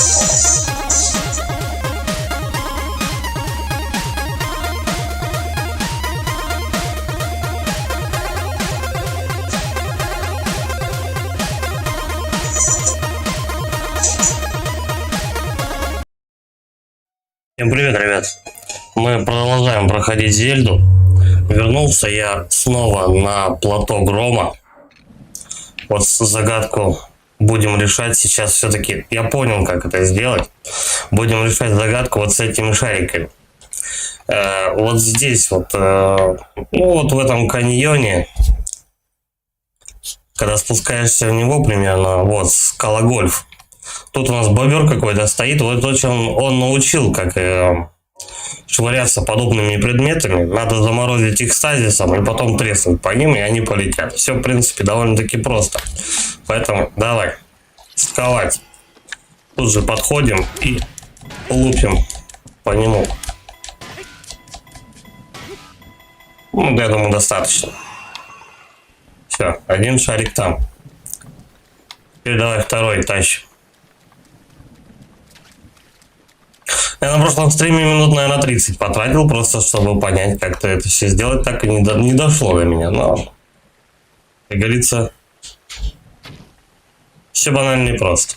Всем привет, ребят! Мы продолжаем проходить Зельду. Вернулся я снова на плато Грома. Вот загадку будем решать сейчас. Все-таки я понял, как это сделать. Будем решать загадку вот с этими шариками. Вот здесь вот, ну вот в этом каньоне, когда спускаешься в него примерно, вот скала Гольф. Тут у нас бобер какой-то стоит. Вот то, чем он научил, как швыряться подобными предметами. Надо заморозить их стазисом и потом треснуть по ним, и они полетят. Все, в принципе, довольно-таки просто. Поэтому давай сковать. Тут же подходим и лупим по нему. Ну, я думаю, достаточно. Все, один шарик там. Теперь давай второй тащим. Я на прошлом стриме минут, наверное, 30 потратил, просто чтобы понять, как-то это все сделать. Так и не дошло до меня, но, как говорится, все банально непросто.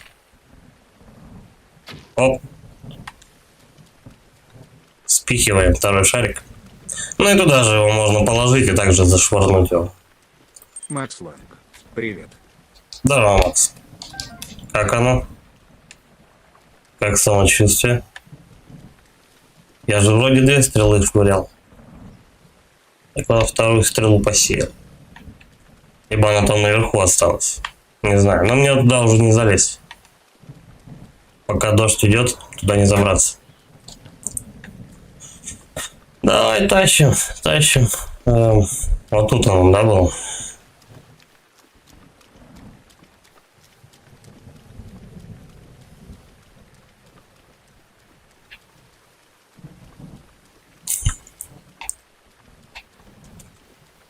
Оп. Спихиваем второй шарик. Ну и туда же его можно положить и также зашвырнуть его. Макс Ланг, привет. Здорово, Макс. Как оно? Как самочувствие? Я же вроде 2 стрелы швырял. Я куда вторую стрелу посеял. Ибо она там наверху осталась. Не знаю, но мне туда уже не залезть. Пока дождь идет, туда не забраться. Давай тащим. Вот тут он, да, был?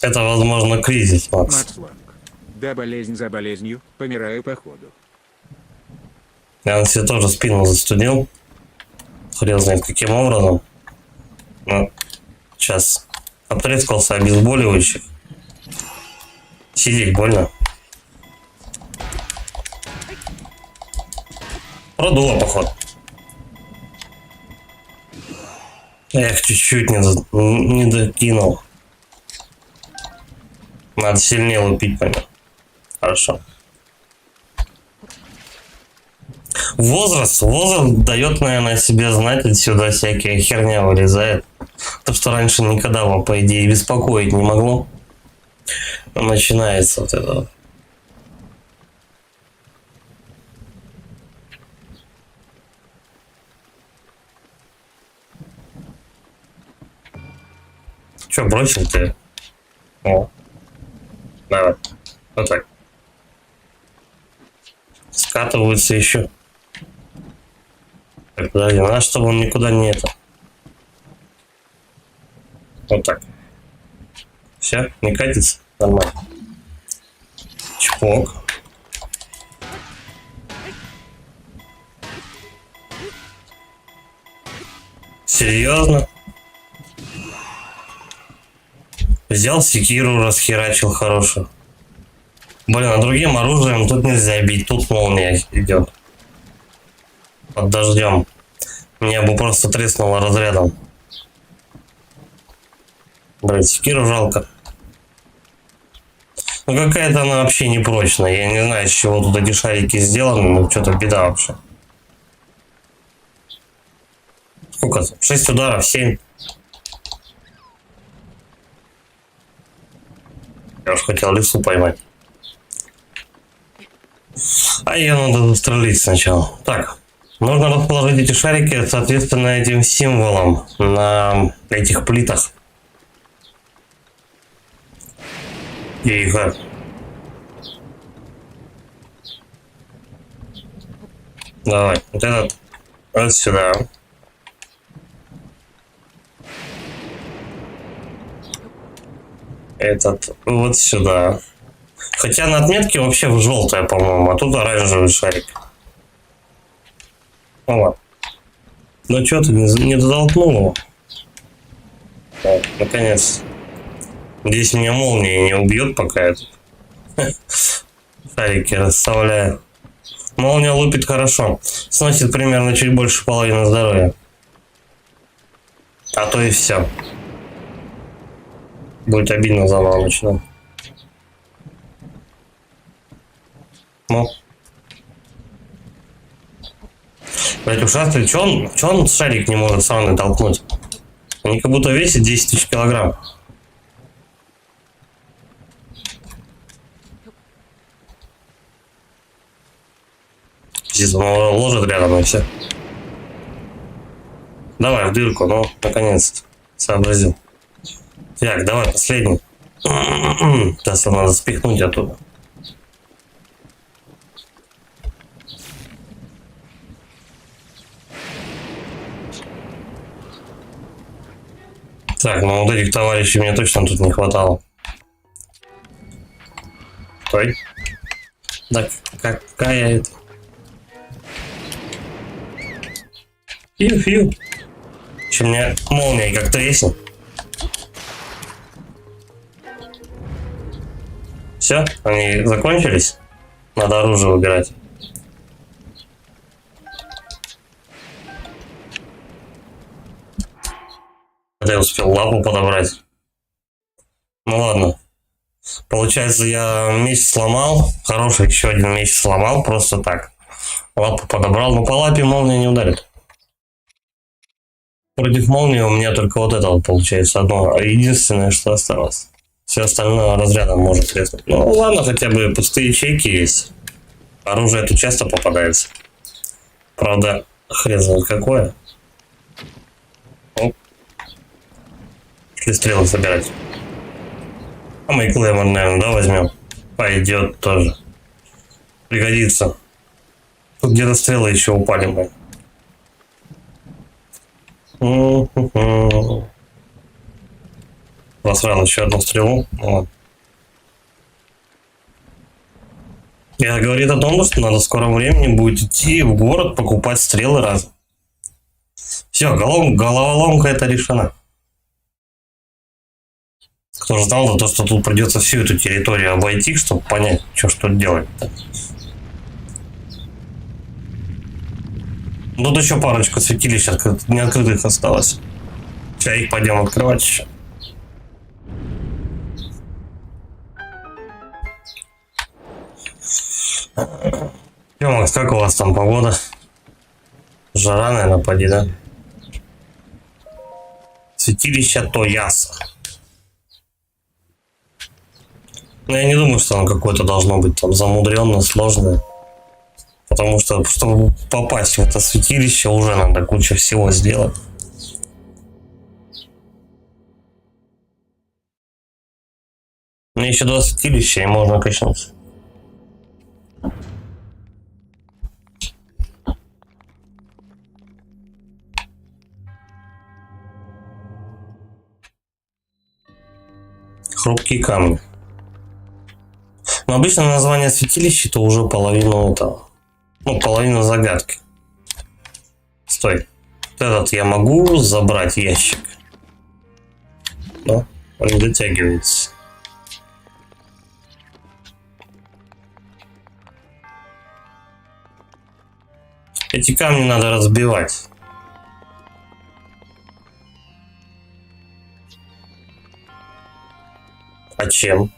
Это, возможно, кризис, Макс. Макс Ланг. Да, болезнь за болезнью, помираю по ходу. Я на себе тоже спину застудил. Хрен знает каким образом. Но сейчас обтрескался обезболивающих. Сидеть больно. Продуло, походу. Эх, чуть-чуть не докинул. Надо сильнее лупить по нему. Хорошо. Возраст дает, наверное, себе знать, отсюда всякая херня вылезает. То, что раньше никогда его, по идее, беспокоить не могло. Начинается вот это вот. Че, бросил ты? О. Давай. Вот так. Скатываются еще. Так, подожди, надо, чтобы он никуда не это. Вот так. Все, не катится? Нормально. Чпок. Серьезно? Взял секиру, расхерачил хорошую. Блин, а другим оружием тут нельзя бить, тут молния идет. Под дождем. Меня бы просто треснуло разрядом. Блин, секиру жалко. Ну какая-то она вообще непрочная. Я не знаю, с чего тут эти шарики сделаны, но что-то беда вообще. Сколько? 6 ударов, 7. Я уж хотел лису поймать. А ее надо застрелить сначала. Так, нужно расположить эти шарики соответственно этим символам на этих плитах. Тихо. Давай, вот этот вот сюда. Этот вот сюда. Хотя на отметке вообще в желтое, по-моему, а тут оранжевый шарик. Ну ладно. Ну что ты не дотолкнул его? Так, наконец. Здесь меня молния не убьет, пока я тут шарики расставляю. Молния лупит хорошо. Сносит примерно чуть больше половины здоровья. А то и все. Будет обидно заново начинать. Ну. Блять, ушастый, чё он шарик не может сраный толкнуть? Они как будто весит 10 тысяч килограмм. Пиздец, он его ложит рядом и все. Давай в дырку, ну, наконец-то. Сообразил. Так, давай, последний. Сейчас надо спихнуть оттуда. Так, ну вот этих товарищей мне точно тут не хватало. Стой. Так, какая это? Фью-фью. Еще мне молния как треснет. Все, они закончились. Надо оружие выбирать. Я успел лапу подобрать. Ну ладно. Получается, я меч сломал. Хороший еще один меч сломал. Просто так. Лапу подобрал. Но по лапе молния не ударит. Против молнии у меня только вот это вот получается одно. Единственное, что осталось. Все остальное разрядом может резнуть. Ну ладно, хотя бы пустые ячейки есть. Оружие тут часто попадается. Правда, хрен знает какое. Шли стрелы собирать. А мы клеймор, наверное, да, возьмем? Пойдет тоже. Пригодится. Тут где-то стрелы еще упали мы. Посрал еще одну стрелу. Вот. Это говорит о том, что надо в скором времени будет идти в город покупать стрелы раз. Все, головоломка это решена. Кто же знал, то, что тут придется всю эту территорию обойти, чтобы понять, что тут делать. Тут еще парочку святилищ неоткрытых осталось. Сейчас их пойдем открывать еще. Макс, как у вас там погода? Жара, наверное, поди, да? Святилище Тояса. Но я не думаю, что оно какое-то должно быть там замудренное, сложное. Потому что, чтобы попасть в это святилище, уже надо кучу всего сделать. Мне еще 2 святилища, и можно качнуться. Хрупкие камни. Но обычно название святилища это уже половина этого. Ну, половина загадки. Стой. Вот этот я могу забрать ящик. Но он не дотягивается. Эти камни надо разбивать. А чем?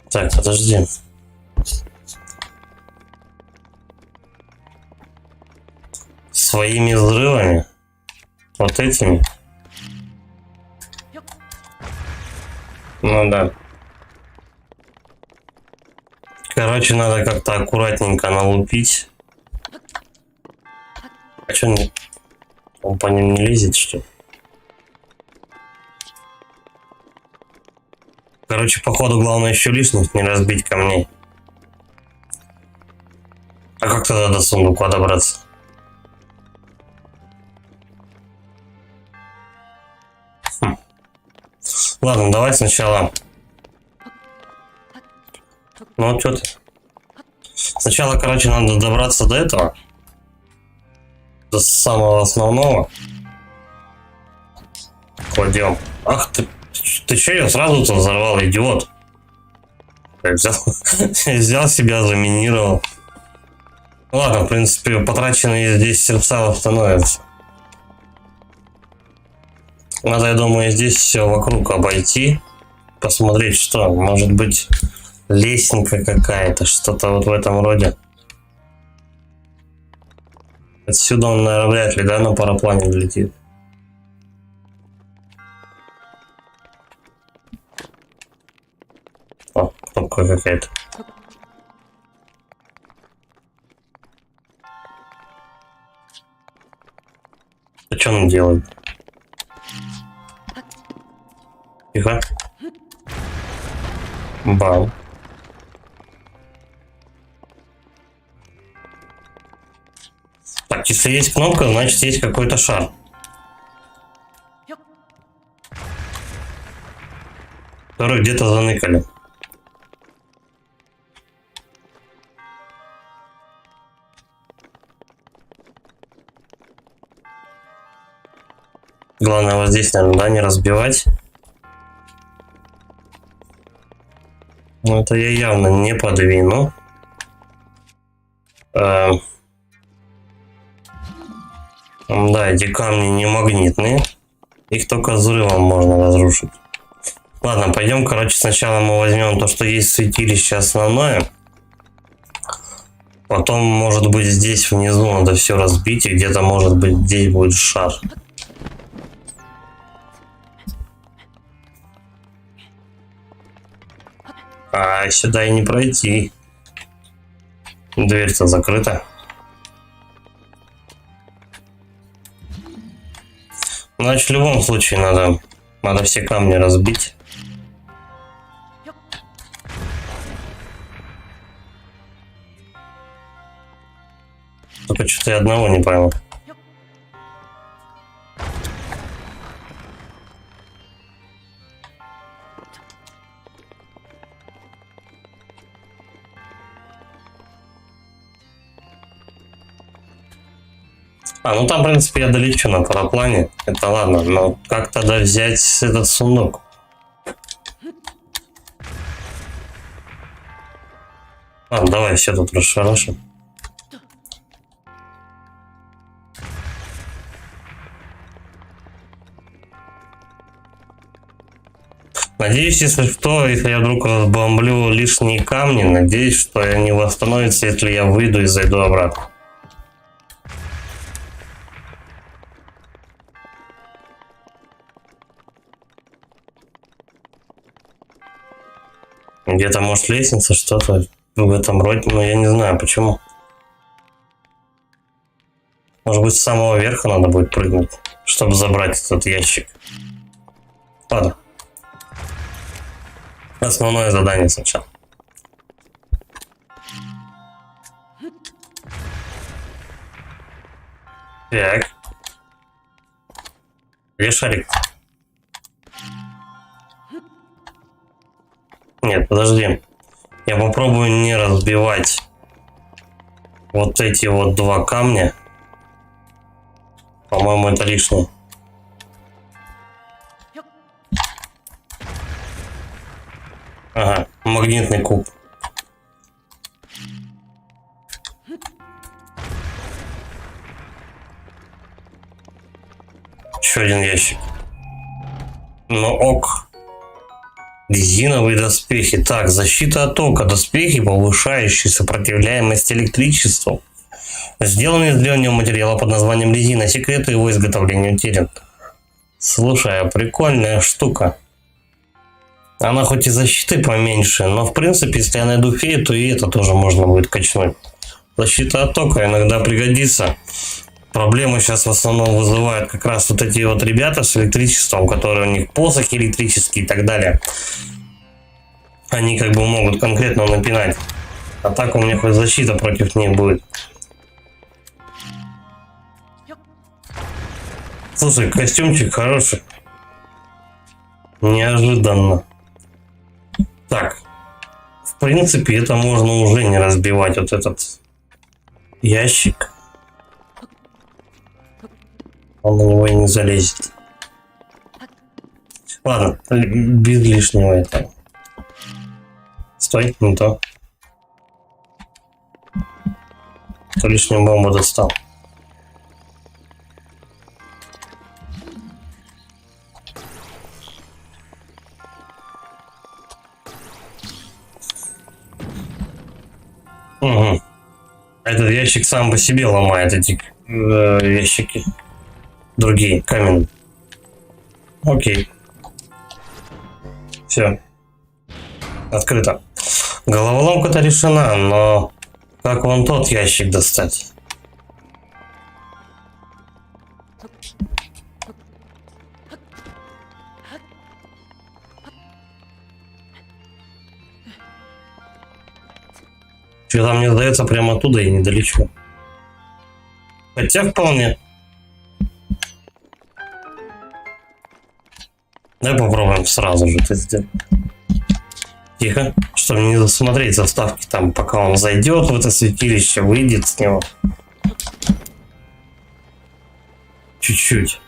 Так, подожди. Своими взрывами? Вот этими? Ну да. Короче, надо как-то аккуратненько налупить. А что не... Он по ним не лезет, что ли? Короче, походу, главное еще лишних не разбить камней. А как тогда до сундука добраться? Ладно, давай сначала. Ну вот что ты. Сначала, короче, надо добраться до этого. До самого основного. Кладем. Ах ты. Ты че ее сразу-то взорвал, идиот? Я взял себя, заминировал. Ладно, в принципе, потраченные здесь сердца восстановятся. Надо, я думаю, здесь все вокруг обойти. Посмотреть, что. Может быть, лесенка какая-то, что-то вот в этом роде. Отсюда он, наверное, вряд ли, да, на параплане летит. О, кнопка какая-то. А что он делает? Тихо. Бам. Так, если есть кнопка, значит есть какой-то шар. Который где-то заныкали. Главное вот здесь, наверное, да, не разбивать. Ну, это я явно не подвину. Да, эти камни не магнитные. Их только взрывом можно разрушить. Ладно, пойдем, короче, сначала мы возьмем то, что есть святилище основное. Потом, может быть, здесь внизу надо все разбить, и где-то, может быть, здесь будет шар. А сюда и не пройти. Дверь-то закрыта. Значит, в любом случае надо все камни разбить. Только что-то я одного не пойму. Ну там, в принципе, я долечу на параплане. Это ладно, но как тогда взять этот сундук? Ладно, давай все тут расшарашим. Надеюсь, если что, если я вдруг разбомблю лишние камни, надеюсь, что они восстановятся, если я выйду и зайду обратно. Где-то, может, лестница, что-то в этом роде, но я не знаю, почему. Может быть, с самого верха надо будет прыгнуть, чтобы забрать этот ящик. Ладно. Основное задание сначала. Так. Где шарик? Нет, подожди. Я попробую не разбивать вот эти вот два камня. По-моему, это лишнее. Ага, магнитный куб. Еще один ящик. Ну ок. Резиновые доспехи. Так, защита от тока. Доспехи, повышающие сопротивляемость электричеству. Сделаны из древнего материала под названием резина. Секреты его изготовления утерян. Слушай, а прикольная штука. Она хоть и защиты поменьше, но в принципе, если я найду фею, то и это тоже можно будет качнуть. Защита от тока иногда пригодится. Проблемы сейчас в основном вызывают как раз вот эти вот ребята с электричеством, которые у них посохи электрические и так далее. Они как бы могут конкретно напинать. А так у меня хоть защита против них будет. Слушай, костюмчик хороший. Неожиданно. Так. В принципе, это можно уже не разбивать, вот этот ящик. Он на него и не залезет. Ладно, без лишнего этого. Стой, не то. То лишнюю бомбу достал. Угу. Этот ящик сам по себе ломает эти ящики. Другие, каменные. Окей. Все. Открыто. Головоломка-то решена, но как вон тот ящик достать? Что-то мне сдается прямо оттуда и не долечу. Хотя вполне. Давай попробуем сразу же это сделать. Тихо, чтобы не засмотреть заставки там, пока он зайдет в это святилище, выйдет с него. Чуть-чуть.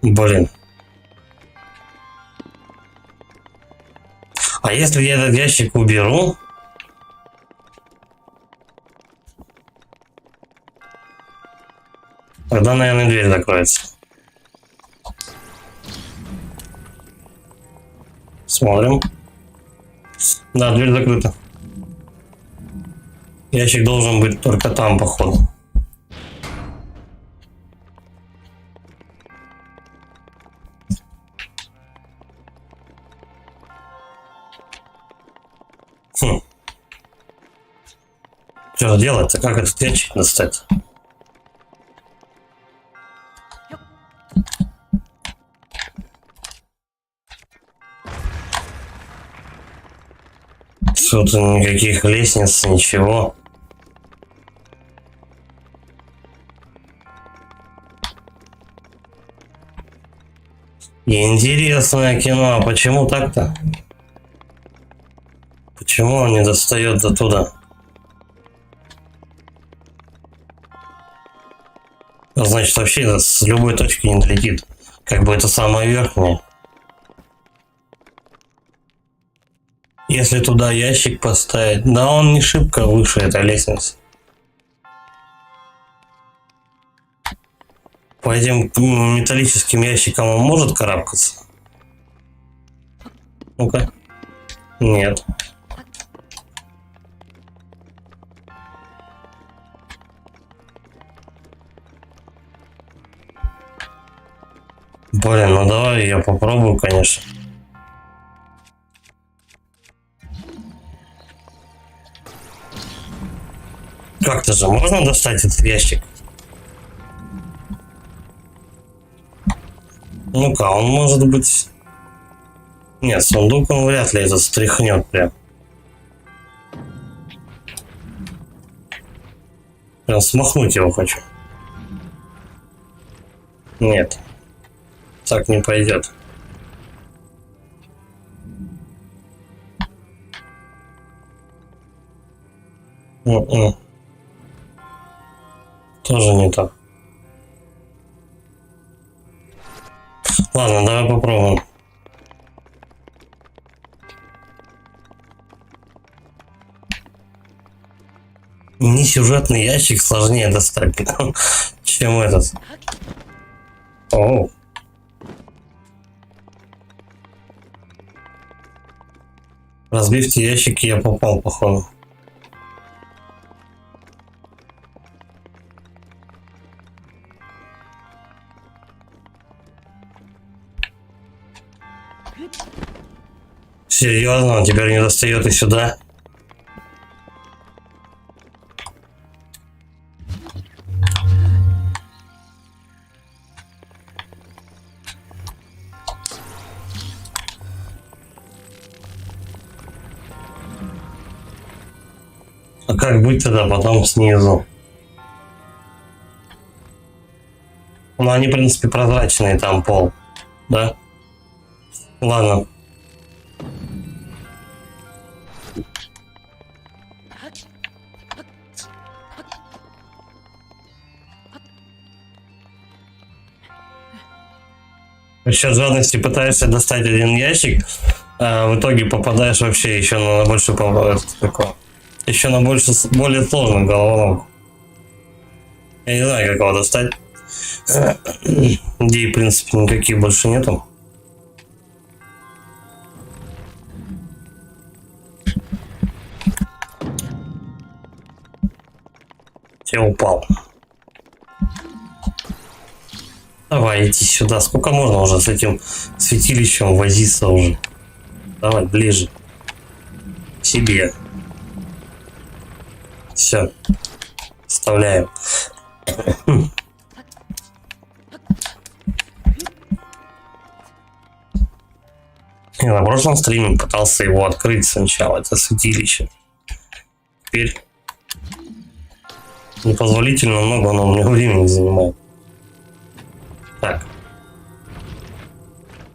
Блин. А если я этот ящик уберу? Тогда, наверное, дверь закроется. Смотрим. Да, дверь закрыта. Ящик должен быть только там, походу. Что делать-то? Как этот ящик достать? Что-то никаких лестниц, ничего. Интересное кино. А почему так-то? Почему он не достает до туда? Значит, вообще с любой точки не долетит. Как бы это самое верхнее. Если туда ящик поставить... Да он не шибко выше этой лестницы. По этим металлическим ящикам он может карабкаться? Ну-ка. Нет. Блин, ну давай я попробую, конечно. Как-то же можно достать этот ящик? Ну-ка, он может быть... Нет, сундук он вряд ли это стряхнет прям. Прям смахнуть его хочу. Нет. Так не пойдет. Тоже не так. Ладно, давай попробуем. Не сюжетный ящик сложнее достать, чем этот. Оу. Разбив те ящики, я попал, походу. Серьезно, он теперь не достает и сюда. А как быть тогда потом снизу? Ну, они, в принципе, прозрачные, там пол. Да? Ладно. Сейчас жадности пытаешься достать один ящик, а в итоге попадаешь вообще еще на больше еще на больше более сложную головоломку. Я не знаю, как его достать. Идей, в принципе, никаких больше нету. Я упал. Давай, иди сюда. Сколько можно уже с этим святилищем возиться уже? Давай, ближе. К себе. Все. Вставляем. Я на прошлом стриме пытался его открыть сначала, это святилище. Теперь непозволительно много оно у меня времени занимает. Так.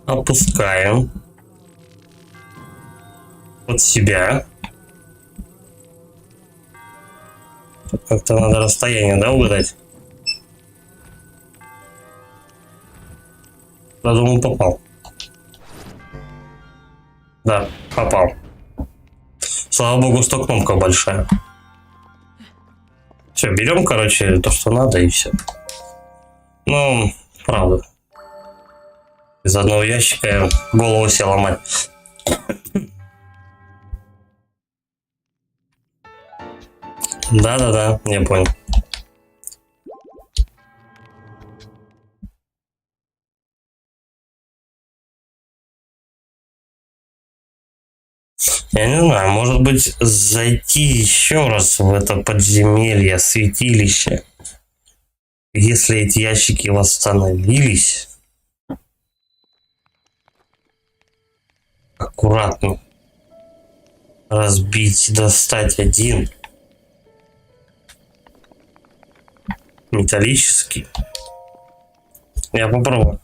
Опускаем. Под себя. Тут как-то надо расстояние, да, угадать? Я думаю, попал. Да, попал. Слава богу, что кнопка большая. Все, берем, короче, то, что надо, и все. Ну, правда. Из одного ящика голову себе ломать. Да-да-да, я понял. Я не знаю, может быть, зайти еще раз в это подземелье, святилище. Если эти ящики восстановились, аккуратно разбить, достать один. Металлический. Я попробую.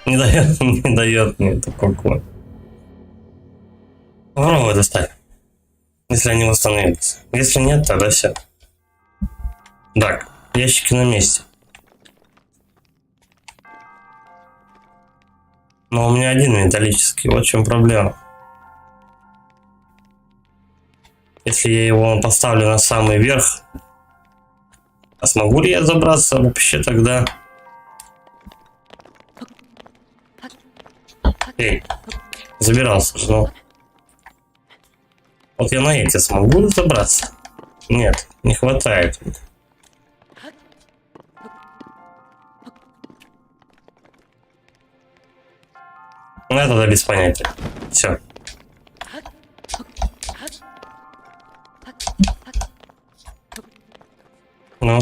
Не дает, не дает мне такой код. Попробуй достать. Если они восстановились. Если нет, тогда все. Так, ящики на месте. Но у меня один металлический. Вот в чем проблема. Если я его поставлю на самый верх, а смогу ли я забраться вообще тогда? Эй, забирался же, ну. Вот я на эти смогу забраться? Нет, не хватает. Ну, это да, без понятия. Все. Ну.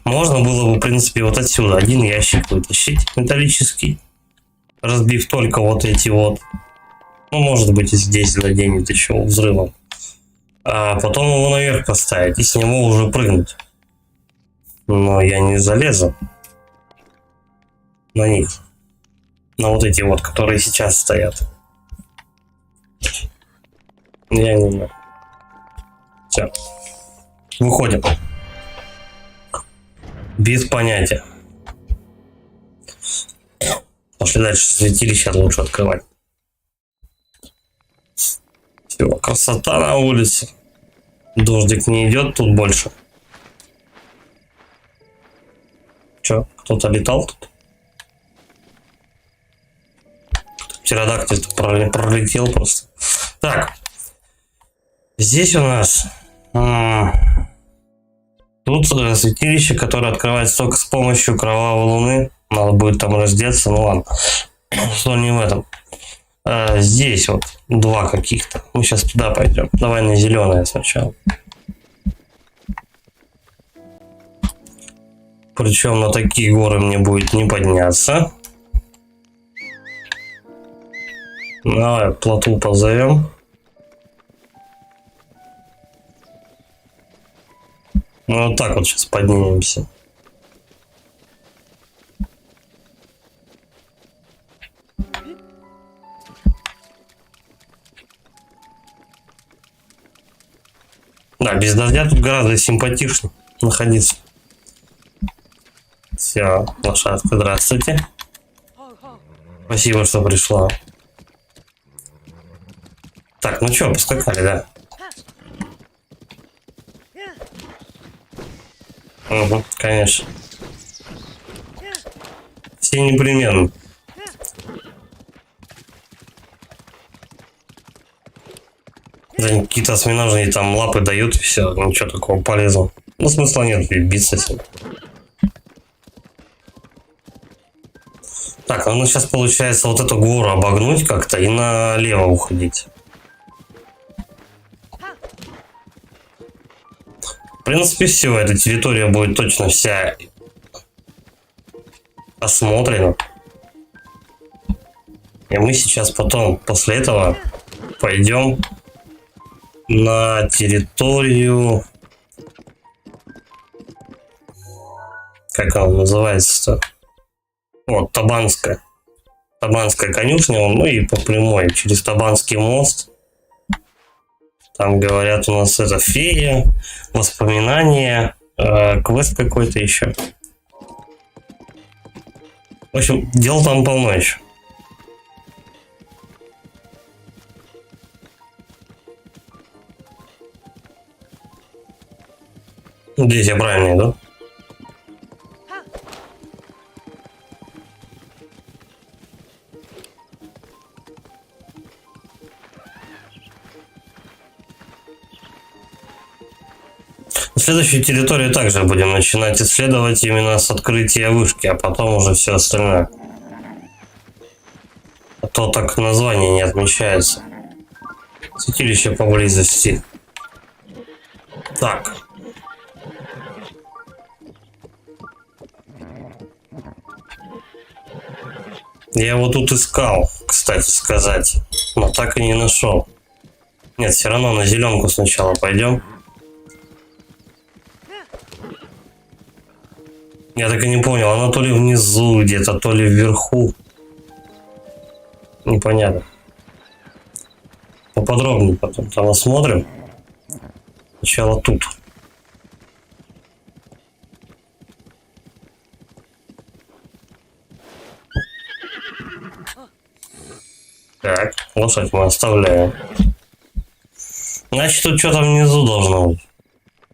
Можно было бы, в принципе, вот отсюда один ящик вытащить металлический, разбив только вот эти вот. Ну, может быть, и здесь заденет еще взрывом. А потом его наверх поставить и с него уже прыгнуть. Но я не залезу на них. На вот эти вот, которые сейчас стоят. Я не знаю. Все. Выходим. Без понятия. Пошли дальше. Святилище лучше открывать. Все, красота на улице. Дождик не идет тут больше. Че, кто-то летал тут? Птеродактиль пролетел просто. Так. Здесь у нас тут святилище, которое открывается только с помощью кровавой луны. Надо будет там раздеться, ну ладно. Что не в этом. Здесь вот два каких-то. Мы сейчас туда пойдем. Давай на зеленое сначала. Причем на такие горы мне будет не подняться. Давай плоту позовем. Ну вот так вот сейчас поднимемся. Да, без дождя тут гораздо симпатичнее находиться. Все, лошадка, здравствуйте. Спасибо, что пришла. Так, ну что, поскакали, да? Угу, конечно. Все непременно. За какие-то осьминожные там лапы дают, и все, ничего такого полезного. Ну, смысла нет биться с ним. Так, ну сейчас получается вот эту гору обогнуть как-то и налево уходить. В принципе, все, эта территория будет точно вся осмотрена. И мы сейчас потом, после этого, пойдем на территорию... Как она называется-то? Вот, Табанская. Табанская конюшня, ну и по прямой, через Табанский мост. Там, говорят, у нас это фея, воспоминания, квест какой-то еще. В общем, дел там полно еще. Здесь я правильно иду? Следующую территорию также будем начинать исследовать именно с открытия вышки, а потом уже все остальное. А то так название не отмечается. Святилище поблизости. Так. Я его тут искал, кстати сказать, но так и не нашел. Нет, все равно на зеленку сначала пойдем. Я так и не понял, она то ли внизу где-то, то ли вверху. Непонятно. Поподробнее потом там осмотрим. Сначала тут. Так, лошадь мы оставляем. Значит, тут что-то внизу должно быть.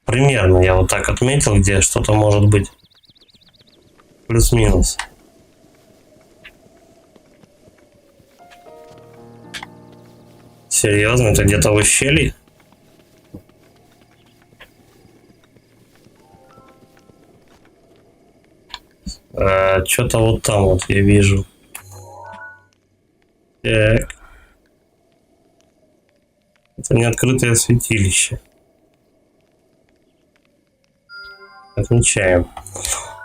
Примерно я вот так отметил, где что-то может быть. Плюс-минус. Серьезно, это где-то в ущелье? Что-то вот там вот я вижу. Так. Это не открытое святилище. Отмечаем.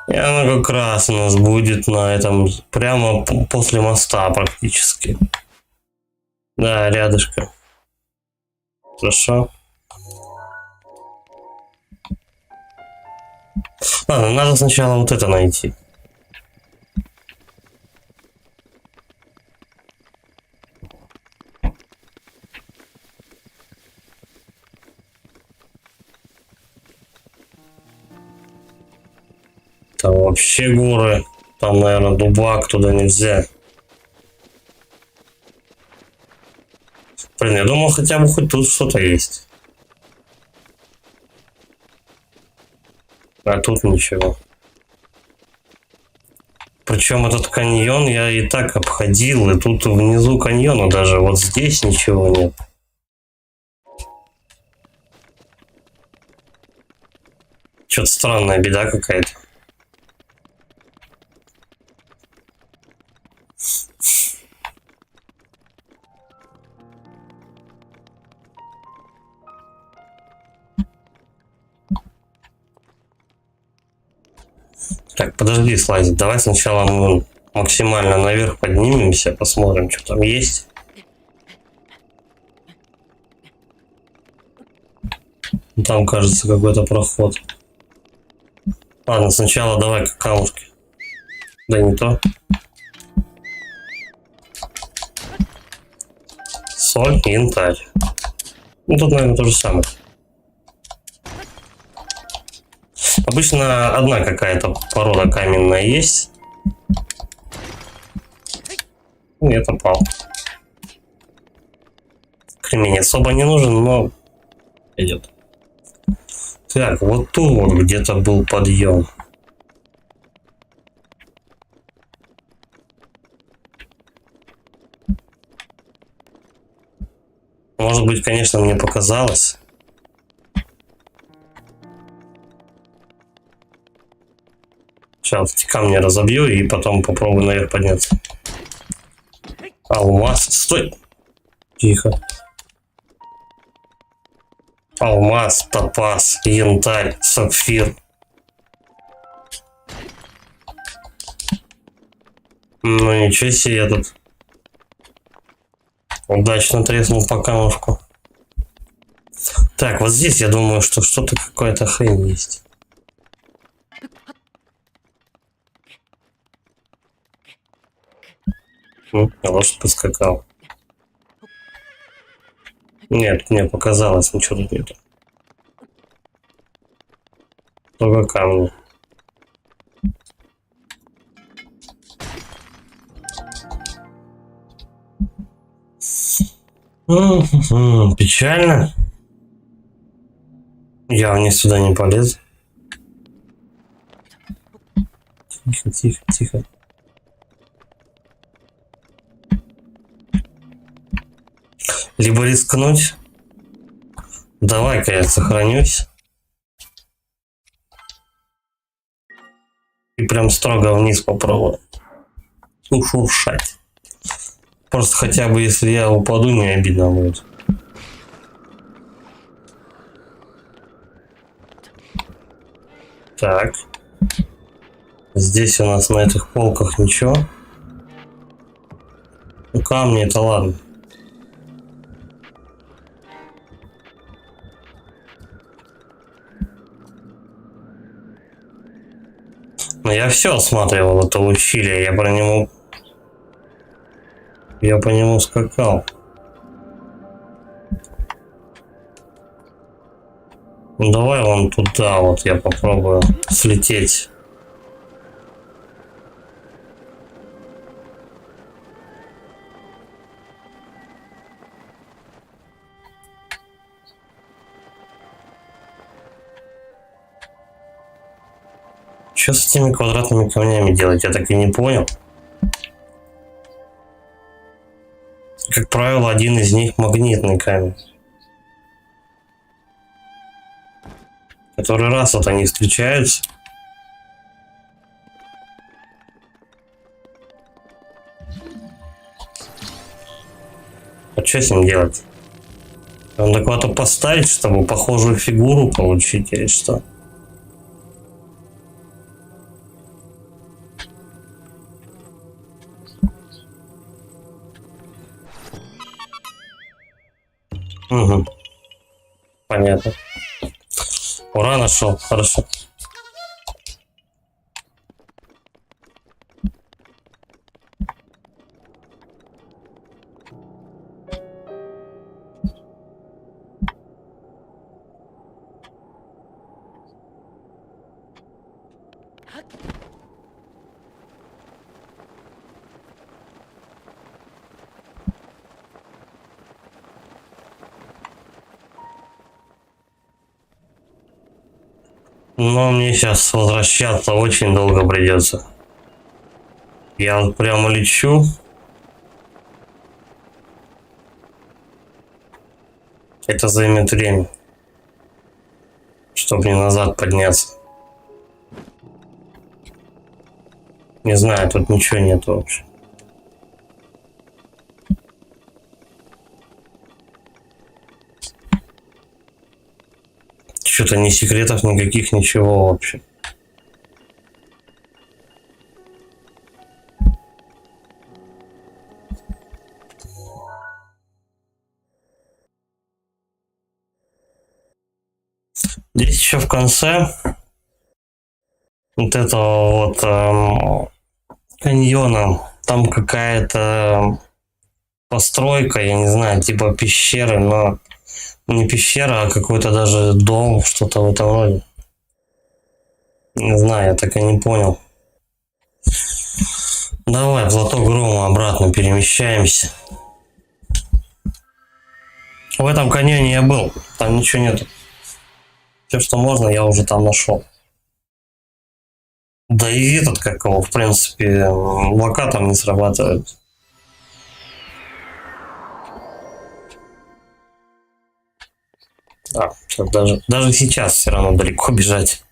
И оно как раз у нас будет на этом, прямо после моста практически. Да, рядышком. Хорошо. Ладно, надо сначала вот это найти. Там вообще горы. Там, наверное, дубак, туда нельзя. Блин, я думал, хотя бы хоть тут что-то есть. А тут ничего. Причем этот каньон я и так обходил, и тут внизу каньона даже вот здесь ничего нет. Что-то странная беда какая-то. Так, подожди слазить. Давай сначала мы максимально наверх поднимемся, посмотрим, что там есть. Там, кажется, какой-то проход. Ладно, сначала давай какаушки. Да не то. Соль и янтарь. Ну тут, наверное, то же самое. Обычно одна какая-то порода каменная есть. Нет, опал. Кремень особо не нужен, но идет. Так, вот тут вот где-то был подъем. Может быть, конечно, мне показалось. Сейчас эти камни разобью и потом попробую наверх подняться. Алмаз. Стой! Тихо. Алмаз, топаз, янтарь, сапфир. Ну ничего себе, я тут удачно треснул по камушку. Так, вот здесь я думаю, что что-то какая-то хрень есть. Лошадь поскакал. Нет, мне показалось, ничего тут нет. Только камни. Печально. Я вниз сюда не полез. Тихо, тихо, тихо. Либо рискнуть. Давай-ка я сохранюсь. И прям строго вниз попробую. Ушуршать. Просто хотя бы если я упаду, не обидно будет. Так. Здесь у нас на этих полках ничего. Ну, камни это ладно. Но я все осматривал это ущелье, я по нему скакал. Ну давай вон туда, вот я попробую слететь. Что с этими квадратными камнями делать, я так и не понял. Как правило, один из них магнитный камень. Который раз вот они встречаются. А что с ним делать? Надо куда-то поставить, чтобы похожую фигуру получить или что? Угу. Понятно. Ура, нашел. Хорошо. Но мне сейчас возвращаться очень долго придется. Я вот прямо лечу. Это займет время, чтобы мне назад подняться. Не знаю, тут ничего нет вообще. Что-то ни секретов никаких, ничего вообще. Здесь еще в конце вот этого вот каньона. Там какая-то постройка, я не знаю, типа пещеры, но не пещера, а какой-то даже дом, что-то в этом роде. Не знаю, я так и не понял. Давай в лоток грома обратно перемещаемся. В этом каньоне я был, там ничего нет. Все, что можно, я уже там нашел. Да и этот, как его, в принципе, локатор не срабатывает. Да, даже сейчас все равно далеко бежать.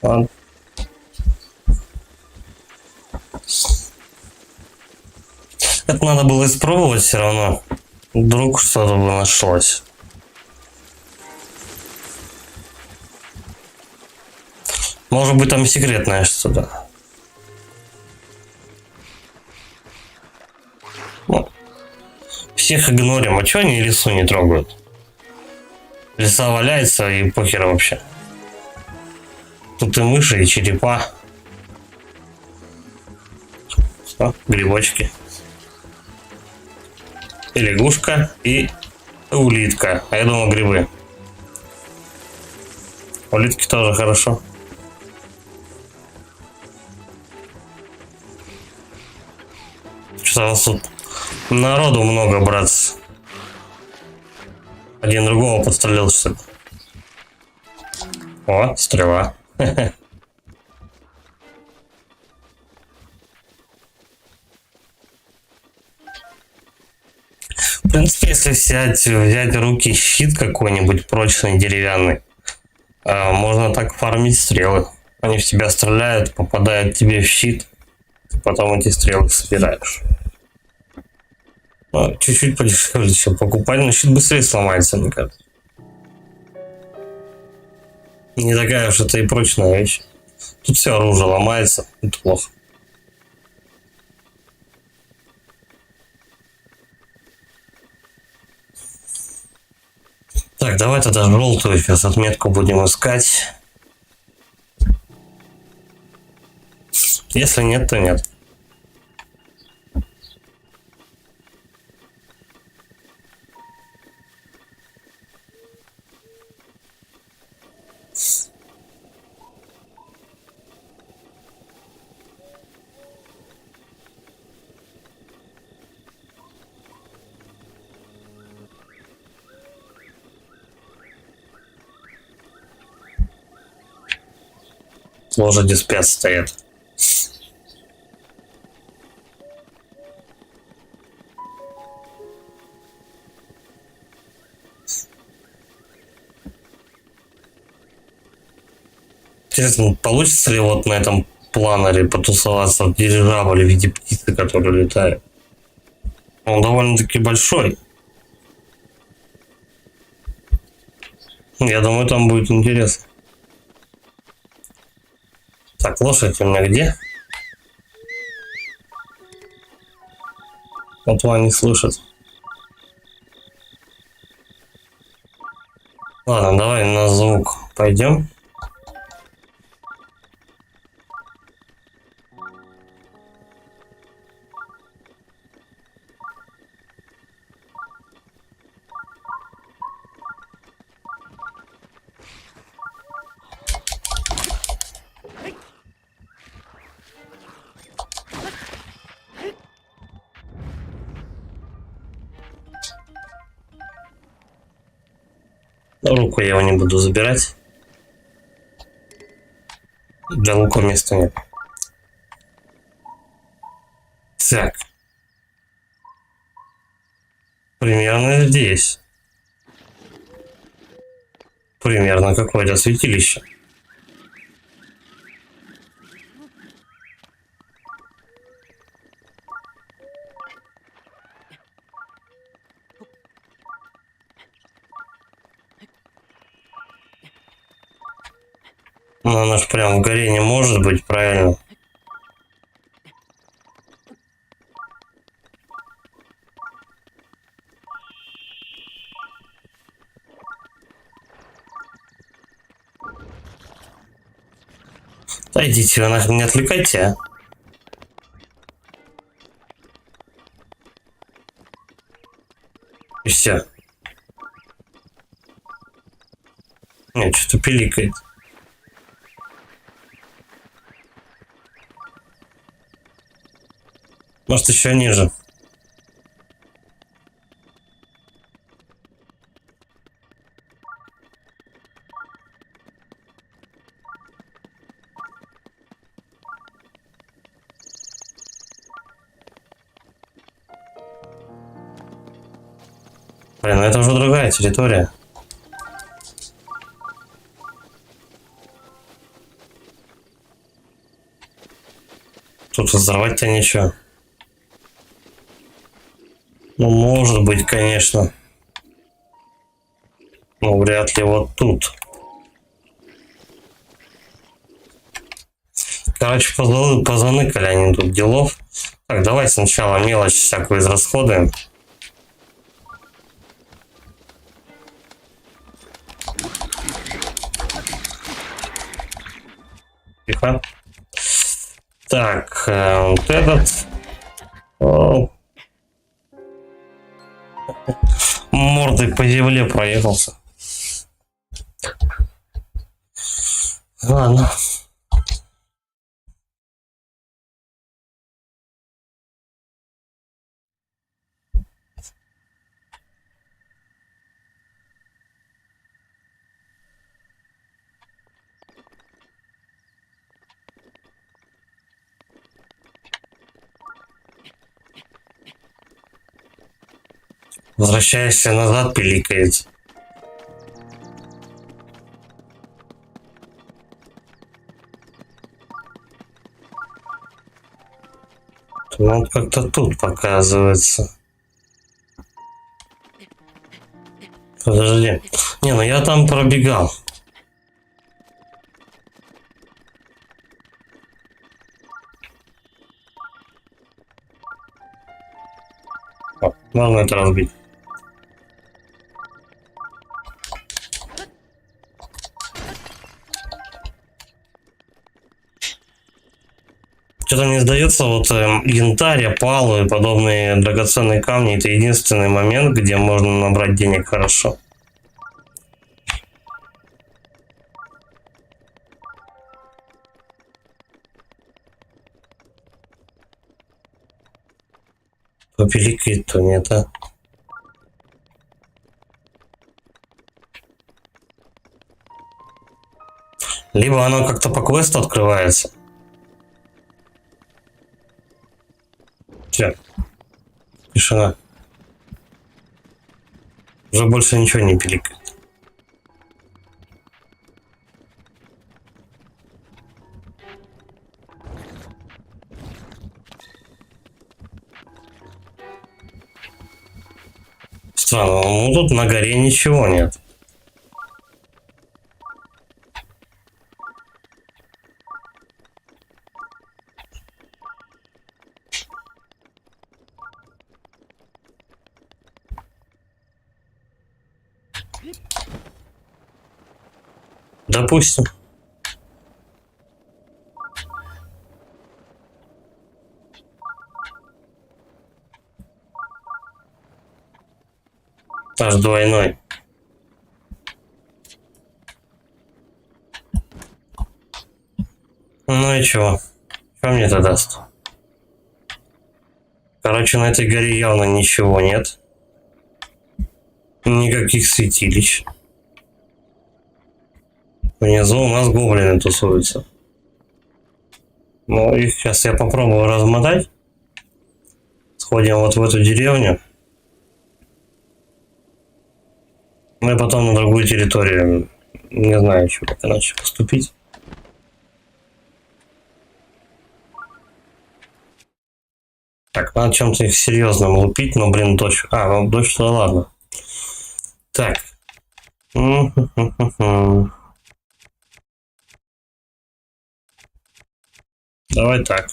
Ладно. Это надо было испробовать все равно. Вдруг что-то бы нашлось. Может быть, там секретное что-то. Ну, всех игнорим. А чего они лесу не трогают? Леса валяется и похер вообще. Тут и мыши, и черепа. О, грибочки. И лягушка, и улитка. А я думал, грибы. Улитки тоже хорошо. Что у нас тут народу много, братцы. Один другого подстрелил, что ли. О, стрела. В принципе, если взять в руки щит какой-нибудь прочный, деревянный, можно так фармить стрелы. Они в тебя стреляют, попадают тебе в щит, потом эти стрелы собираешь. Ну, чуть-чуть подешевле, чем покупать, но щит быстрее сломается, мне кажется. Не такая уж это и прочная вещь. Тут все оружие ломается, это плохо. Так, давай тогда желтую сейчас отметку будем искать. Если нет, то нет. Лошади спят, стоят. Интересно, получится ли вот на этом планере потусоваться в дирижабле в виде птицы, которая летает? Он довольно-таки большой. Я думаю, там будет интересно. Так, лошадь у меня где? Вот он не слышит. Ладно, давай на звук пойдем. Руку я его не буду забирать. Для лука места нет. Так. Примерно здесь. Примерно какое-то святилище. Но она ж прям в горе не может быть, правильно? Да идите вы нахрен, не отвлекайте, а. И все. Нет, что-то пиликает. Может, еще ниже. Блин, ну это уже другая территория. Тут взорвать-то ничего. Ну, может быть, конечно. Но вряд ли вот тут. Короче, позаныкали они тут делов. Так, давай сначала мелочь всякую израсходуем. Тихо. Так, вот этот. О. Мордой по земле проехался. Ладно. Возвращаешься назад, пиликает. Ну, как-то тут показывается. Подожди. Не, ну я там пробегал. О, можно это разбить. Что-то мне сдается, вот янтарь, опалы и подобные драгоценные камни — это единственный момент, где можно набрать денег хорошо. То пиликает, то нет, а. Либо оно как-то по квесту открывается. Все. Тишина. Уже больше ничего не пиликает. Странно, ну тут на горе ничего нет. Допустим. Аж двойной. Ну и чего? Что мне это даст? Короче, на этой горе явно ничего нет. Никаких святилищ. Внизу у нас гоблины тусуются. Ну, их сейчас я попробую размотать. Сходим вот в эту деревню. Ну и потом на другую территорию. Не знаю, что как иначе поступить. Так, надо чем-то их серьезным лупить, но, блин, дождь. А, ну дождь, ну ладно. Так. Давай так.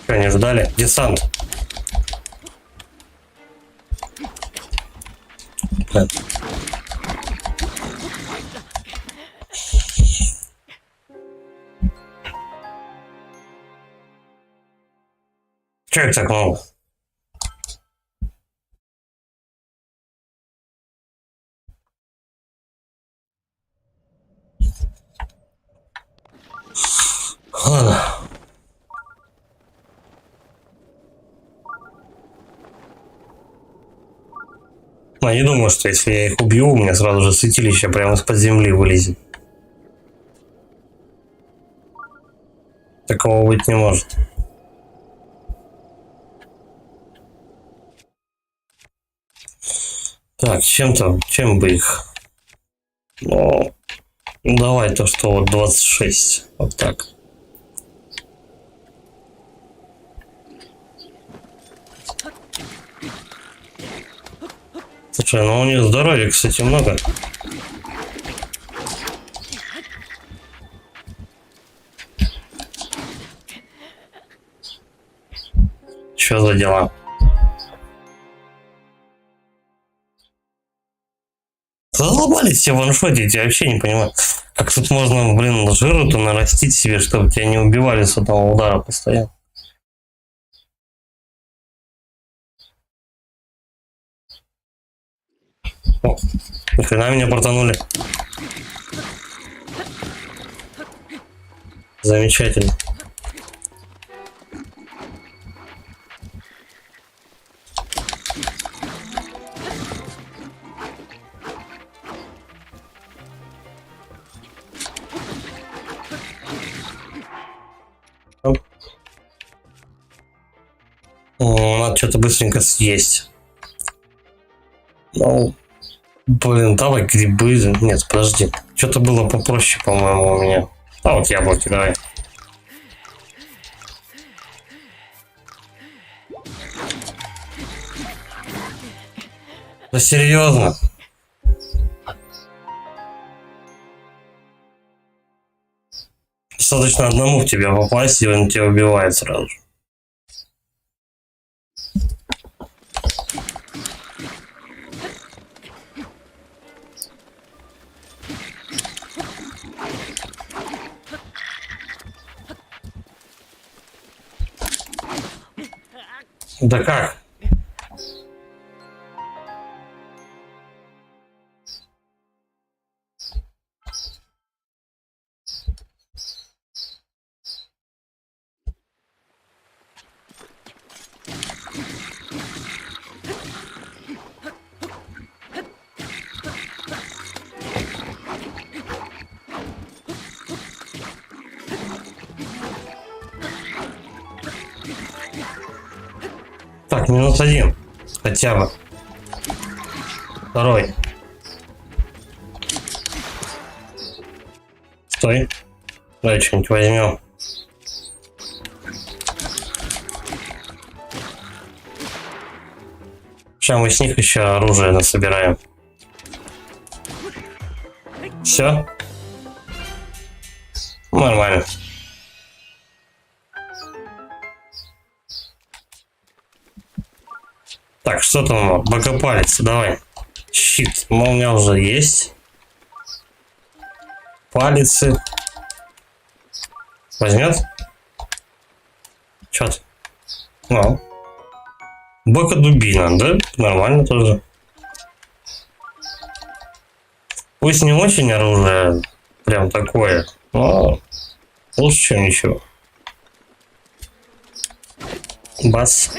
Что, не ждали? Десант. Че это так много? Ладно. Но не думаю, что если я их убью, у меня сразу же святилище прямо из-под земли вылезет. Такого быть не может. Так, чем бы их? Ну, давай то, что вот 26. Вот так. Слушай, ну у них здоровья, кстати, много. Что за дела? Задолбались все ваншотить, я вообще не понимаю. Как тут можно, блин, жиру-то нарастить себе, чтобы тебя не убивали с одного удара постоянно. О, ни хрена меня портанули. Замечательно. Оп. Надо что-то быстренько съесть. Ну, блин, давай грибы. Нет, подожди. Что-то было попроще, по-моему, у меня. А вот яблоки, давай. Да серьезно? Достаточно одному в тебя попасть, и он тебя убивает сразу же. Да как? Так, -1. Хотя бы. Второй. Стой. Давай что-нибудь возьмем. Сейчас мы с них еще оружие насобираем. Все. Нормально. Так, что там? Богопалец, давай. Щит. Ну, у меня уже есть. Палицы. Возьмет? Чё ты? Ну. Бока-дубина, да? Нормально тоже. Пусть не очень оружие прям такое, но лучше, чем ничего. Бас.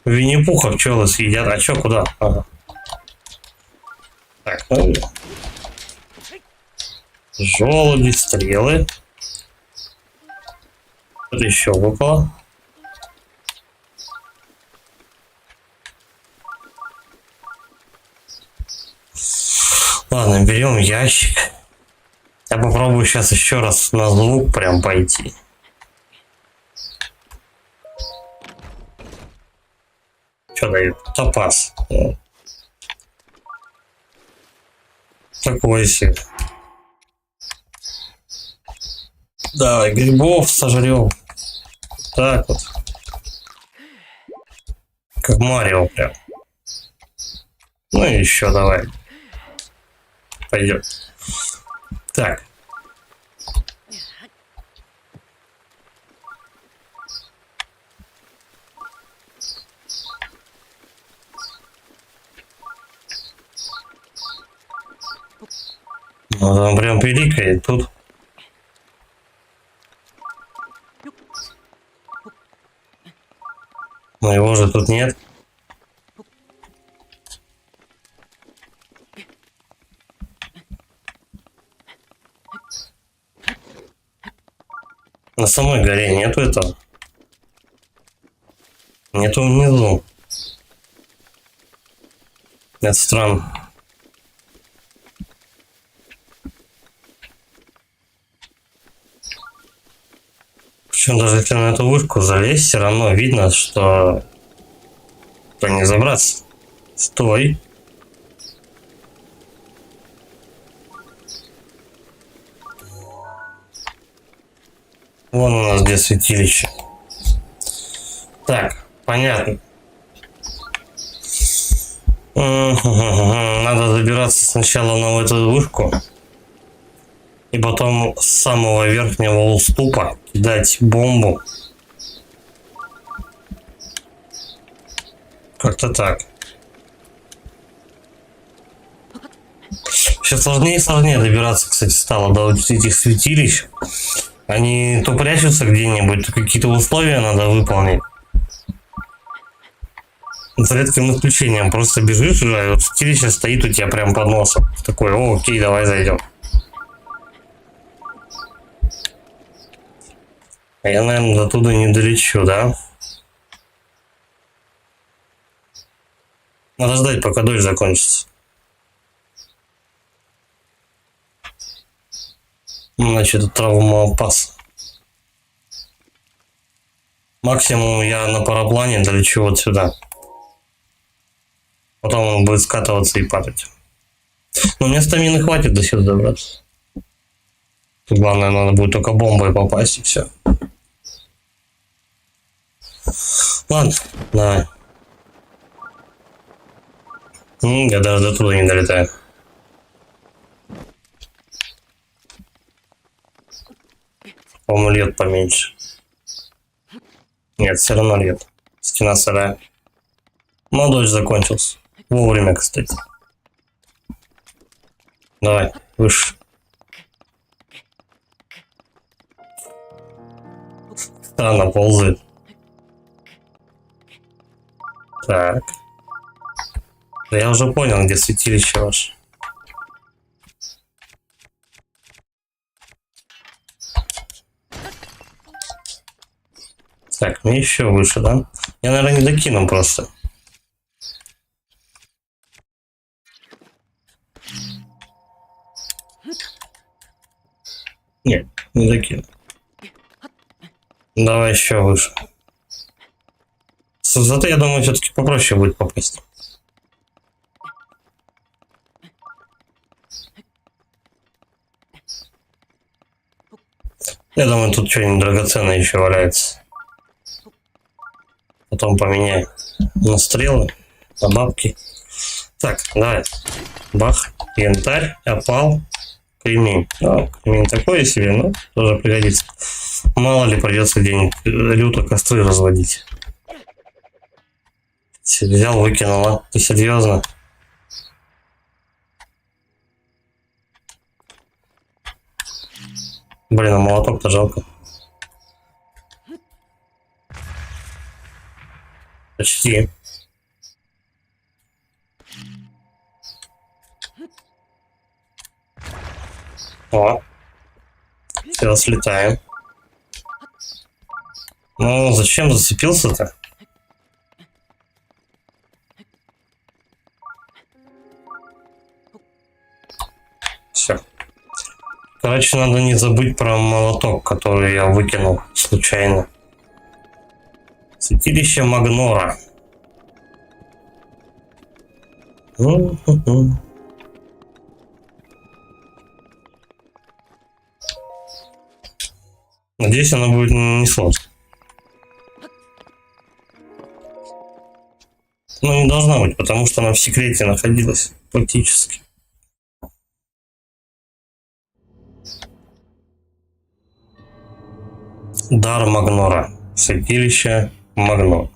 Винни-Пуха пчелы съедят. А чё, куда? Ага. Так, ну... Желуди, стрелы. Что-то еще выпало. Ладно, берем ящик. Я попробую сейчас еще раз на звук прям пойти. Что дает? Топаз. Такой себе. Давай, грибов сожрем. Так вот. Как Марио прям. Ну и еще давай. Пойдет. Так. Он прям пиликает тут. Но его же тут нет. На самой горе нету этого. Нету внизу. Это странно. Причем даже если на эту вышку залезть, все равно видно, что то не забраться. Стой. Вон у нас где святилище. Так, понятно. Надо забираться сначала на эту вышку. И потом с самого верхнего уступа кидать бомбу. Как-то так. Сейчас сложнее и сложнее добираться, кстати, стало до этих святилищ. Они то прячутся где-нибудь, то какие-то условия надо выполнить. За редким исключением. Просто бежишь, и вот святилище стоит у тебя прям под носом. Такой, о, окей, давай зайдем. А я, наверное, до туда не долечу, да? Надо ждать, пока дождь закончится. Значит, это травмоопасно. Максимум я на параплане долечу вот сюда. Потом он будет скатываться и падать. Но мне стамины хватит до сюда добраться. Тут главное, надо будет только бомбой попасть и все. Ладно, давай. Я даже до туда не долетаю. По-моему, льет поменьше. Нет, все равно льет. Стена сырая. Но дождь закончился. Вовремя, кстати. Давай, выше. Странно ползает. Так. Да я уже понял, где святилище ваше. Так, мне еще выше, да? Я, наверное, не докину просто. Нет, не докину. Давай еще выше. С высоты, я думаю, все-таки попроще будет попасть. Я думаю, тут что-нибудь драгоценное еще валяется. Потом поменяем на стрелы, на бабки. Так, давай. Бах, янтарь, опал, кремень. Кремень такой себе, но тоже пригодится. Мало ли придется где-нибудь люто костры разводить. Взял, выкинул, а? Ты серьезно? Блин, а молоток-то жалко. Почти. О. Все, слетаем. Ну, зачем зацепился-то? Все. Короче, надо не забыть про молоток, который я выкинул случайно. Святилище Магнора. Надеюсь, она будет не сложно. Ну, не должна быть, потому что она в секрете находилась практически. Дар Магнора. Святилище Магнор.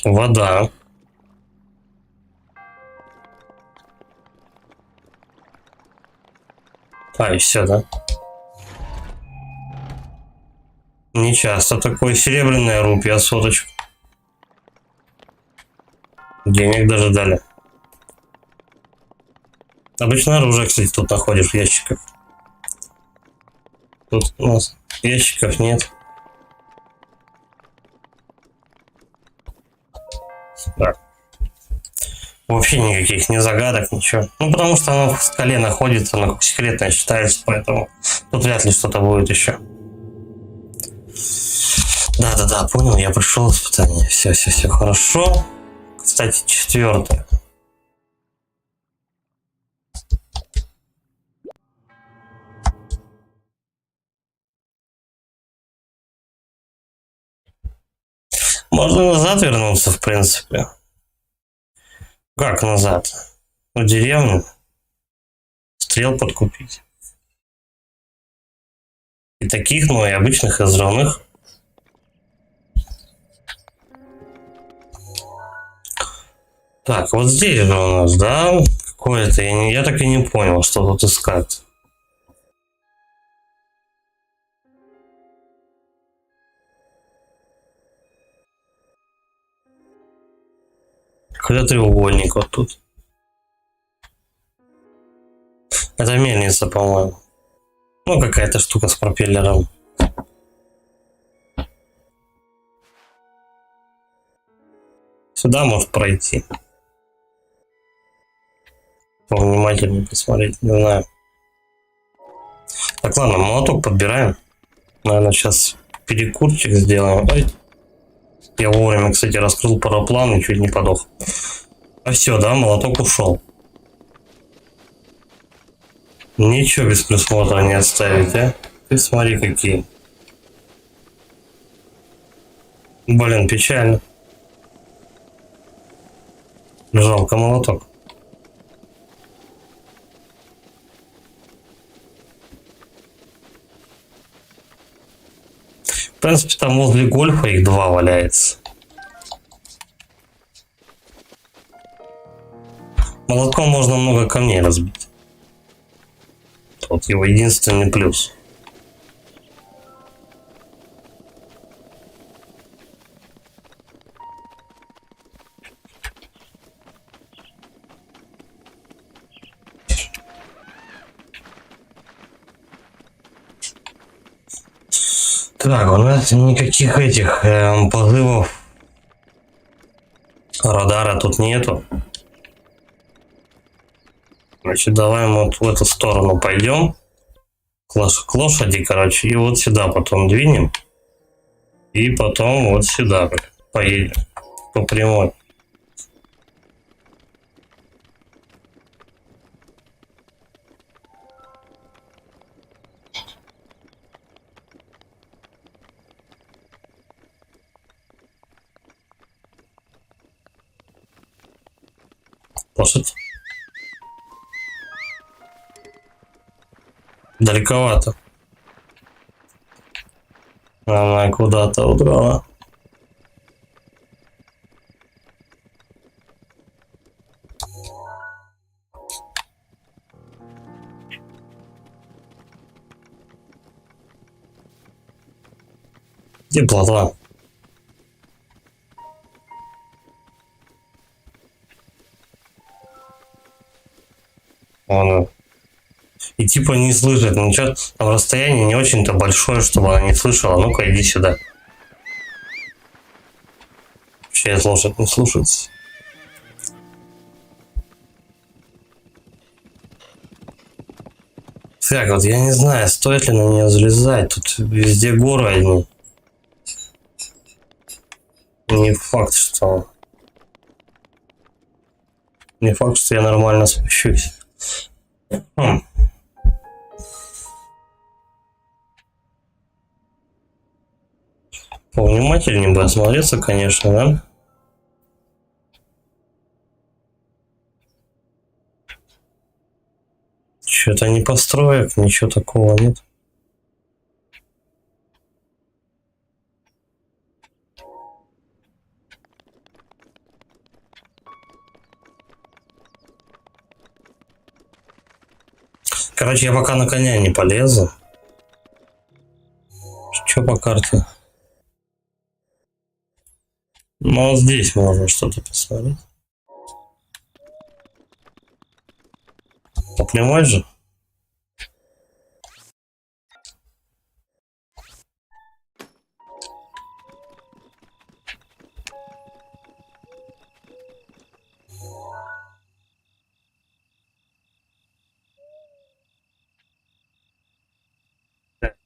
Вода. А, и все, да? Не часто такое. Серебряная рупия, соточку. Денег даже дали. Обычно оружие, кстати, тут находишь в ящиках. Тут у нас ящиков нет. Так. Вообще никаких ни загадок, ничего. Ну, потому что оно в скале находится, оно как секретное считается, поэтому тут вряд ли что-то будет еще. Да, понял, я пришел испытание. Все, хорошо. Кстати, 4. Можно назад вернуться, в принципе. Как назад? В деревню? Стрел подкупить. И таких, ну и обычных, и взрывных. Так, вот здесь же у нас, да? Какое-то, я так и не понял, что тут искать. Какой-то треугольник вот тут. Это мельница, по-моему. Ну, какая-то штука с пропеллером. Сюда может пройти. Повнимательнее посмотреть, не знаю. Так, ладно, молоток подбираем. Наверное, сейчас перекурчик сделаем. Ой. Я вовремя, кстати, раскрыл параплан и чуть не подох. А все, да, молоток ушел. Ничего без присмотра не оставить, а? Ты смотри, какие. Блин, печально. Жалко молоток. В принципе, там возле гольфа их 2 валяется. Молотком можно много камней разбить. Вот его единственный плюс. Так, у нас никаких этих позывов радара тут нету. Значит, давай мы вот в эту сторону пойдем. К лошади, короче, и вот сюда потом двинем. И потом вот сюда поедем. По прямой. Лошадь. Далековато. Она куда-то удрала. Где плотва? Она. И типа не слышит ничего. Там расстояние не очень-то большое, чтобы она не слышала. Ну-ка, иди сюда. Вообще лошадь не слушается. Так, вот я не знаю, стоит ли на нее залезать. Тут везде горы одни. Не факт, что... Не факт, что я нормально спущусь. Повнимательнее бы осмотреться, конечно, да? Что-то не построек, ничего такого нет. Короче, я пока на коня не полезу. Что по карте? Ну, вот здесь можно что-то посмотреть. По прямой же?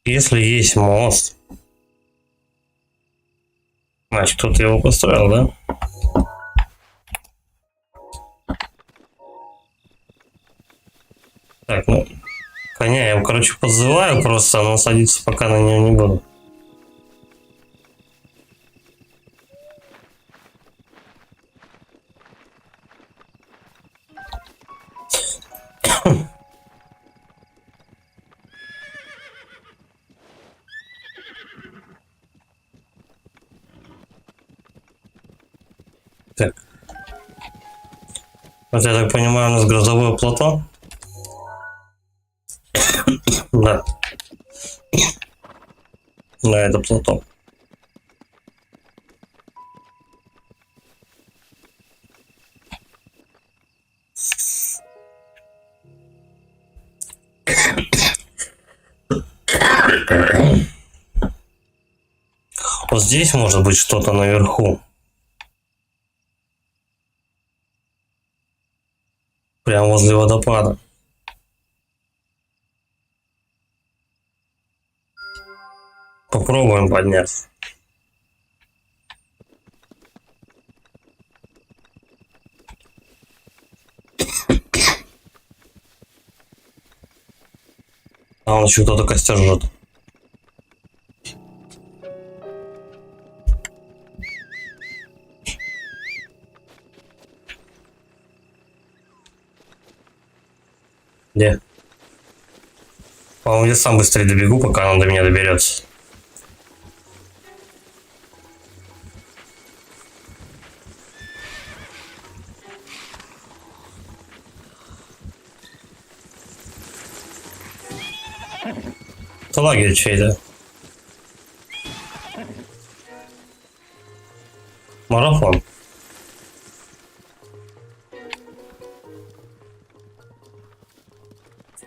Если есть мост, значит, кто-то его построил, да? Так, ну, коня я его, короче, подзываю просто, но садиться пока на нее не буду. Так. Вот я так понимаю, у нас грозовое плато. Да. Да, это плато. Вот здесь может быть что-то наверху. Прямо возле водопада. Попробуем подняться. А он еще кто-то костер жжет. Где? По-моему, я сам быстрее добегу, пока он до меня доберется. Это лагерь чей-то. Марафон.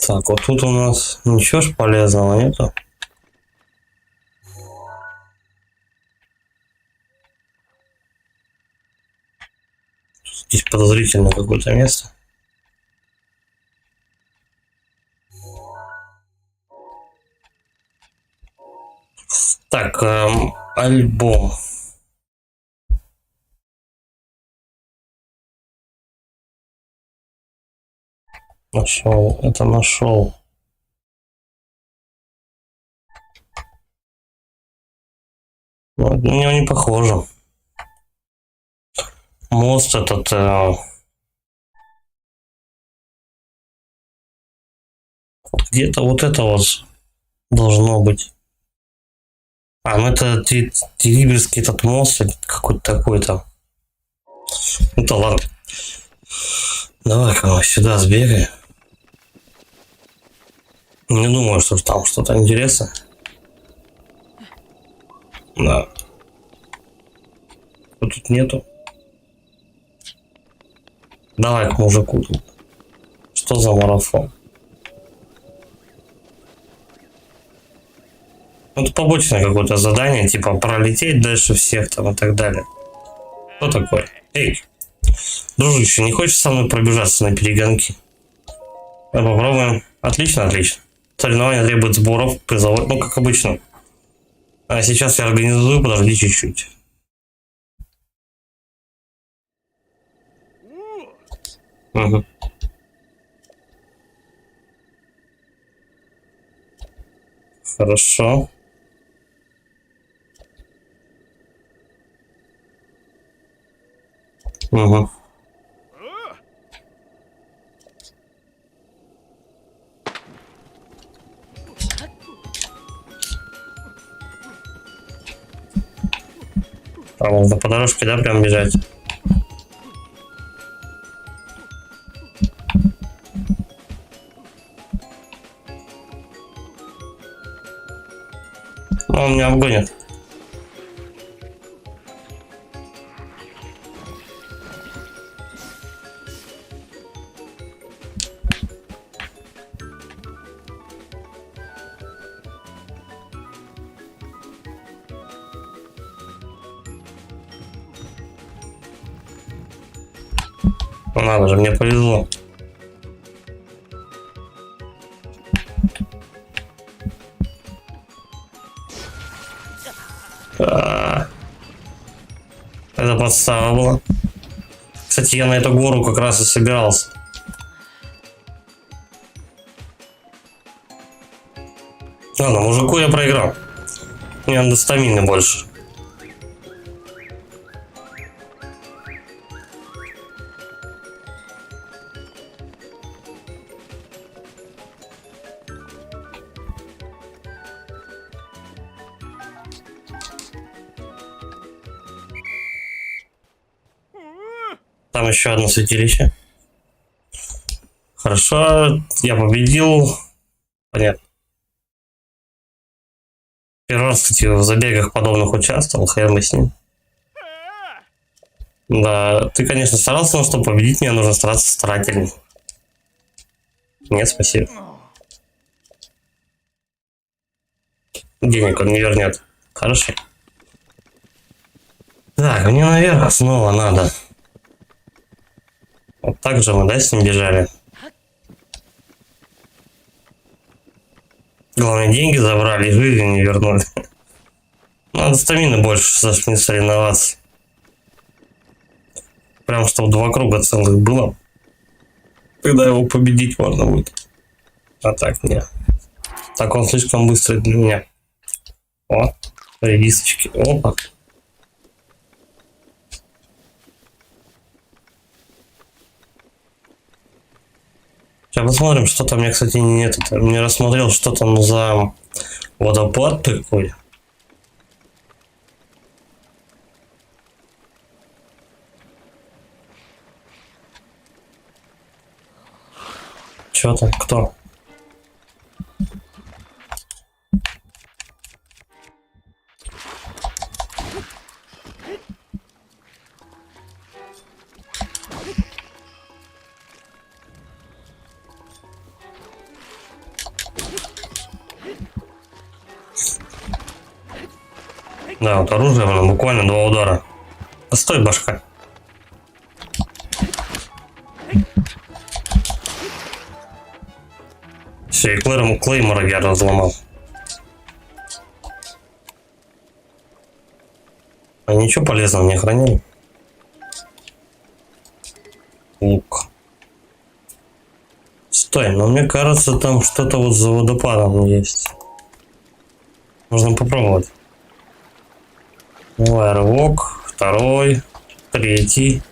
Так, вот тут у нас ничего ж полезного нету. Здесь подозрительное какое-то место. Так, альбом. Нашел, это нашел. Ну, на него не похоже. Мост этот... где-то вот это вот должно быть. А, ну это Тигрский этот мост, какой-то такой-то. Ну то ладно. Давай-ка мы сюда сбегаем. Не думаю, что там что-то интересное. Да. Тут нету. Давай к мужику тут. Что за марафон? Это побочное какое-то задание, типа пролететь дальше всех там и так далее. Кто такой? Эй, дружище, не хочешь со мной пробежаться на перегонки? Давай попробуем. Отлично, отлично. Соревнование требует сборов, призовой, ну как обычно. А сейчас я организую, подожди чуть-чуть. Угу. Хорошо. Угу. Там можно по дорожке, да, прям бежать. Он меня обгонит. Ну, надо же, мне повезло. Это подстава была. Кстати, я на эту гору как раз и собирался. Ладно, мужику я проиграл. Мне надо стамины больше. Там еще одно святилище. Хорошо, я победил. Понятно. Первый раз, кстати, в забегах подобных участвовал, хрен бы с ним. Да, ты, конечно, старался, но чтобы победить, мне нужно стараться старательней. Нет, спасибо. Денег он не вернет. Хорошо. Так, мне наверх снова надо. Вот так же мы, да, с ним бежали? Главное, деньги забрали, и жизнь не вернули. Надо стамины больше, чтобы не соревноваться. Прям, чтобы 2 круга целых было. Когда его победить можно будет. А так, нет. Так он слишком быстрый для меня. О, редисочки. Опа. Сейчас посмотрим, что там. Я, кстати, не рассмотрел, что там за водопад такой. Что там? Кто? Да, вот оружие, буквально 2 удара. Постой, башка. Все, и Клеймора я разломал. А ничего полезного не хранили? Лук. Стой, но мне кажется, там что-то вот за водопадом есть. Можно попробовать. Давай, рывок, 2, 3.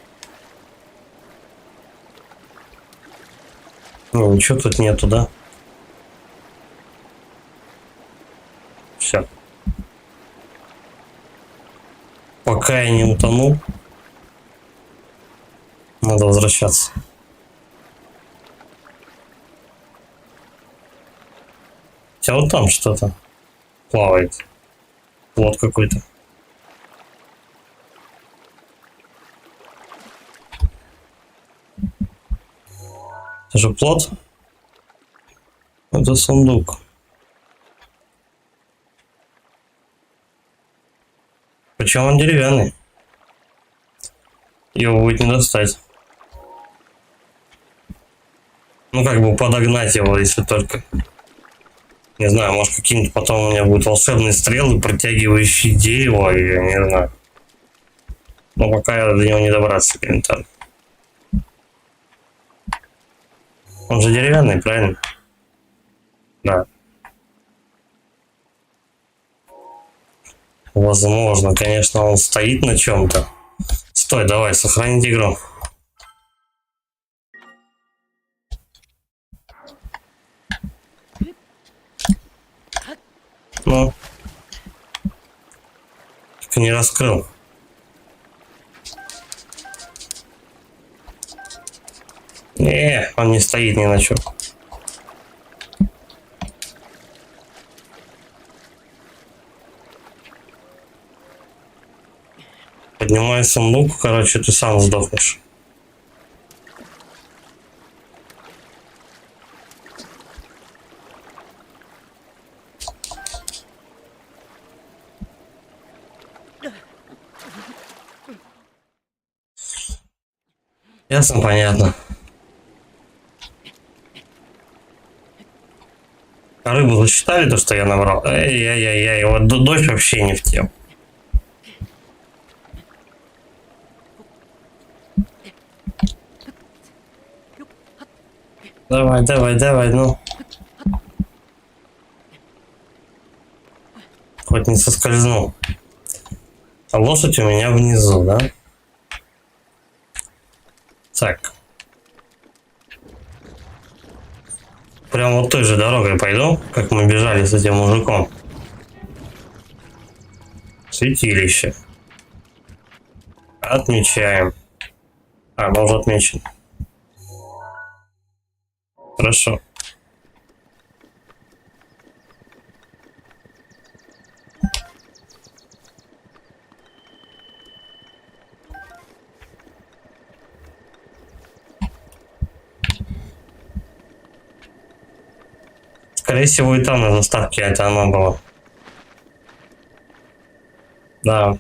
Ну, ничего тут нету, да? Все. Пока я не утонул, надо возвращаться. Хотя вот там что-то плавает. Плот какой-то. Это же плот. Это сундук. Причем он деревянный. Его будет не достать. Ну как бы подогнать его, если только. Не знаю, может какие-нибудь потом у меня будут волшебные стрелы, протягивающие дерево, я не знаю. Но пока я до него не добраться элементарно. Он же деревянный, правильно? Да. Возможно, конечно, он стоит на чем-то. Стой, давай, сохранить игру. Ну. Так не раскрыл. Не, он не стоит ни на чем. Поднимай сундук, короче, ты сам сдохнешь. Ясно, понятно. А рыбу засчитали то, что я набрал? Эй-яй-яй-яй, вот дождь вообще не в тему. Давай, давай, давай, ну. Хоть не соскользнул. А лошадь у меня внизу, да? Так. Прям вот той же дорогой пойду, как мы бежали с этим мужиком. Святилище. Отмечаем. Оно уже отмечено. Хорошо. Скорее всего, и там на заставке это оно было. Да.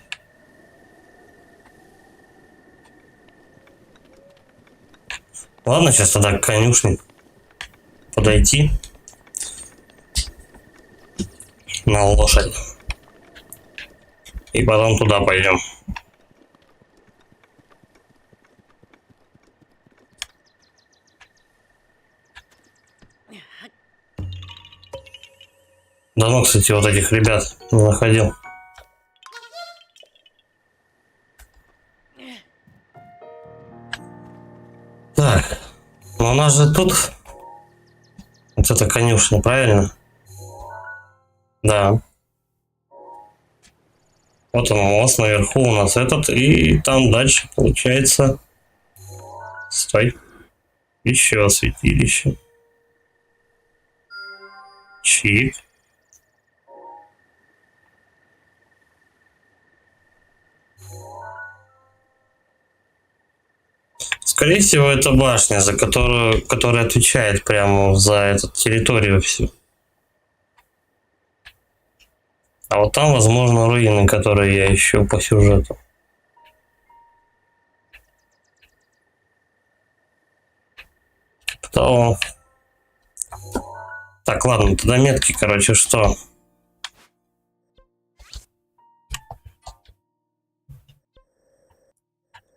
Ладно, сейчас тогда к конюшне подойти. На лошадь. И потом туда пойдем. Давно, кстати, вот этих ребят не находил. Так, но у нас же тут вот это конюшня, правильно? Да. Вот он мост, наверху у нас этот, и там дальше получается... Стой. Еще святилище. Чик. Скорее всего, это башня, за которая отвечает прямо за эту территорию всю. А вот там, возможно, руины, которые я ищу по сюжету. То... Так, ладно, тогда метки, короче, что?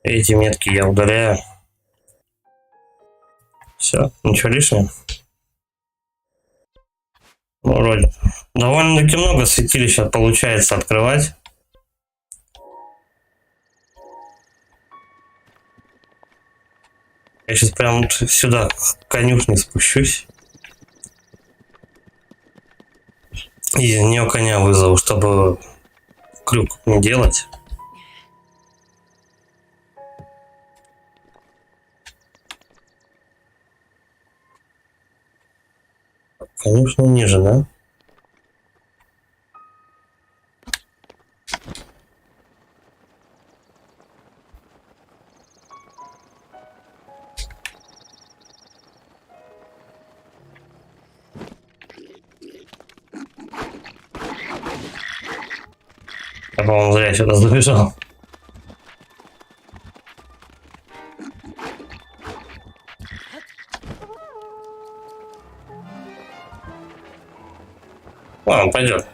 Эти метки я удаляю. Все, ничего лишнего. Ну, вроде. Довольно-таки много святилищ получается открывать. Я сейчас прям сюда к конюшне спущусь. И из нее коня вызову, чтобы крюк не делать. Конечно, ниже, да? Я, по-моему, зря сюда забежал. Ладно, пойдет.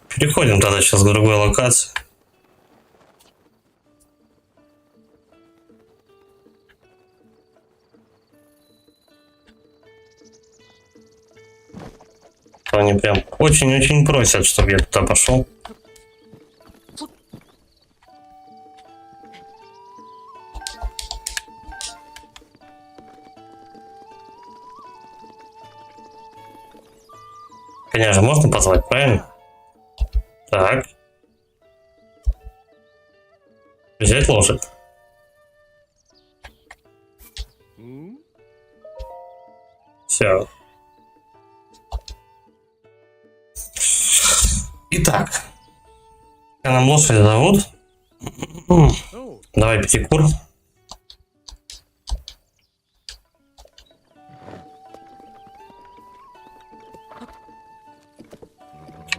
Переходим тогда сейчас к другой локации. Они прям очень-очень просят, чтобы я туда пошел. Коня же можно позвать, правильно? Так. Взять лошадь. Все. Итак, Как нам лошадь зовут? Давай Пятикур.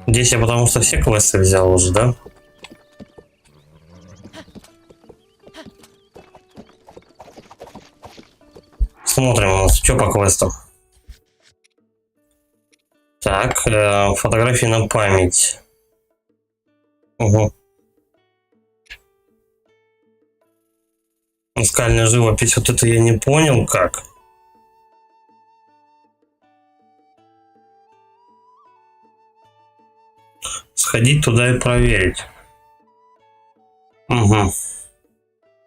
Здесь я потому что все квесты взял уже, да? Смотрим у нас, что по квестам. Так, фотографии на память. Угу. Скальная живопись, вот это я не понял, как. Сходить туда и проверить. Угу.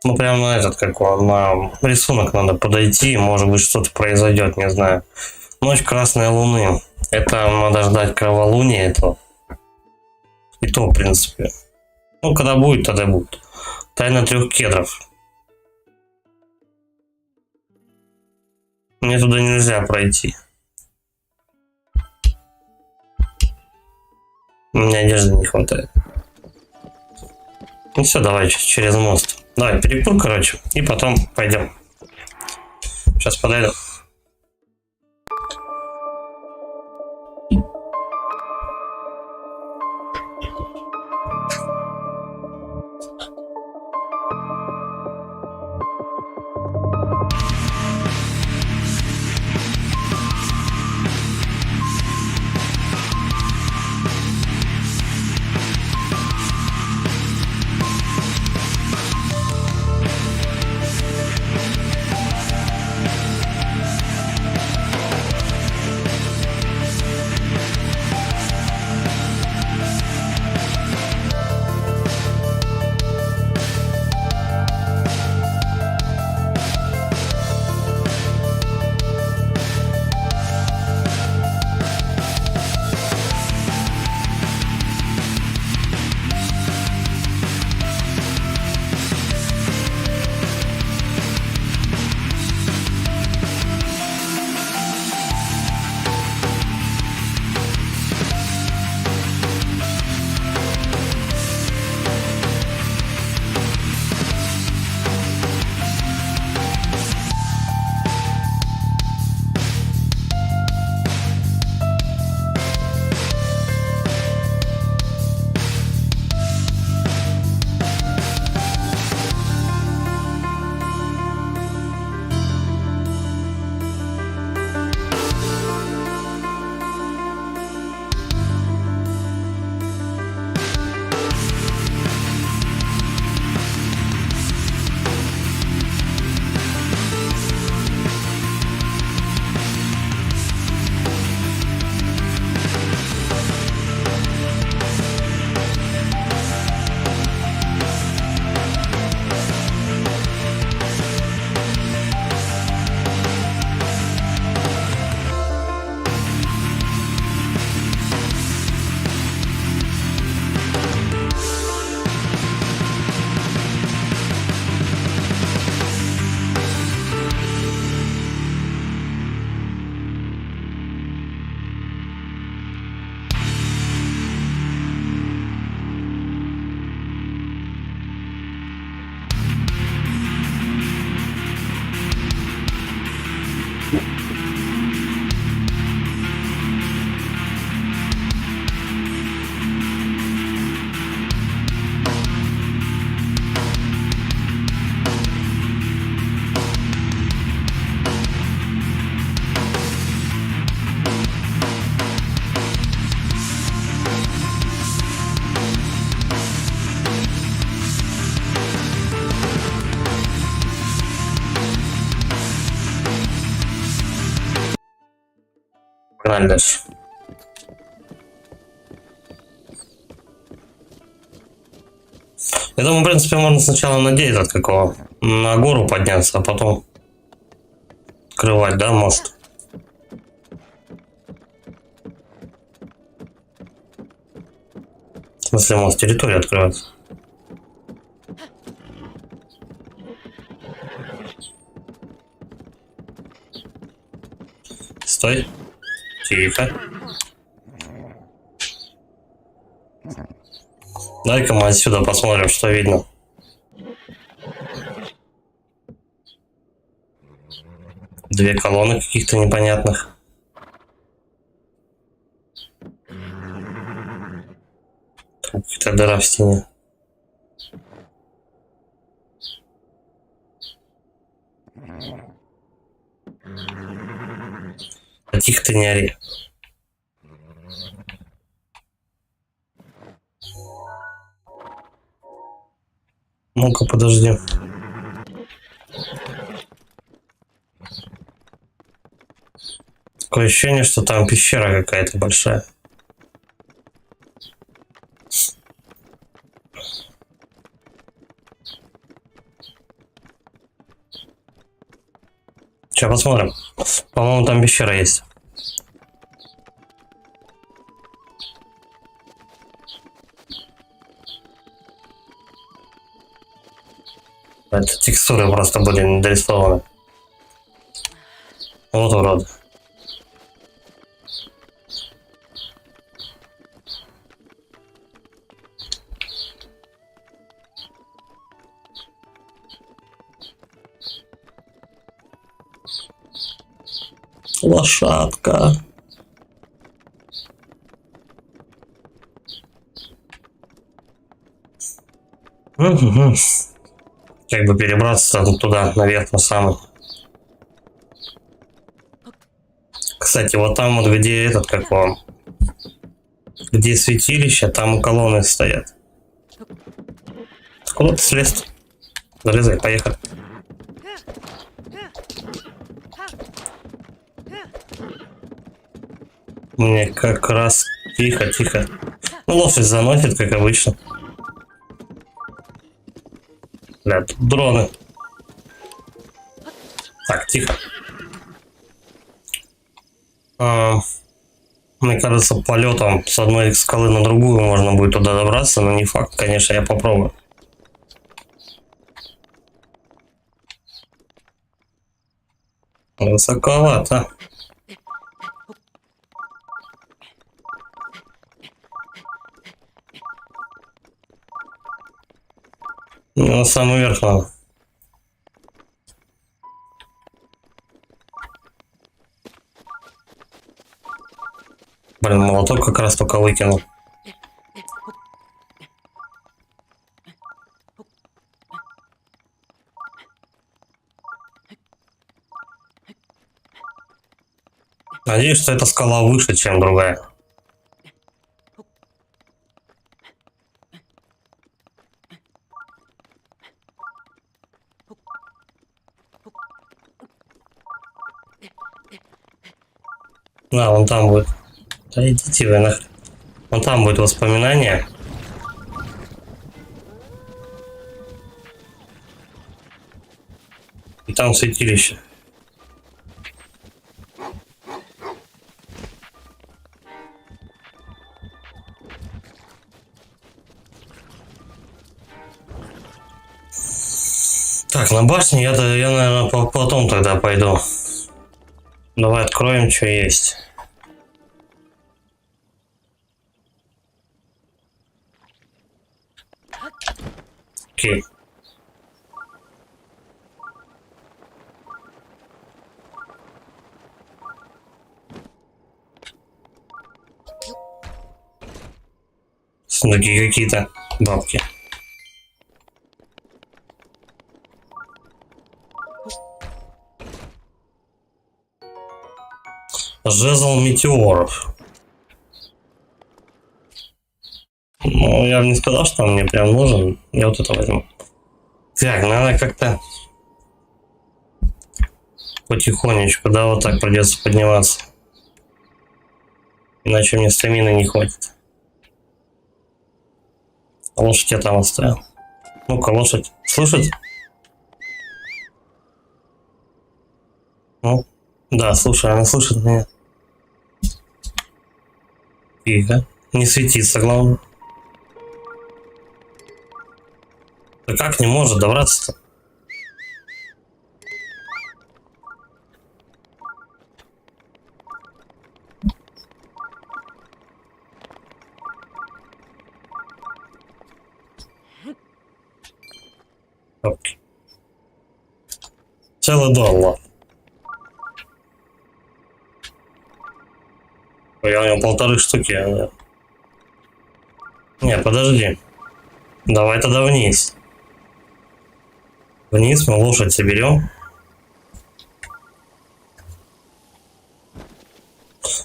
Ну, прям на этот, как он, на рисунок надо подойти, может быть, что-то произойдет, не знаю. Ночь Красной Луны. Это надо ждать кроволуния этого. И то, в принципе. Ну, когда будет, тогда будет. Тайна трех кедров. Мне туда нельзя пройти. У меня одежды не хватает. Ну все, давай через мост. Давай, перекур, короче, и потом пойдем. Сейчас подойду. Погнали дальше. Я думаю, в принципе, можно сначала надеяться, от какого на гору подняться, а потом открывать, да, мост. В смысле, мост, территория открывается. Стой. Тихо. Дай-ка мы отсюда посмотрим, что видно. Две колонны каких-то непонятных. Какая-то дыра в стене. А тихо ты не ори. Ну-ка, подожди. Такое ощущение, что там пещера какая-то большая. Сейчас посмотрим. По-моему, там пещера есть. Это текстуры просто были недорисованы. Вот урод. Лошадка. Угу. Как бы перебраться туда, наверх, на самый. Кстати, вот там вот, где этот, как он, где святилище, там и колонны стоят. Куда ты слез? Залезай, поехали. Мне как раз тихо, тихо. Ну, лошадь заносит, как обычно. Бля, тут дроны. Так, тихо. Мне кажется, полетом с одной скалы на другую можно будет туда добраться, но не факт, конечно, я попробую. Высоковато. Ну, на самый верх надо. Блин, молоток как раз только выкинул. Надеюсь, что эта скала выше, чем другая. Да, вон там будет. Да идите вы нахрен. Вон там будет воспоминание. И там святилище. Так, на башне я наверное, потом тогда пойду. Давай откроем, что есть. Окей. Сундуки какие-то, бабки. Жезл метеоров. Ну, я бы не сказал, что он мне прям нужен. Я вот это возьму. Так, надо как-то потихонечку, да, вот так придется подниматься. Иначе мне стамины не хватит. Лошадь я там оставил. Ну-ка, лошадь. Слышит? Ну, да, слушай, она слышит меня. Тихо. Не светится, главное. Да как не может добраться-то? Окей. Целый доллар. Я у него 1,5 штуки. Не, подожди. Давай тогда вниз. Вниз мы лошадь соберем.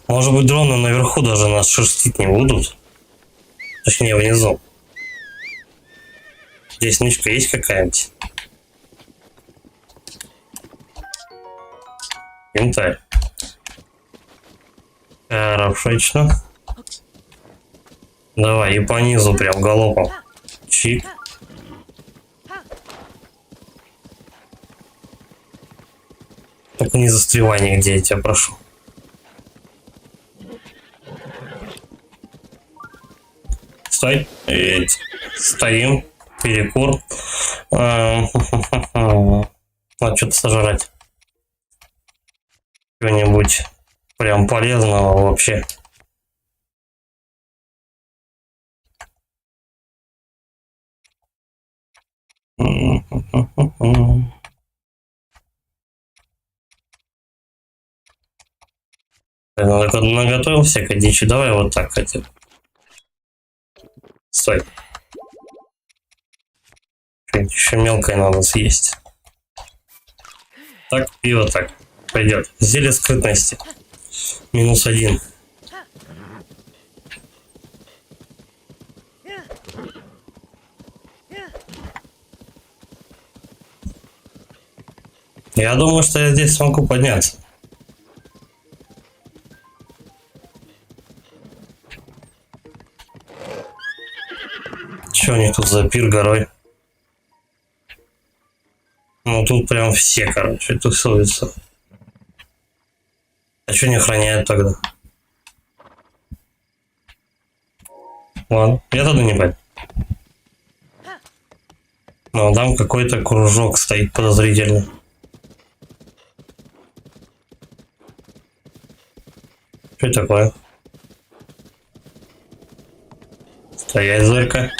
Может быть, дроны наверху даже нас шерстить не будут. Точнее, внизу. Здесь нычка есть какая-нибудь? Янтарь. Хорошечно. Давай, и по низу прям галопом. Чик. Только не застревай нигде, я тебя прошу. Стой. Стоим. Перекур. Надо что-то сожрать. Чего-нибудь прям полезного вообще. Наготовил всякой дичи. Давай вот так хотя бы. Стой. Что-нибудь еще мелкое надо съесть. Так и вот так. Пойдет. Зелье скрытности. -1. Я думаю, что я здесь смогу подняться. Че у них тут за пир горой? Ну тут прям все, короче, тусуются. А что не охраняют тогда? Ладно, я тогда не пойду. Но там какой-то кружок стоит подозрительный. Что такое? Стоять, зырка.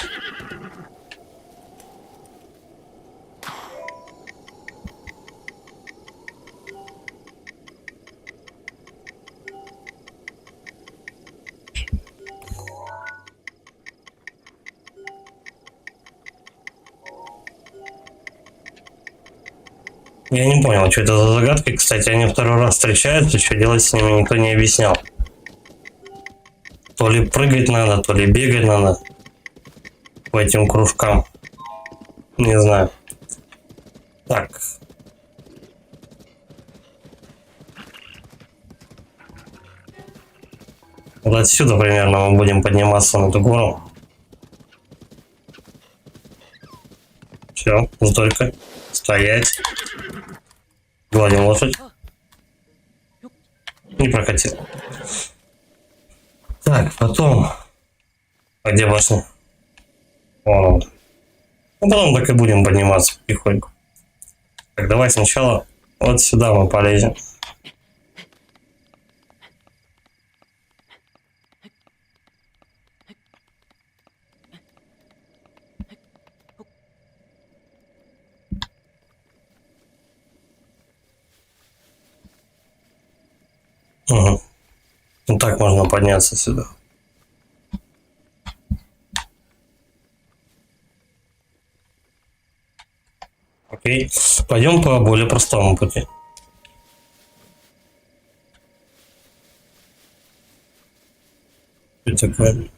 Я не понял, что это за загадки. Кстати, они второй раз встречаются, что делать с ними никто не объяснял. То ли прыгать надо, то ли бегать надо по этим кружкам. Не знаю. Так. Вот отсюда примерно мы будем подниматься на эту гору. Все, столько. Стоять. Гладим лошадь. Не прокатил. Так, потом. А где башня? Вон. Ну, потом так и будем подниматься потихоньку. Так, давай сначала вот сюда мы полезем. Угу. Вот так можно подняться сюда. Окей. Пойдем по более простому пути. Что такое?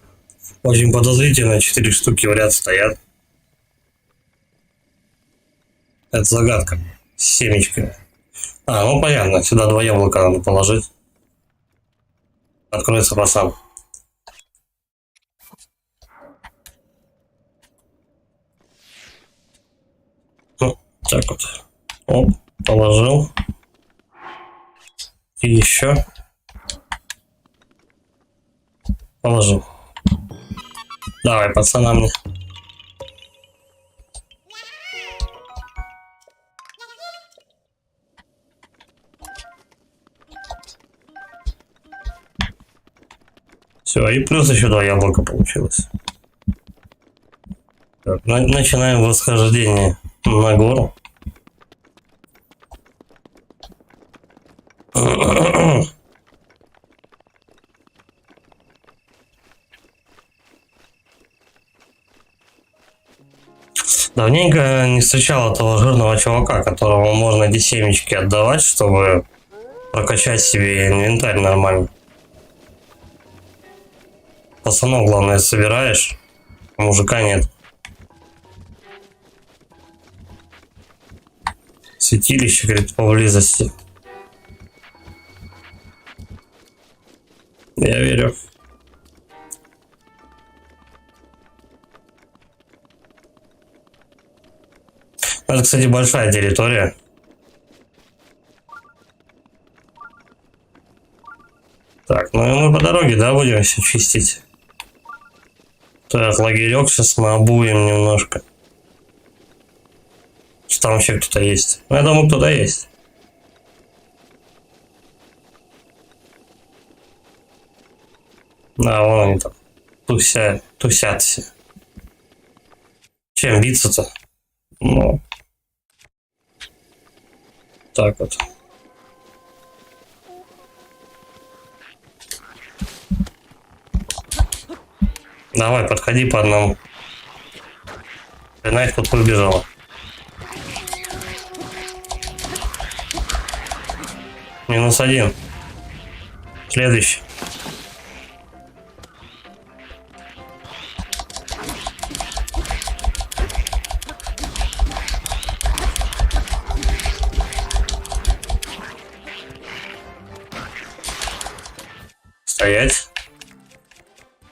Очень подозрительно, 4 штуки в ряд стоят. Это загадка. С семечками. А, ну понятно, сюда 2 яблока надо положить. Откроется пацан. Ну, так вот. Оп, положил. И еще. Положил. Давай, пацана мне. Все, и плюс еще 2 яблока получилось. Так, начинаем восхождение. На гору. Давненько не встречал этого жирного чувака, которому можно эти семечки отдавать, чтобы прокачать себе инвентарь нормально. Пацанов, главное, собираешь, а мужика нет. Святилище, говорит, поблизости. Я верю. Это, кстати, большая территория. Так, ну и мы по дороге, да, будем все чистить. Так, лагерек сейчас мы обуем немножко. Что там вообще кто-то есть? Ну, я думаю, кто-то есть. Да, вон они там. Тусят все. Чем биться-то? Ну. Так вот. Давай, подходи по одному. Она их тут побежала. -1. Следующий. Стоять.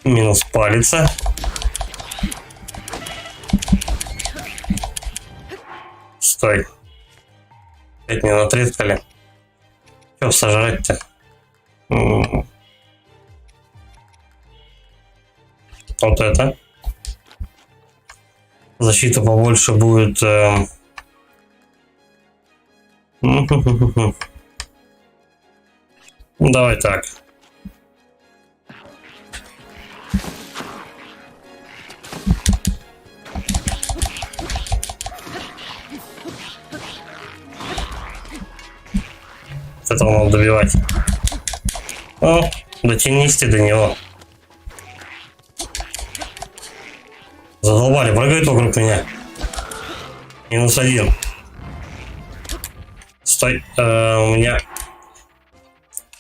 Минус палица. Стой. Опять не натрескали. Что сожрать-то? Вот это. Защита побольше будет. Давай так. Этого надо добивать. О, дотянись ты до него. Задолбали, прыгают вокруг меня. -1. Стой, у меня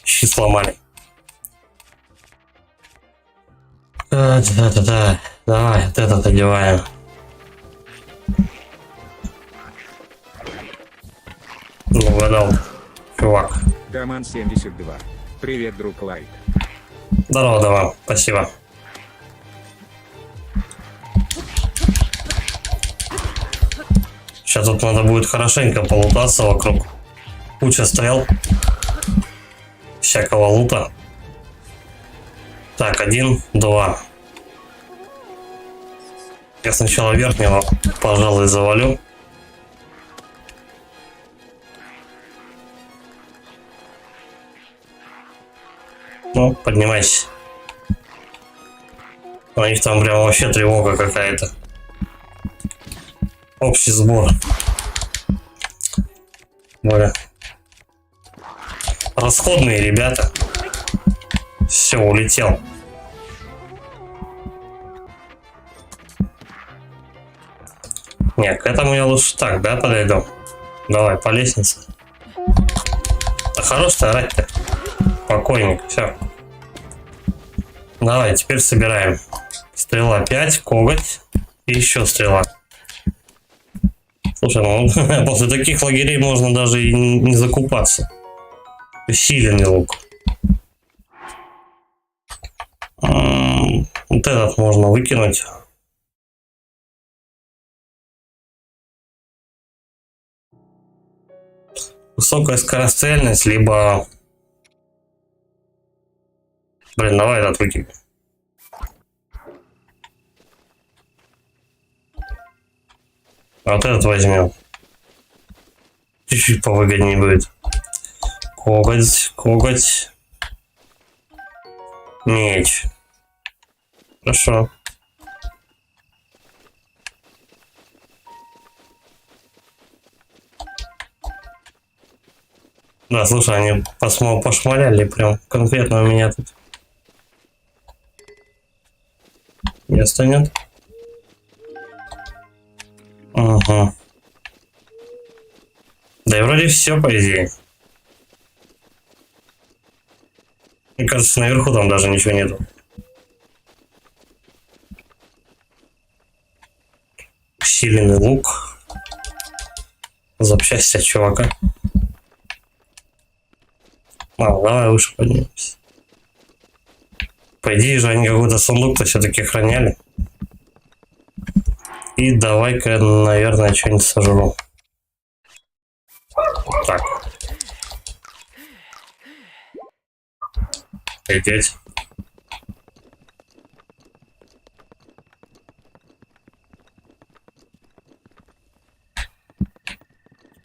щит сломали. Да. Давай, вот этот одеваем. Не угадал, чувак. Даман 72. Привет, друг Лайк. Здорово, давай, спасибо. Сейчас тут надо будет хорошенько полутаться вокруг. Куча стрел. Всякого лута. Так, 1, 2. Я сначала верхнего, пожалуй, завалю. Ну, поднимайся. У них там прям вообще тревога какая-то. Общий сбор. Более расходные ребята. Все, улетел. Нет, к этому я лучше так, да, подойду. Давай, по лестнице. Да хорош ты орать-то. Покойник, все. Давай, теперь собираем. Стрела 5, коготь и еще стрела. Слушай, ну после таких лагерей можно даже и не закупаться. Усиленный лук. Вот этот можно выкинуть. Высокая скорострельность, либо... Блин, давай этот выкинем. А вот этот возьмем. Чуть-чуть повыгоднее будет. Коготь. Меч. Хорошо. Да, слушай, они пошмаляли прям конкретно у меня тут. Места нет. Ага. Да и вроде все, по идее. Мне кажется, наверху там даже ничего нету. Усиленный лук. Запчасти от чувака. Мало, давай выше поднимемся. По идее же они какой-то сундук-то все-таки храняли. И давай-ка, наверное, что-нибудь сожру. Так. Идите.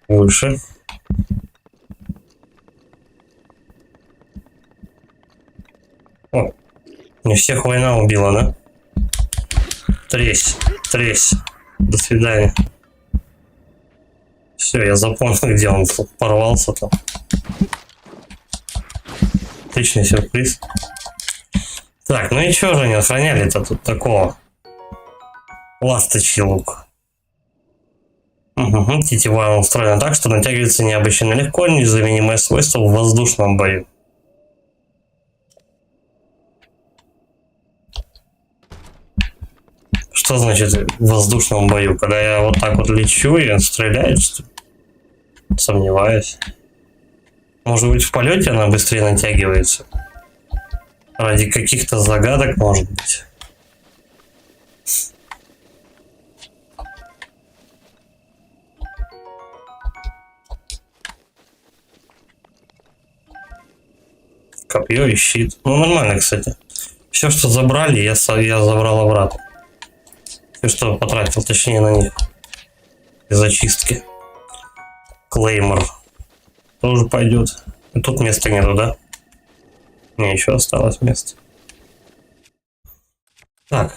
Выше. О, не всех война убила, да? Тресь, тресь. До свидания. Все, я запомнил, где он порвался там. Отличный сюрприз. Так, ну и что же они охраняли-то тут такого? Ласточий лук. Угу. Тетива устроена так, что натягивается необычайно легко, незаменимое свойство в воздушном бою. Что значит в воздушном бою? Когда я вот так вот лечу и он стреляет, что ли? Сомневаюсь. Может быть, в полете она быстрее натягивается? Ради каких-то загадок, может быть. Копье и щит. Ну, нормально, кстати. Все, что забрали, я забрал обратно. Все, что потратил, точнее, на них. Из зачистки. Клеймор. Тоже пойдет. И тут места нету, да? Не, еще осталось место. Так.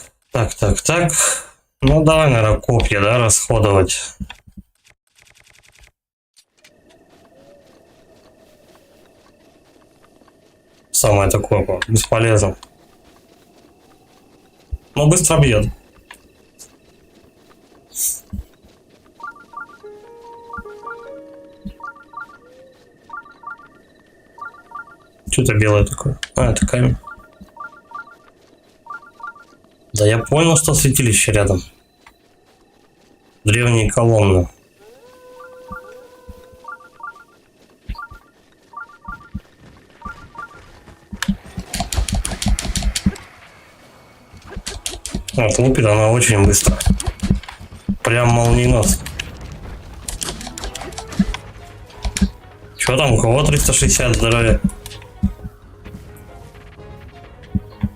Ну, давай, наверное, копья, да, расходовать. Самое такое, бесполезно. Но быстро бьет. Что-то белое такое. А, это камень. Да я понял, что святилище рядом. Древние колонны. Вот, лупит она очень быстро. Прям молниеносно. Что там, у кого 360 здоровья?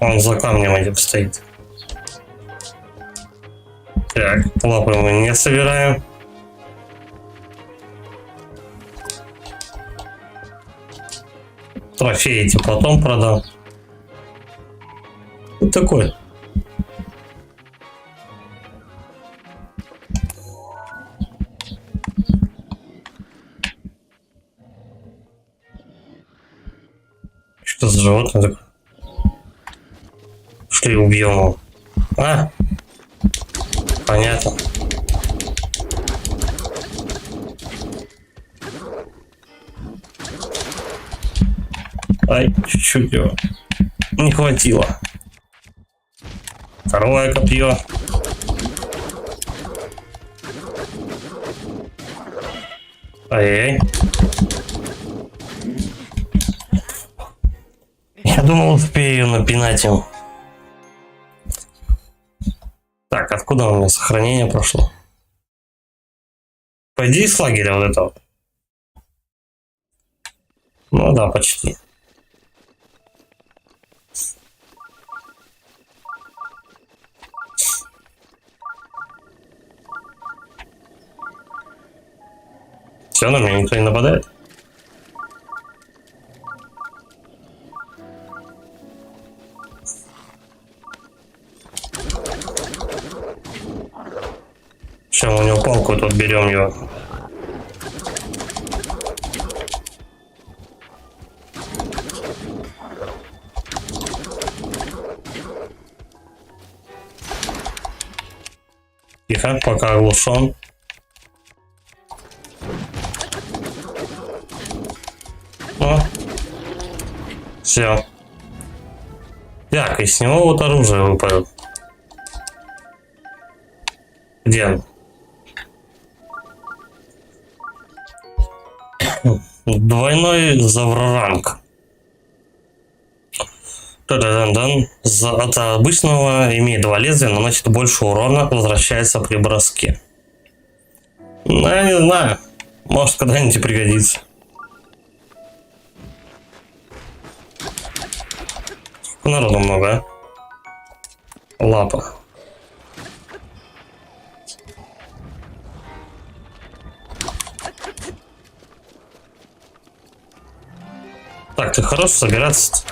Он за камнем этим стоит. Так, лапы мы не собираем. Трофеи эти потом продам. Вот такой. Что за животное такое? Шли, убьем его. А? Понятно. Ай, чуть-чуть его не хватило. Второе копье. Ай-яй. Я думал, успею напинать ему. Так, откуда у меня сохранение прошло? Пойди из лагеря вот этого. Ну да, почти. Все, на меня никто не нападает. Сейчас у него палку тут берем его. Тихо, пока оглушен. Все. Так, и с него вот оружие выпадет. Где? Двойной завраранг. От обычного имеет 2 лезвия, наносит больше урона, возвращается при броске. Ну, я не знаю. Может, когда-нибудь и пригодится. Народу много, а? Лапа. Так, ты хорош собираться.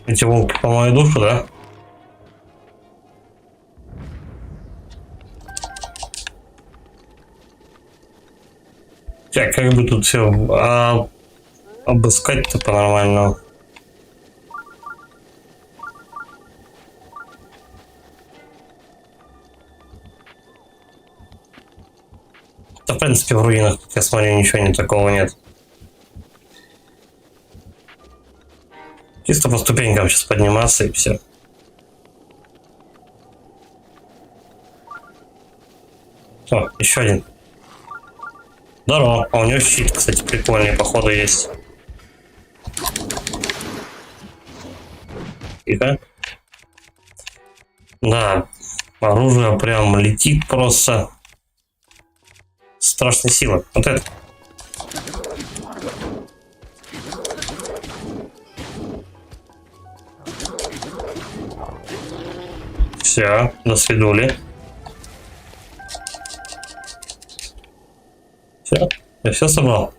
Эти волки по мою душу, да? Так, как бы тут все обыскать-то по-нормальному. Да, в принципе, в руинах, я смотрю, ничего не такого нет. Чисто по ступенькам сейчас подниматься и все. О, еще один. Здорово. А у него щит, кстати, прикольный, походу, есть. Тихо. Да, оружие прям летит просто. Страшной силы. Вот это. Все, до свидули. Все, я все собрал.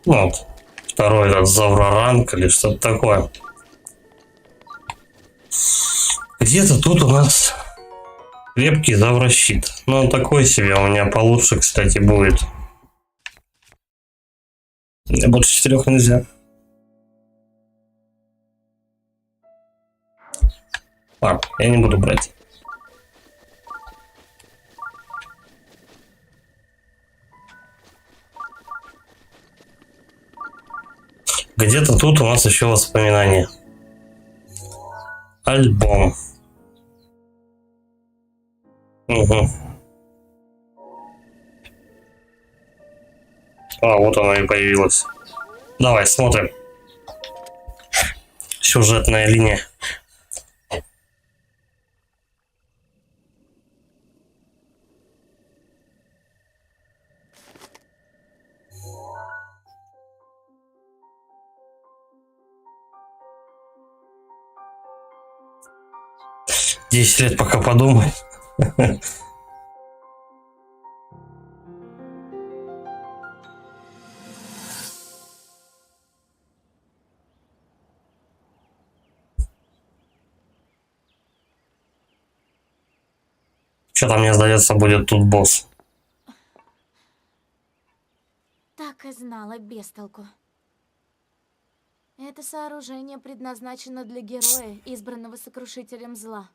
Вот. Второй этот завраранг или что-то такое. Где-то тут у нас крепкий завращит. Но он такой себе, у меня получше, кстати, будет. Больше 4 нельзя. Ладно, я не буду брать. Где-то тут у нас еще воспоминания. Альбом. Угу. А, вот оно и появилось. Давай, смотрим. Сюжетная линия. Десять лет пока подумай. Что-то мне сдается, будет тут босс. Так и знала, бестолку. Это сооружение предназначено для героя, избранного сокрушителем зла.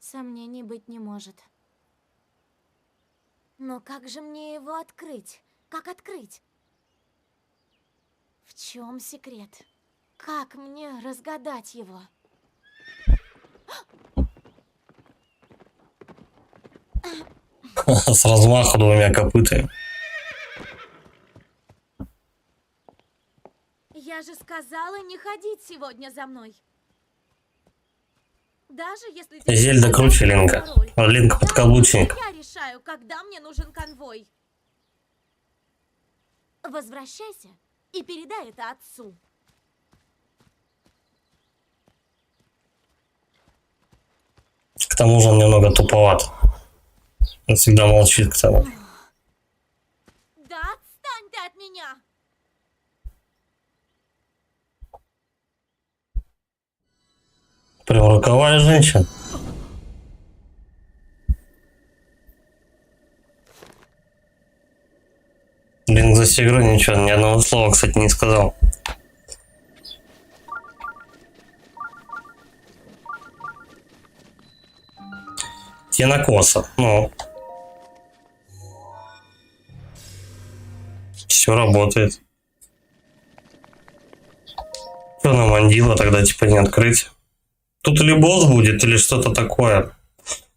Сомнений быть не может. Но как же мне его открыть? Как открыть? В чем секрет? Как мне разгадать его? С размаху 2 копытами. Я же сказала не ходить сегодня за мной. Даже если... Зельда круче Линка. Линк подкаблучник. Я решаю, когда мне нужен конвой. Возвращайся и передай это отцу. К тому же он немного туповат. Он всегда молчит к тому. Да отстань ты от меня! Прям роковая женщина. Блин, за всю игру ничего, ни одного слова, кстати, не сказал. Тенокоса, ну. Все работает. Что на Мандила тогда типа не открыть? Тут или босс будет, или что-то такое.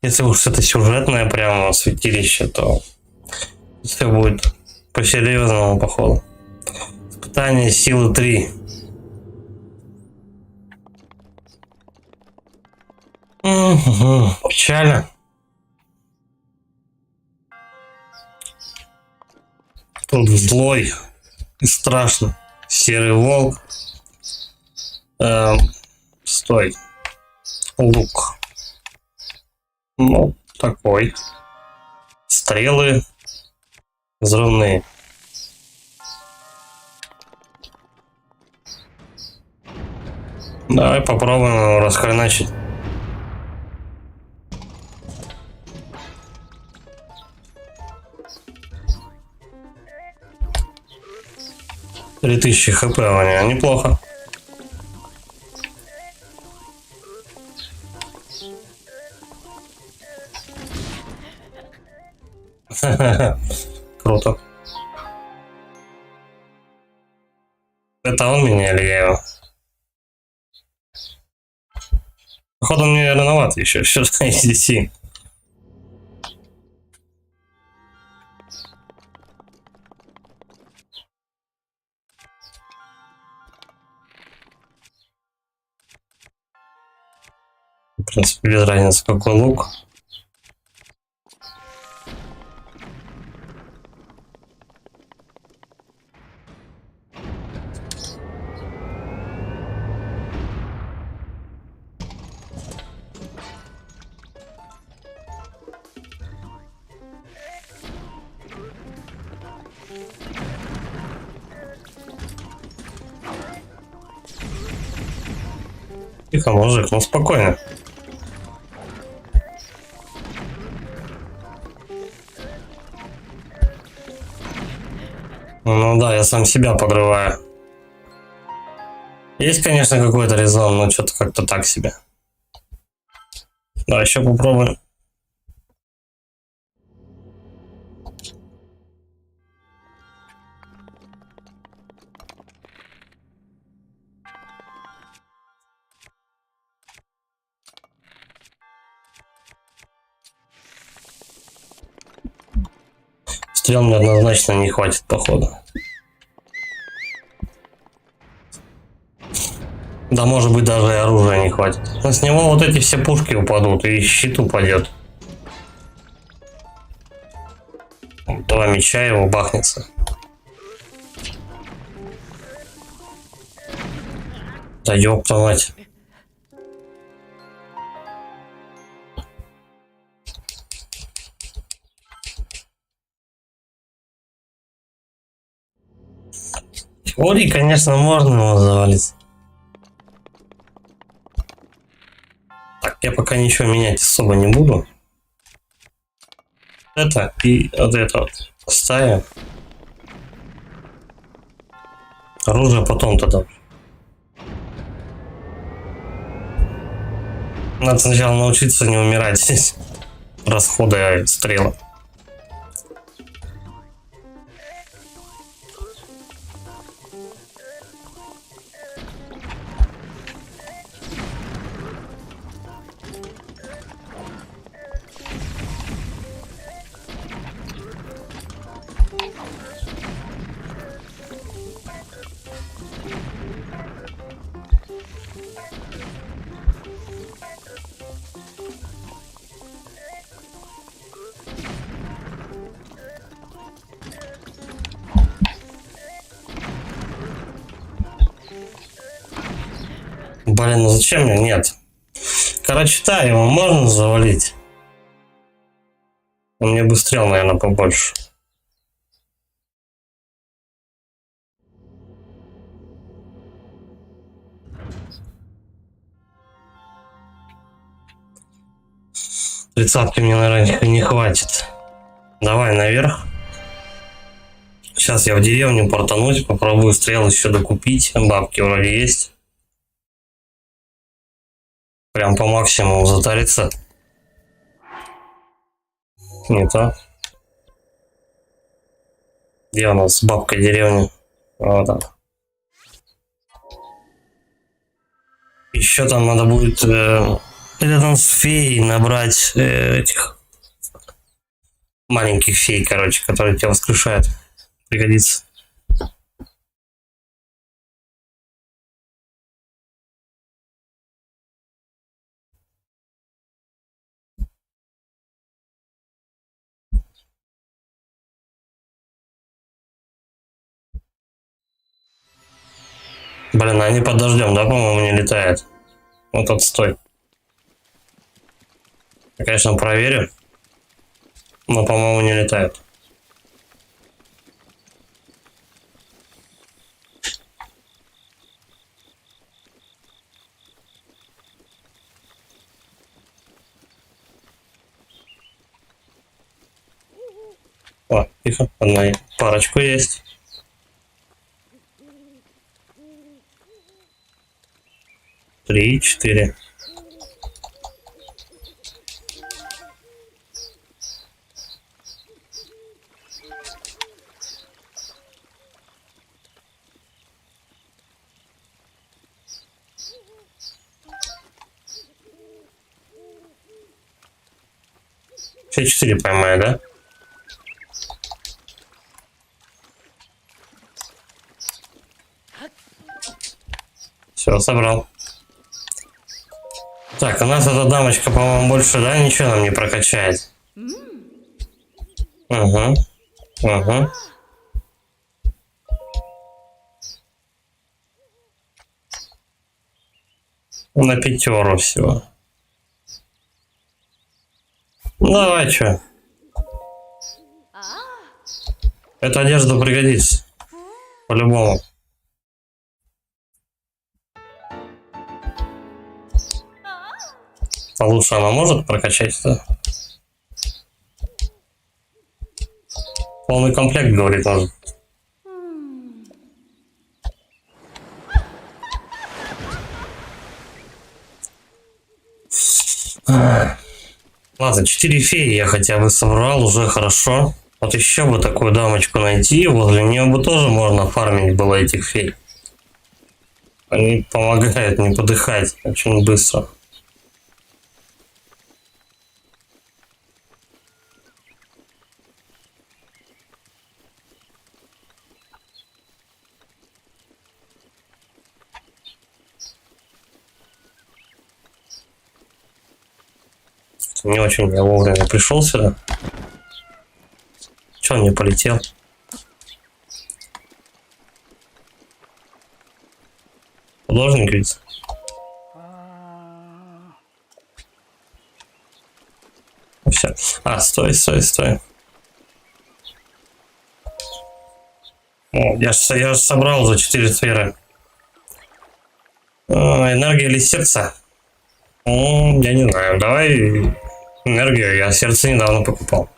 Если уж это сюжетное прямо святилище, то все будет по-серьезному, походу. Испытание силы 3. Печально. Тут злой и страшно. Серый волк. Стой. Лук. Ну, такой. Стрелы взрывные. Давай попробуем его расхреначить. — 3000 хп у него, неплохо. Круто. Это он меня или я его? Походу мне рановато еще сюда идти. В принципе, без разницы, какой лук. Тихо, мужик, ну спокойно. Ну да, я сам себя подрываю. Есть, конечно, какой-то резон, но что-то как-то так себе. Да, еще попробуем. Стрел мне однозначно не хватит, походу. Да, может быть, даже и оружия не хватит. Но с него вот эти все пушки упадут, и щит упадет. 2 меча его бахнется. Да ёпта мать. В теории, конечно, можно его завалить. Так, я пока ничего менять особо не буду. Это и вот это вот ставим. Оружие потом тогда. Надо сначала научиться не умирать здесь. Расходы стрелы. Блин, ну зачем мне? Нет. Короче, да, его можно завалить. Он мне бы стрел, наверное, побольше. Тридцатки мне, наверное, не хватит. Давай наверх. Сейчас я в деревню портанусь, попробую стрел еще докупить. Бабки вроде есть. Прям по максимуму затариться. Не то. Где у нас бабка деревни? Вот так. Еще там надо будет рядом с феей набрать этих маленьких фей, короче, которые тебя воскрешают. Пригодится. Блин, они под дождем, да, по-моему, не летают. Вот отстой. Я, конечно, проверю. Но, по-моему, не летают. О, тихо, одна парочку есть. Три, четыре. Все четыре поймаю, да? Все, собрал. Так, у нас эта дамочка, по-моему, больше, да, ничего нам не прокачает. Угу. Угу. На пятеру всего. Ну, давай, что? Эта одежда пригодится. По-любому. А лучше она может прокачать-то? Полный комплект, говорит, может. Ладно, 4 феи я хотя бы собрал, уже хорошо. Вот еще бы такую дамочку найти, возле нее бы тоже можно фармить было этих фей. Они помогают не подыхать очень быстро. Не очень я вовремя пришел сюда. Че он не полетел? Художник ведь. Все. А, стой. О, я ж собрал уже 4 сферы. Энергия или сердце? Я не знаю. Давай энергию. Я сердце недавно покупал.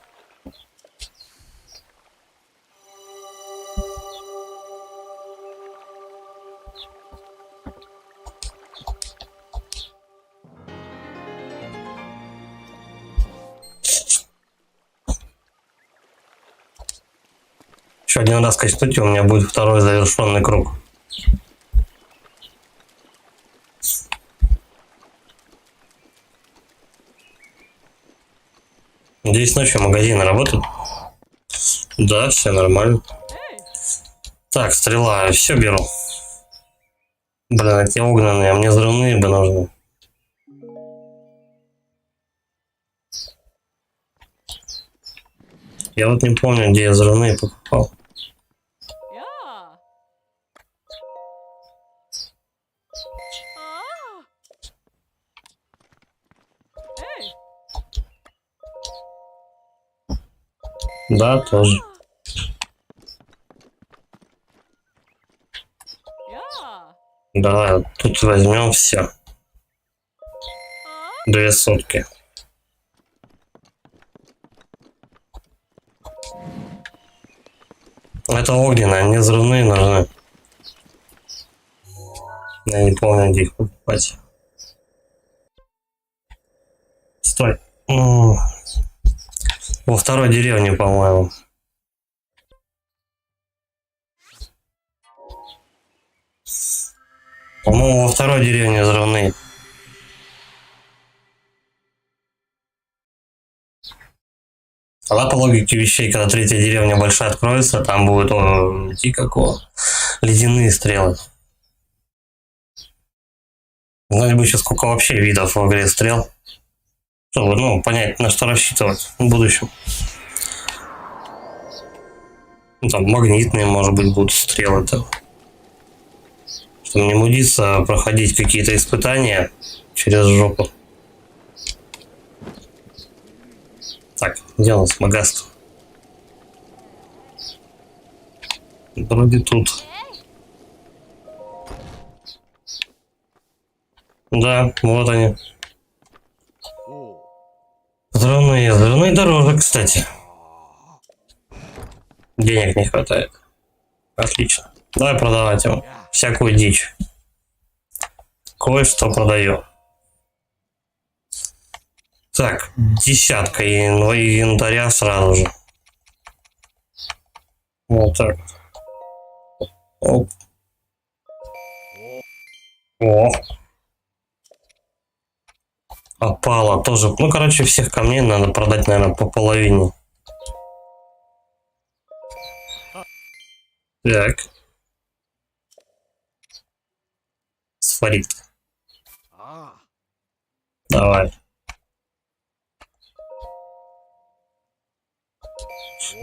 Еще один раз качнуть, и у меня будет второй завершенный круг. Здесь ночью магазины работают? Да, все нормально. Так, стрела, все беру. Блин, эти огненные, а мне взрывные бы нужны. Я вот не помню, где я взрывные покупал. Да, тоже. Давай, тут возьмем все. 2 сотки. Это это огненные, они взрывные нужны. Я не помню, где их покупать. Стой. Во второй деревне, по-моему. По-моему, во второй деревне взрывные. Тогда по логике вещей, когда третья деревня большая откроется, там будет идти ледяные стрелы. Знать бы еще сколько вообще видов в игре стрел. Чтобы, понять, на что рассчитывать в будущем. Там магнитные, может быть, будут стрелы-то. Чтобы не мудиться проходить какие-то испытания через жопу. Так, где у нас магаст? Вроде тут. Да, вот они. Взрывные дорожи, кстати. Денег не хватает. Отлично. Давай продавать ему всякую дичь. Кое-что продаю. Так, 10 янтаря сразу же. Вот так. Оп. О. Опала тоже. Короче, всех камней надо продать, наверное, по половине. Так. Сфорит. Давай.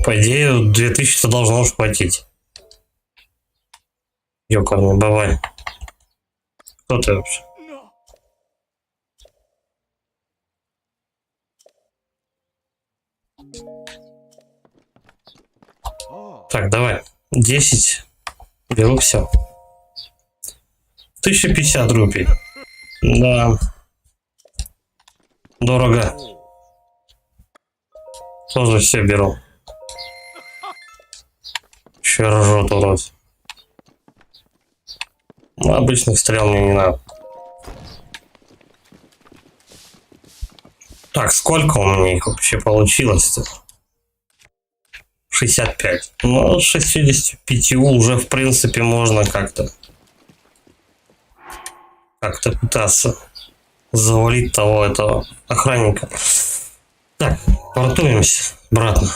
По идее, 2000 должно уж хватить. Ёкарный, бывай. Кто ты вообще? Так, давай. 10. Беру все. 1050 рупий. Да. Дорого. Тоже все беру. Еще ржет, урод. Обычных стрел мне не надо. Так, сколько у меня их вообще получилось-то? 65. Ну, 65 уже, в принципе, можно как-то пытаться завалить того этого охранника. Так, портуемся обратно.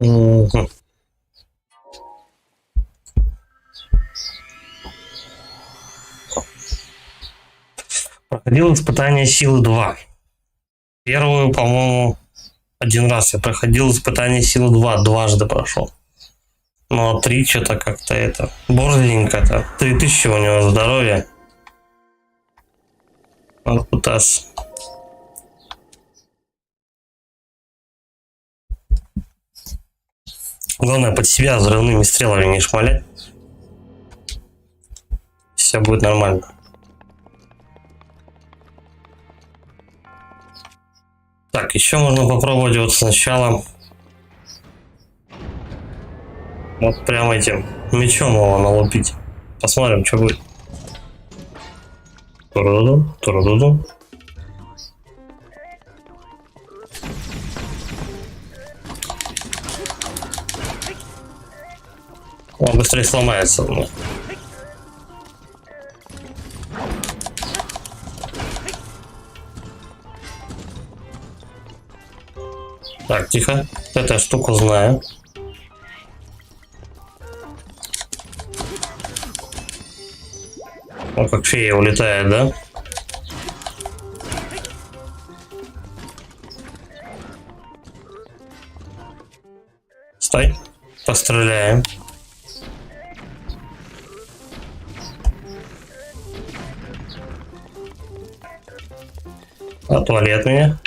Угу. Проходил испытание силы 2. Первую, по-моему, один раз я проходил испытание силы 2, дважды прошел. Ну а 3 что-то как-то это борзенько-то. 3000 у него здоровья. Надо пытаться. Главное под себя взрывными стрелами не шмалять. Все будет нормально. Так, еще можно попробовать вот сначала вот прям этим мечом его налупить. Посмотрим, что будет. Туру-ду, туру-ду-ду. Он быстрее сломается. Ну. Так, тихо. Эту штуку знаю. Он как фея улетает, да? Стой. Постреляем. Отвали от меня.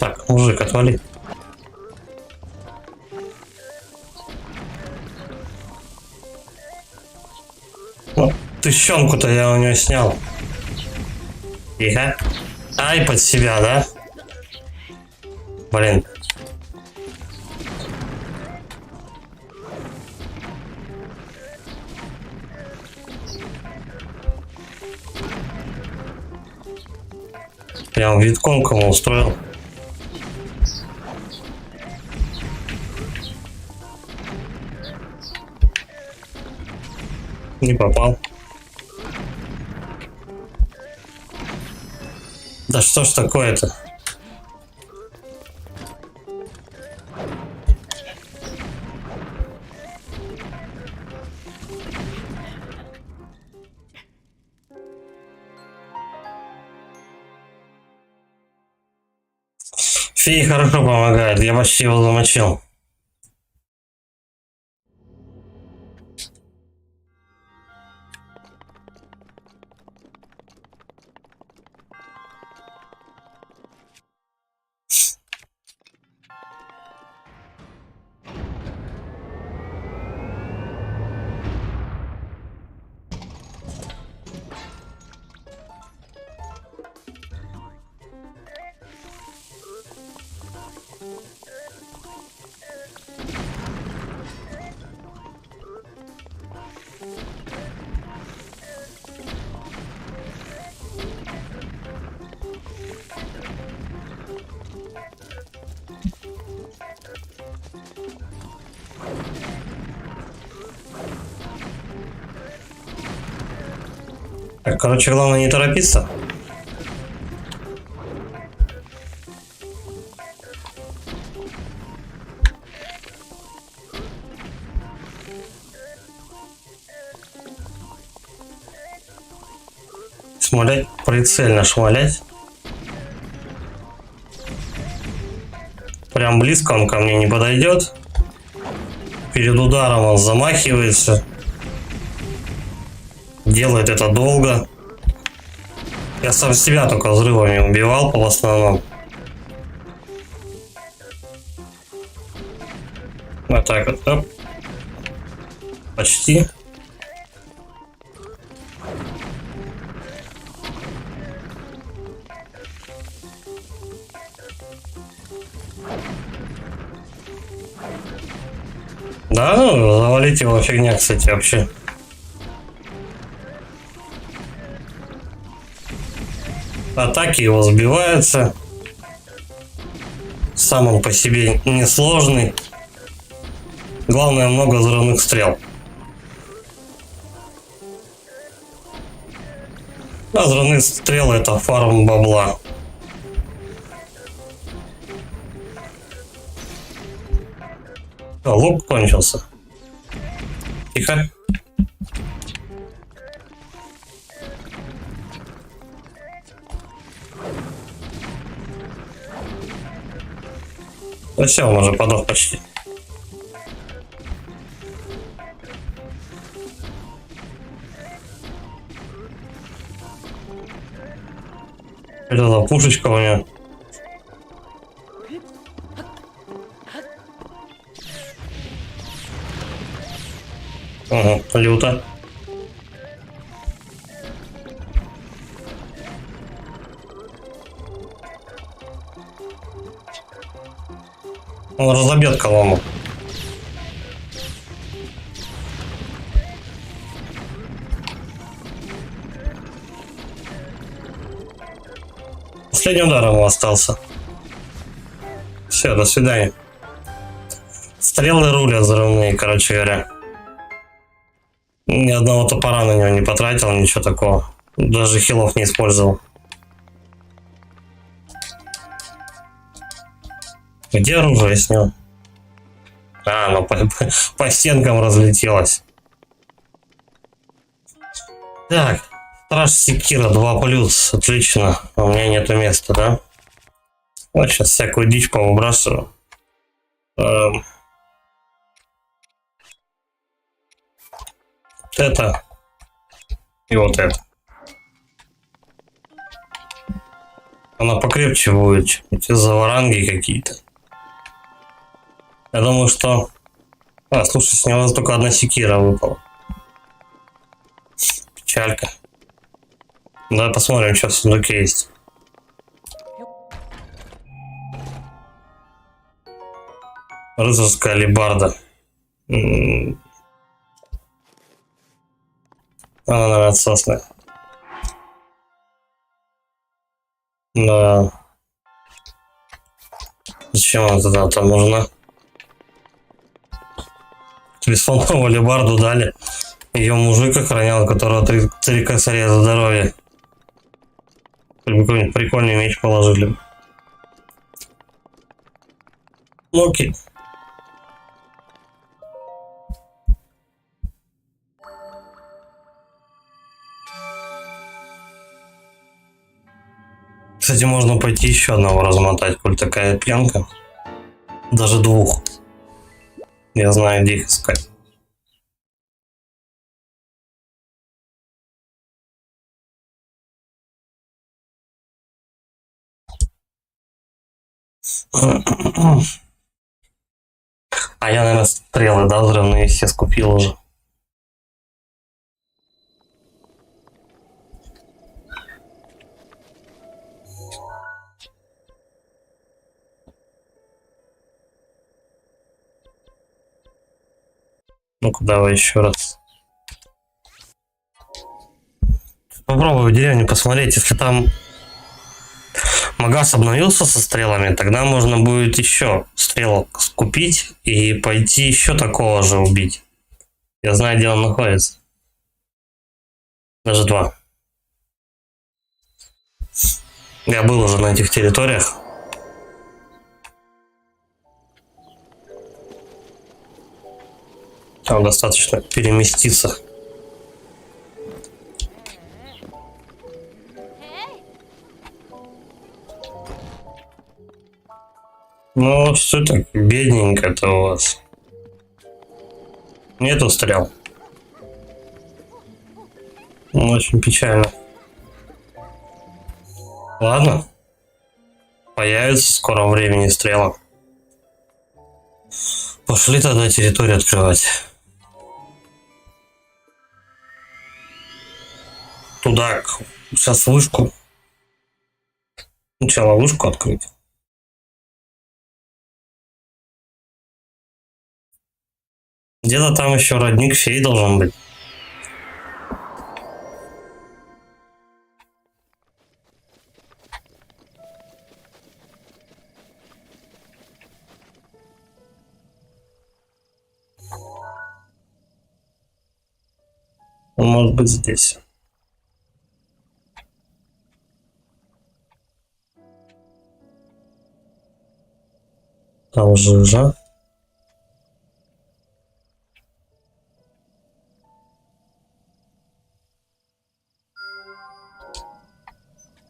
Так, мужик, отвали. Ну, тыщенку-то я у нее снял. Тихо. Ай, под себя, да? Блин. Прям витком кому устроил. Не попал. Да что ж такое-то? Феи хорошо помогает, я почти его замочил. Так, короче, главное не торопиться. Шмалять, прицельно шмалять. Прям близко он ко мне не подойдет. Перед ударом он замахивается. Делает это долго. Я сам себя только взрывами убивал в основном. Вот так вот. Оп. Почти. Да, ну, завалить его фигня, кстати, вообще. Атаки его сбиваются. Сам он по себе несложный. Главное, много взрывных стрел. А взрывные стрелы — это фарм бабла. Лук кончился. Тихо. Ну все, он уже подох почти. Это за пушечка у меня. Ага, люто. Он разобьет колонну. Последний удар ему остался. Все, до свидания. Стрелы рулят взрывные, короче говоря. Ни одного топора на него не потратил, ничего такого. Даже хилов не использовал. Где оружие с него? А, ну по стенкам разлетелось. Так, страж секира 2+, отлично. У меня нету места, да? Вот сейчас всякую дичь повыбрасываю. Вот это. И вот это. Она покрепче будет. Эти заваранги какие-то. Я думаю, что... А, слушай, с него только одна секира выпала. Печалька. Давай посмотрим, что в сундуке есть. Рыцарская алебарда. Она, наверное, отсосная. Да. Зачем она тогда там нужна? Трисфонтовую алебарду дали. Ее мужик охранял, которого три косаря за здоровье. Какой-нибудь прикольный меч положили. Ну окей. Кстати, можно пойти еще одного размотать, коль такая пьянка. Даже двух. Я знаю, где их искать. А я, наверное, стрелы, да, взрывные все скупил уже. Ну-ка, давай еще раз. Попробую в деревне посмотреть, если там магаз обновился со стрелами, тогда можно будет еще стрелок купить и пойти еще такого же убить. Я знаю, где он находится. Даже два. Я был уже на этих территориях. Там достаточно переместиться. Ну, все так бедненько-то у вас. Нету стрел. Ну, очень печально. Ладно. Появится в скором времени стрела. Пошли тогда территорию открывать. Туда, сейчас вышку. Сначала вышку открыть. Где-то там еще родник фей должен быть. Он может быть здесь. Там жижа.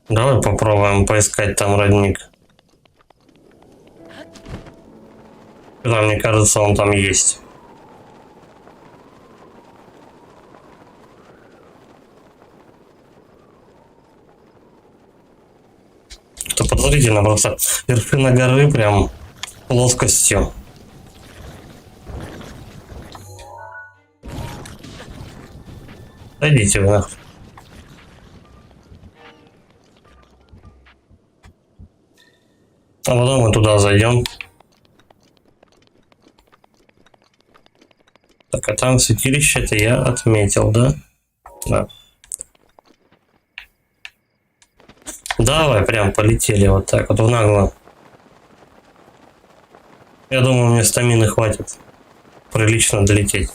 Давай попробуем поискать там родник. Да, мне кажется, он там есть. Это подозрительно, просто вершина горы прям плоскостью. Идите вы нахуй. А потом мы туда зайдем. Так, а там святилище-то я отметил, да? Да. Давай, прям полетели вот так вот в нагло. Я думаю, мне стамины хватит прилично долететь.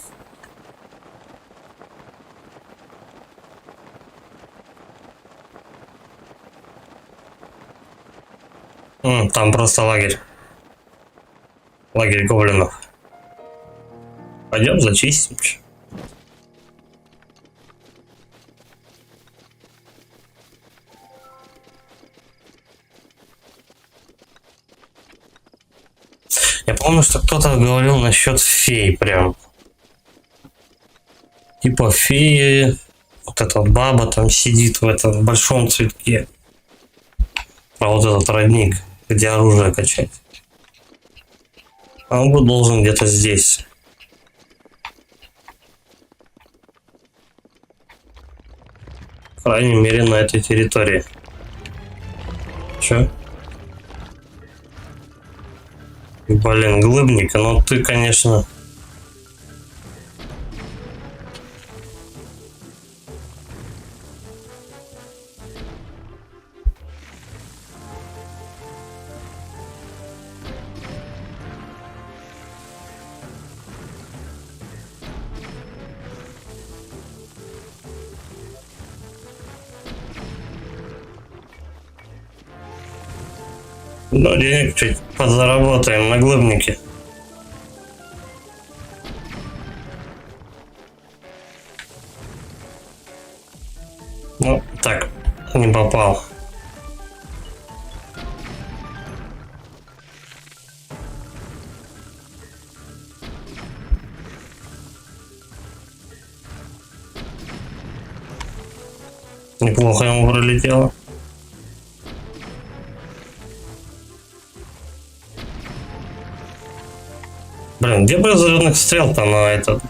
Там просто лагерь. Лагерь гоблинов. Пойдем зачистим. Я помню, что кто-то говорил насчет фей прям. Типа феи, вот эта вот баба там сидит в этом большом цветке. про вот этот родник, где оружие качать. А он будет должен где-то здесь. По крайней мере, на этой территории. Чё? Блин, глыбник, ну ты, конечно... Ну, денег чуть подзаработаем на глыбнике. Ну, так, не попал. Неплохо ему пролетело. Блин, где бы зарядных стрел-то на этот...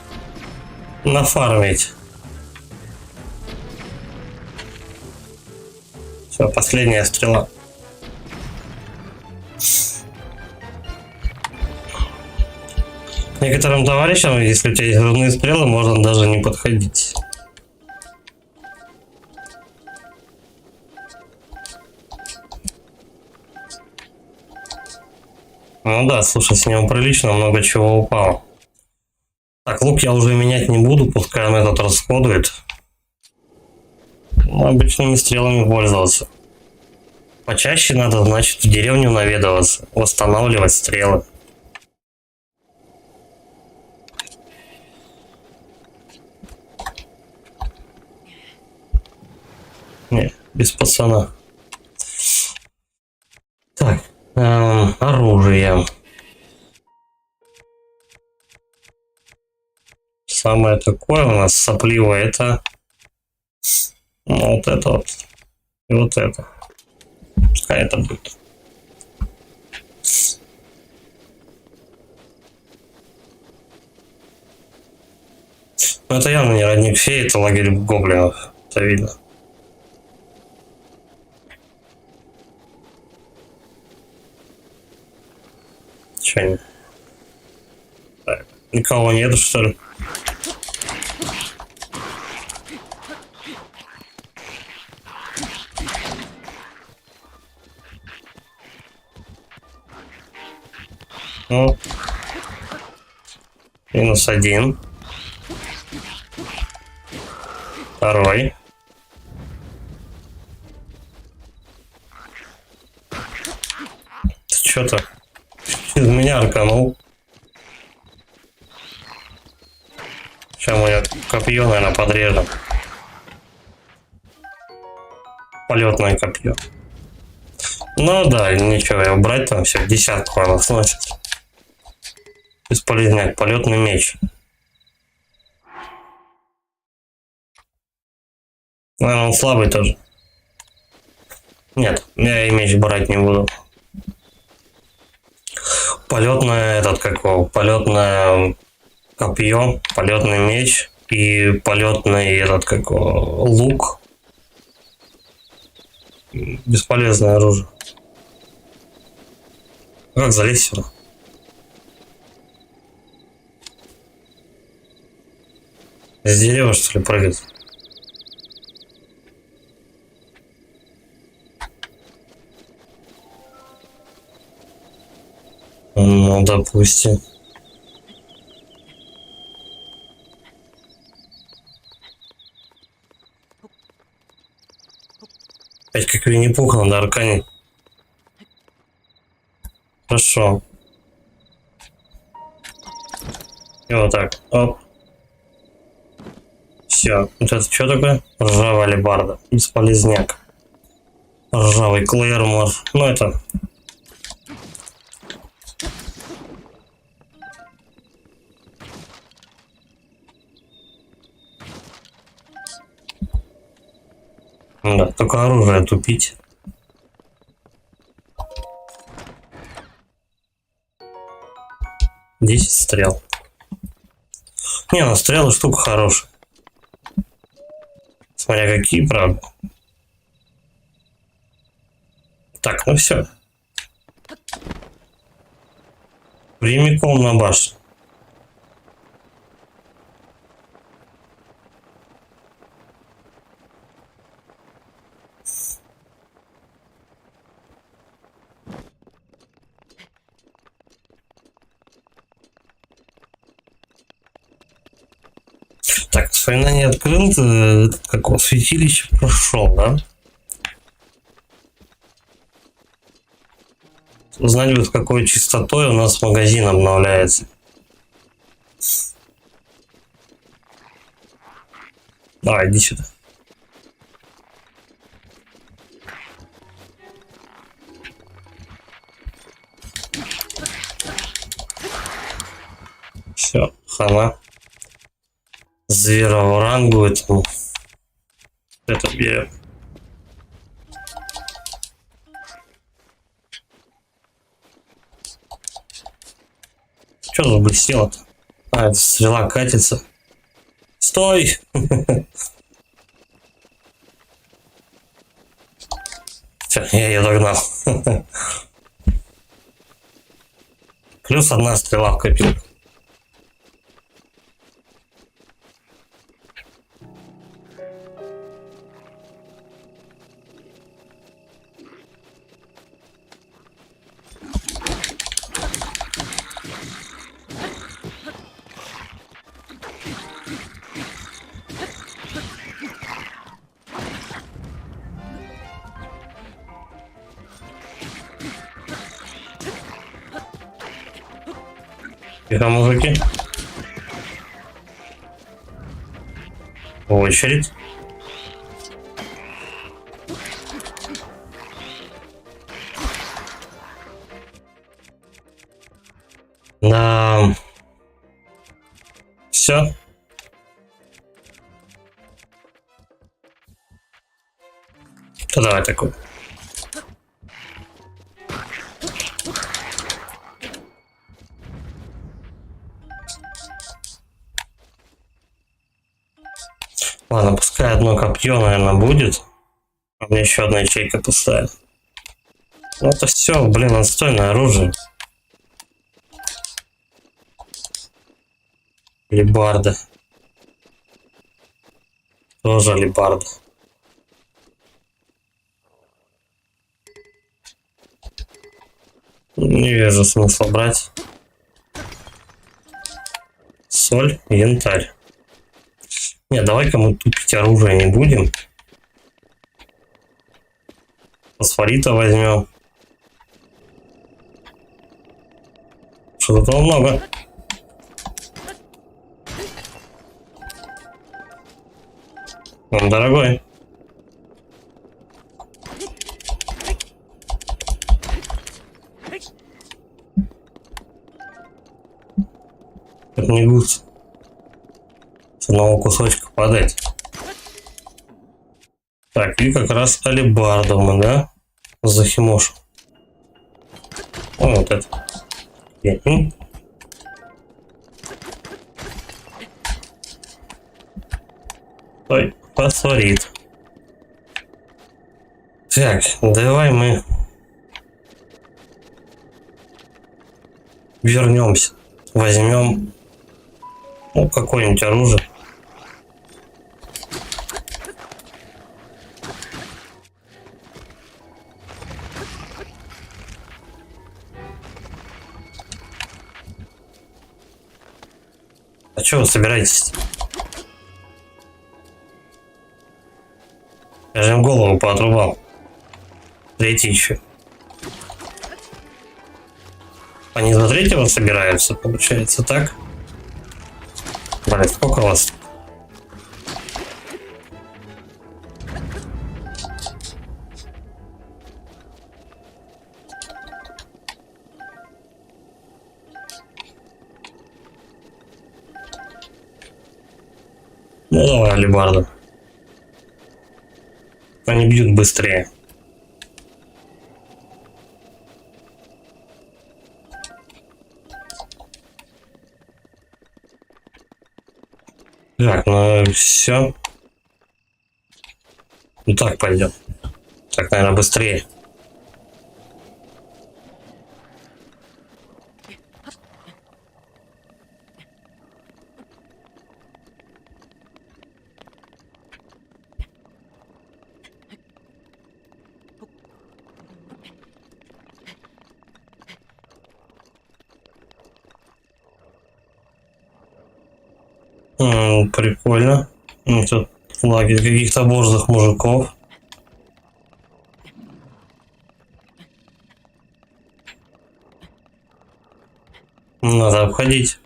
нафармить? Все, последняя стрела. Некоторым товарищам, если у тебя есть зарядные стрелы, можно даже не подходить. Ну да, слушай, с него прилично много чего упало. Так, лук я уже менять не буду, пускай он этот расходует. Ну, обычными стрелами пользоваться. Почаще надо, значит, в деревню наведываться, восстанавливать стрелы. Не, без пацана. Так, оружие. Самое такое у нас сопливое это вот это вот и вот это. Пускай это будет. Но это явно не родник феи, это лагерь гоблинов. Это видно. Че они? Так, никого нету, что ли? Ну, -1. Второй. Ты что-то из меня арканул. Сейчас мы копье, наверное, подрежем. Полетное копье. Ну да, ничего, его брать там все, десятку она сносит. Бесполезняк, полетный меч. Наверное, он слабый тоже. Нет, я и меч брать не буду. Полетное, этот как его, полетное копье, полетный меч и полетный этот как его, лук. Бесполезное оружие. Как залезть сюда? С дерева, что ли, прыгать? Ну, допустим. Опять как Винни-Пух надо арканить. Хорошо. И вот так. Оп. Все. Вот это что такое? Ржавая алебарда. Бесполезняк. Ржавый клеймор. Ну это... Да, только оружие тупить. 10 стрел. Не, ну стрелы штука хорошая. Смотря какие, правда. Так, ну все. Прямиком на башню. Так, воспоминание открыл, как он святилище прошел, да? Узнать бы, с какой частотой у нас магазин обновляется. Давай, иди сюда. Все, хана. Зверову рангу этому. Это берем. Что заблестело-то? А, это стрела катится. Стой! Все, я ее догнал. Плюс одна стрела в копилку. Тихо, мужики. Очередь. Да. Все. То давай такой. Ладно, пускай одно копье, наверное, будет. У меня еще одна ячейка пустая. Ну это все, блин, отстойное оружие. Алебарда. Тоже алебарда. Не вижу смысла брать. Соль, янтарь. Не, давай-ка мы тупить оружие не будем. Фосфорита возьмем. Что-то много. Он дорогой. Это не гусь. С одного кусочка подать. Так, и как раз алебарду мы, да? Захимошу. О, вот это. Ой, фосфорит. Так, давай мы вернемся. Возьмем какое-нибудь оружие. А что вы собираетесь? Я же им голову поотрубал. Третий еще. Они за третьего собираются, получается, так? Блин, сколько вас? Ну давай, алебарда. Они бьют быстрее. Так, ну все. Ну так пойдет. Так, наверное, быстрее. Прикольно. Тут лагерь каких-то борзых мужиков. Надо обходить.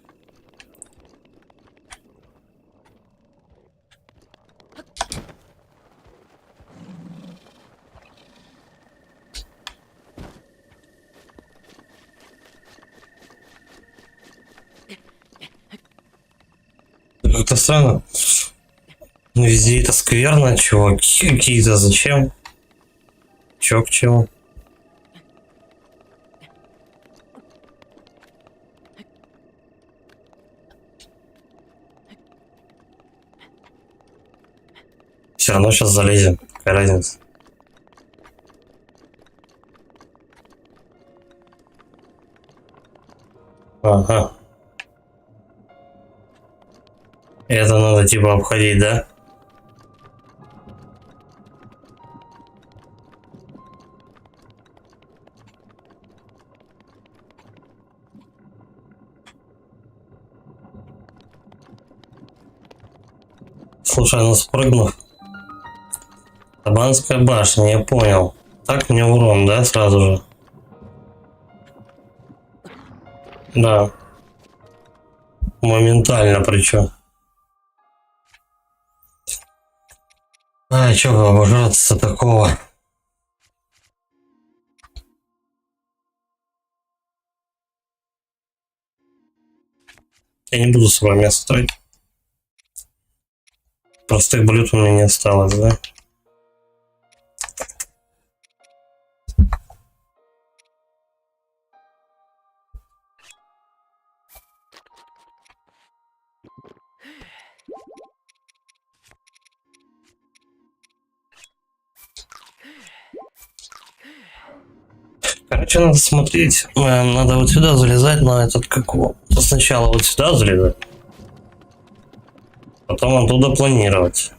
Как-то странно. Везде это скверно, чуваки какие-то. Зачем? Чё к чему? Все равно сейчас залезем. Какая разница? Ага. Это надо типа обходить, да? Слушай, ну спрыгнув. Табанская башня, я понял. Так мне урон, да, сразу же? Да. Моментально причем. А, чё бы обожаться такого? Я не буду с вами мясо тратить. Простых блюд у меня не осталось, да? Короче, надо смотреть. Надо вот сюда залезать на этот как его. Сначала вот сюда залезать. Потом оттуда планировать.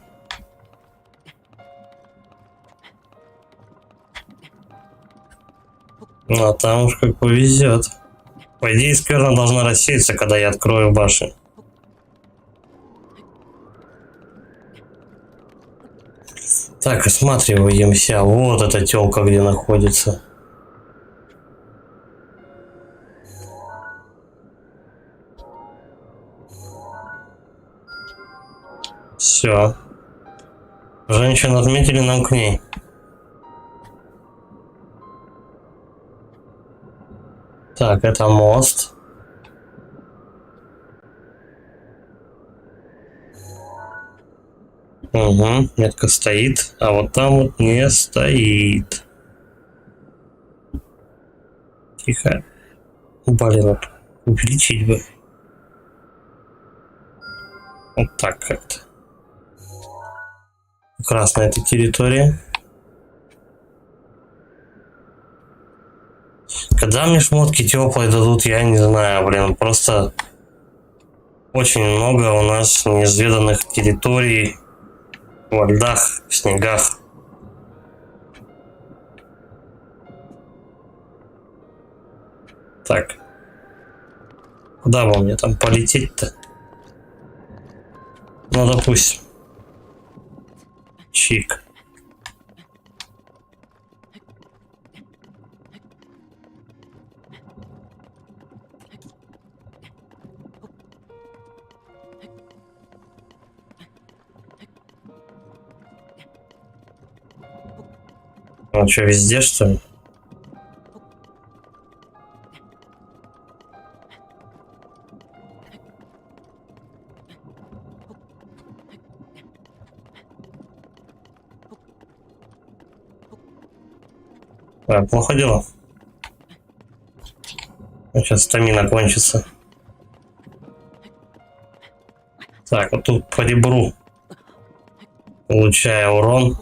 Ну а там уж как повезет. По идее, скверно должна рассеяться, когда я открою башню. Так, осматриваемся. Вот эта телка где находится. Все. Женщин отметили нам к ней. Так, это мост. Угу, метка стоит, а вот там вот не стоит. Тихо. Блин, вот увеличить бы. Вот так как-то. Красная эта территория. Когда мне шмотки теплые дадут, я не знаю, блин, просто очень много у нас неизведанных территорий во льдах, в снегах. Так, куда бы мне там полететь-то? Ну, допустим, чик. Ну что, везде, что ли? Так, плохо дело. Сейчас стамина кончится. Так, вот тут по ребру. Получая урон.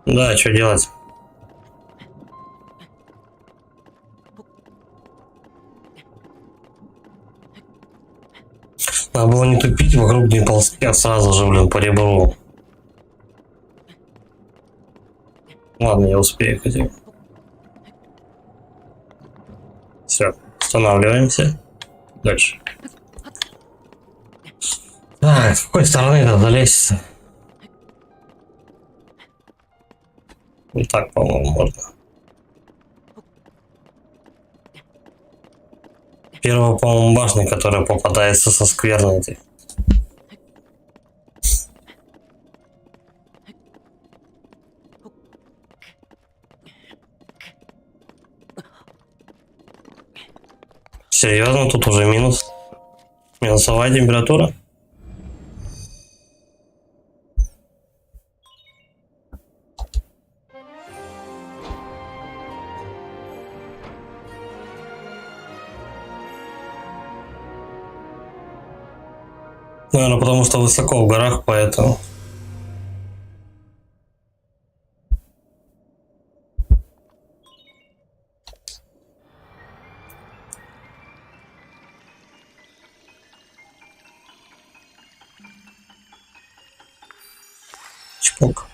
Да, что делать? Надо было не тупить, вокруг не ползти, а сразу же, блин, по ребру. Ладно, я успею хотя бы. Все, останавливаемся. Дальше. Так, с какой стороны это залезть? Вот так, по-моему, можно. Первая, по-моему, башня, которая попадается со скверной этой. Серьезно, тут уже минус. Минусовая температура. Наверное, потому что высоко в горах, поэтому. Чпок.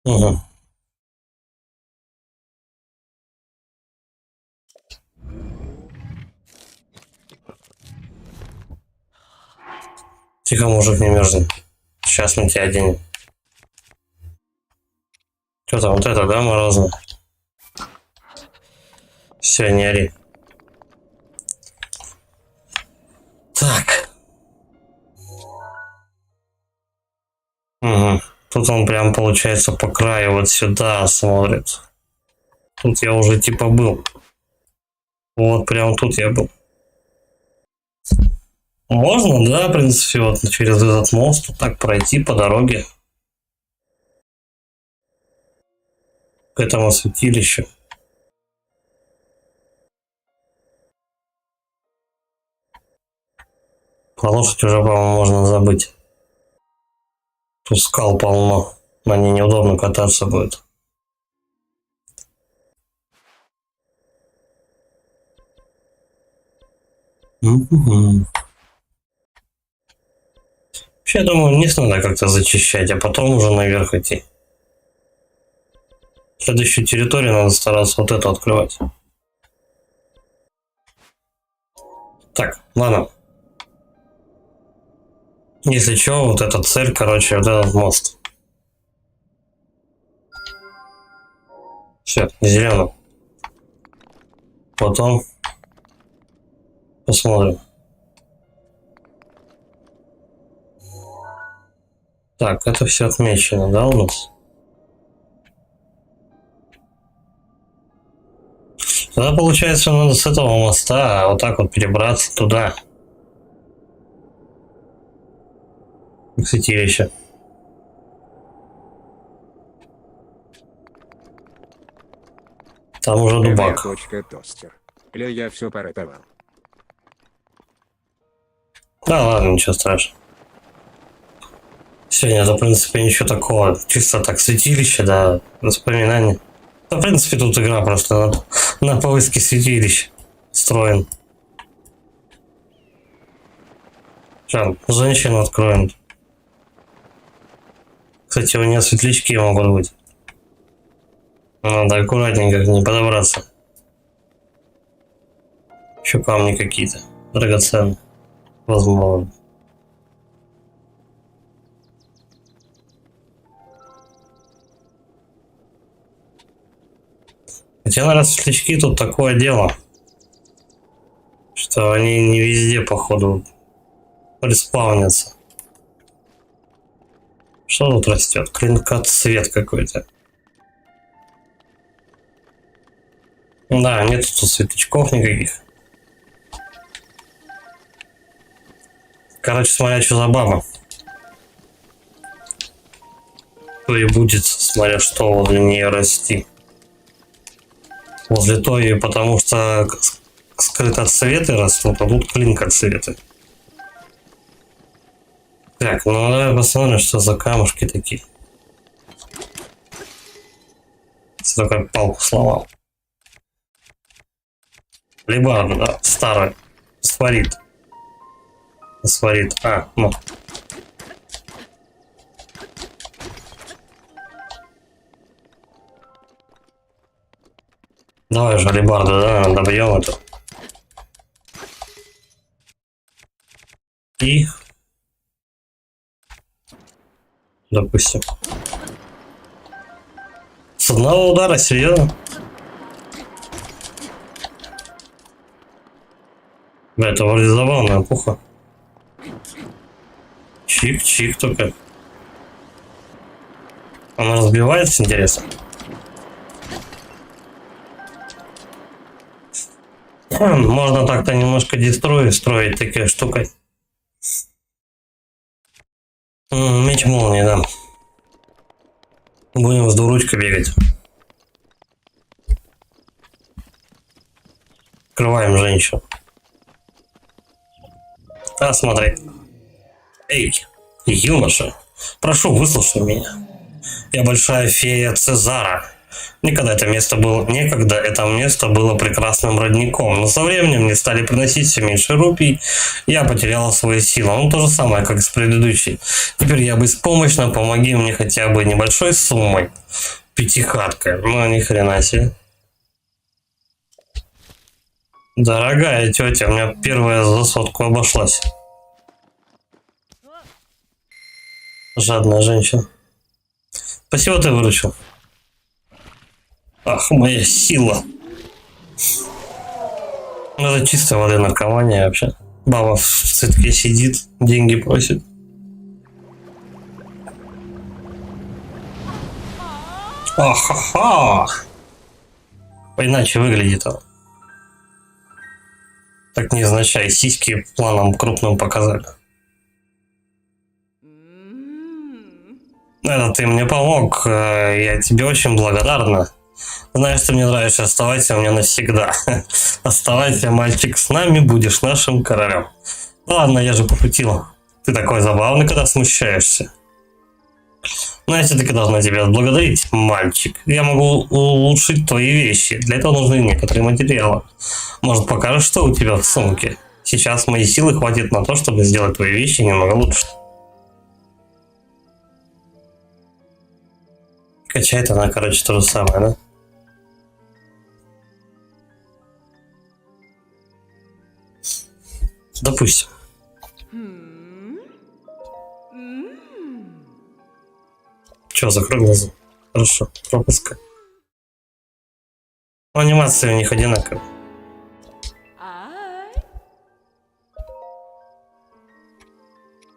Угу. Тихо, мужик, не мерзни. Сейчас мы тебя оденем. Что там, вот это, да, морозно? Все, не ори. Так. Угу. Тут он прям, получается, по краю вот сюда смотрит. Тут я уже типа был. Вот прям тут я был. Можно, да, в принципе, вот через этот мост вот так пройти по дороге к этому святилищу. Про лошадь уже, по-моему, можно забыть. Тут скал полно. На ней неудобно кататься будет. Вообще, я думаю, вниз надо как-то зачищать, а потом уже наверх идти. Следующую территорию надо стараться вот эту открывать. Так, ладно. Если что, вот эта цель, короче, вот этот мост. Все, зеленый. Потом посмотрим. Так, это все отмечено, да, у нас? Тогда, получается, надо с этого моста вот так вот перебраться туда. К святилищу. Там уже дубак. Точка, тостер. Или я все поротовал. Да ладно, ничего страшного. Сегодня, в принципе, ничего такого. Чисто так святилище, да, воспоминания. Да, в принципе, тут игра просто на поиске святилищ строен. Сейчас, женщину откроем. Кстати, у нее светлячки могут быть. Надо аккуратненько к ней подобраться. Еще камни какие-то драгоценные. Возможно. Хотя, наверное, светлячки тут такое дело, что они не везде, походу, респаунятся. Что тут растет? Клинкоцвет какой-то. Да, нет тут светлячков никаких. Короче, смотря что за баба. То и будет, смотря что возле нее расти. Возле той, потому что скрытоцветы растут, а тут клинкоцветы. Так, ну давай посмотрим, что за камушки такие. Такой палку сломал. Либо, да, старый. Сварит. Сварит. А, ну. Давай же, алебарду, да, добьем это. И... Допустим. С одного удара, серьезно? Да, это вроде забавная пуха. Чик-чик только. Она разбивается, интересно. Можно так-то немножко дестроить, строить такой штукой. Меч молнии, да. Будем с двуручкой бегать. Открываем женщину. А, смотри. Эй, юноша, прошу, выслушай меня. Я большая фея Цезара. Некогда это место было прекрасным родником, но со временем мне стали приносить все меньше рупий, я потеряла свою силу. Ну, то же самое, как и с предыдущей. Теперь я беспомощна, помоги мне хотя бы небольшой суммой. Пятихатка, ну ни хрена себе. Дорогая тетя, у меня первая за сотку обошлась. Жадная женщина. Спасибо, ты выручил. Ах, моя сила. Это чистая воды наркомания вообще. Баба в цветке сидит, деньги просит. Ахаха! Иначе выглядит он. Так невзначай, сиськи планом крупным показали. Это ты мне помог, я тебе очень благодарна. Знаешь, ты мне нравишься, оставайся у меня навсегда. Оставайся, мальчик, с нами, будешь нашим королем. Ладно, я же пошутила. Ты такой забавный, когда смущаешься. Но я все-таки должна тебя отблагодарить, мальчик. Я могу улучшить твои вещи. Для этого нужны некоторые материалы. Может, покажешь, что у тебя в сумке? Сейчас моей силы хватит на то, чтобы сделать твои вещи немного лучше. Качает она, короче, то же самое, да? Допустим. Че, закрой глаза. Хорошо, пропускай. Анимация у них одинаковая.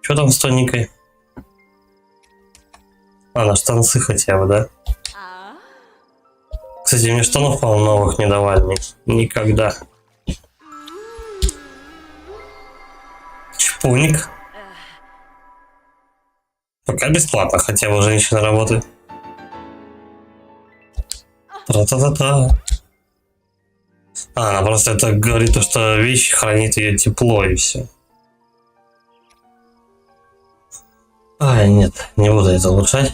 Что там с тоненькой? А, на штанцы хотя бы, да? Кстати, мне штанов, по-моему, новых не давали никогда. Чпуник. Пока бесплатно, хотя бы женщина работает. Тра-та-та-та. А, она просто это говорит, что вещь хранит ее тепло и все. Ай, нет, не буду это улучшать.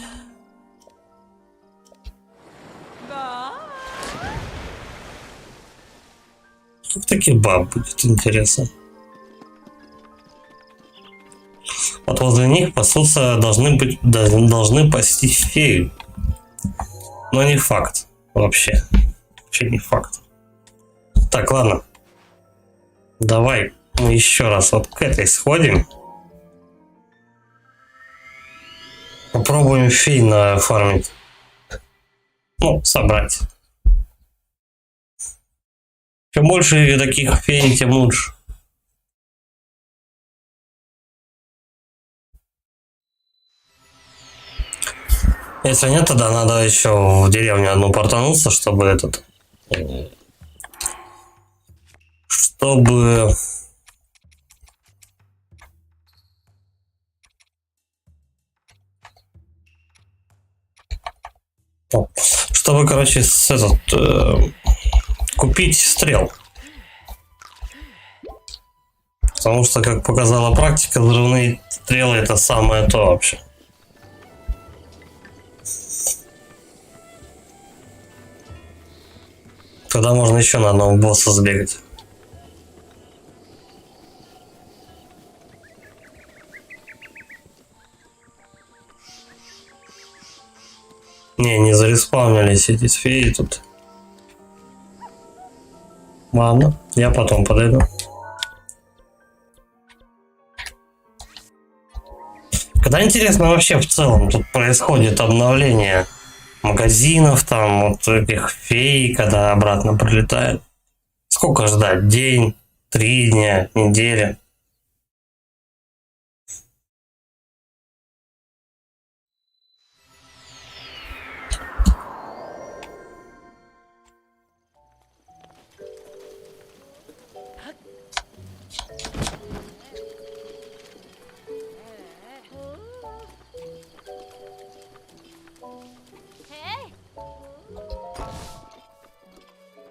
Как таких баб будет интересно. Вот возле них пасутся должны пасти феи. Но не факт. Вообще. Вообще не факт. Так, ладно. Давай мы еще раз вот к этой сходим. Попробуем фей нафармить. Ну, собрать. Чем больше таких фей, тем лучше. Если нет, тогда надо еще в деревню одну портануться, чтобы этот... Чтобы... Чтобы, короче, купить стрел. Потому что, как показала практика, взрывные стрелы это самое то вообще. Тогда можно еще на одного босса сбегать. Не зареспаунились эти феи тут. Ладно, я потом подойду. Когда интересно вообще в целом тут происходит обновление магазинов, там вот этих фей, когда обратно прилетают? Сколько ждать? День, 3 дня, неделя?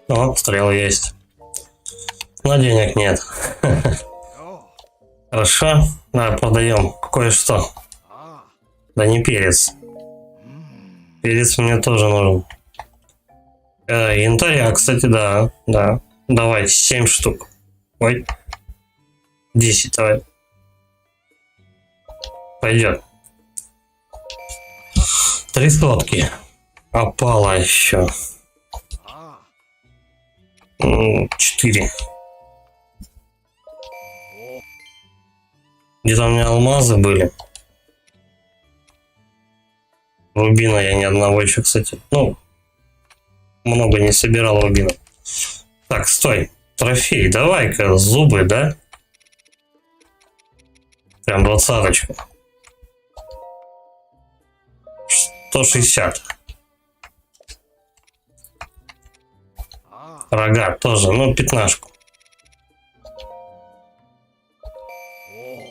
О, стрел есть. Но денег нет. Хорошо. Да, продаем кое-что. Да не перец. Перец мне тоже нужен. Янтаря, кстати, да. Давай, 7 штук. Ой. 10, давай. Пойдет. 3 сотки. Опала еще. 4. Где-то у меня алмазы были. Рубина я ни одного еще, кстати. Ну, много не собирал рубина. Так, стой. Трофей, давай-ка, зубы, да? Прям 20-очку. 160. Рога тоже, ну, 15-ку.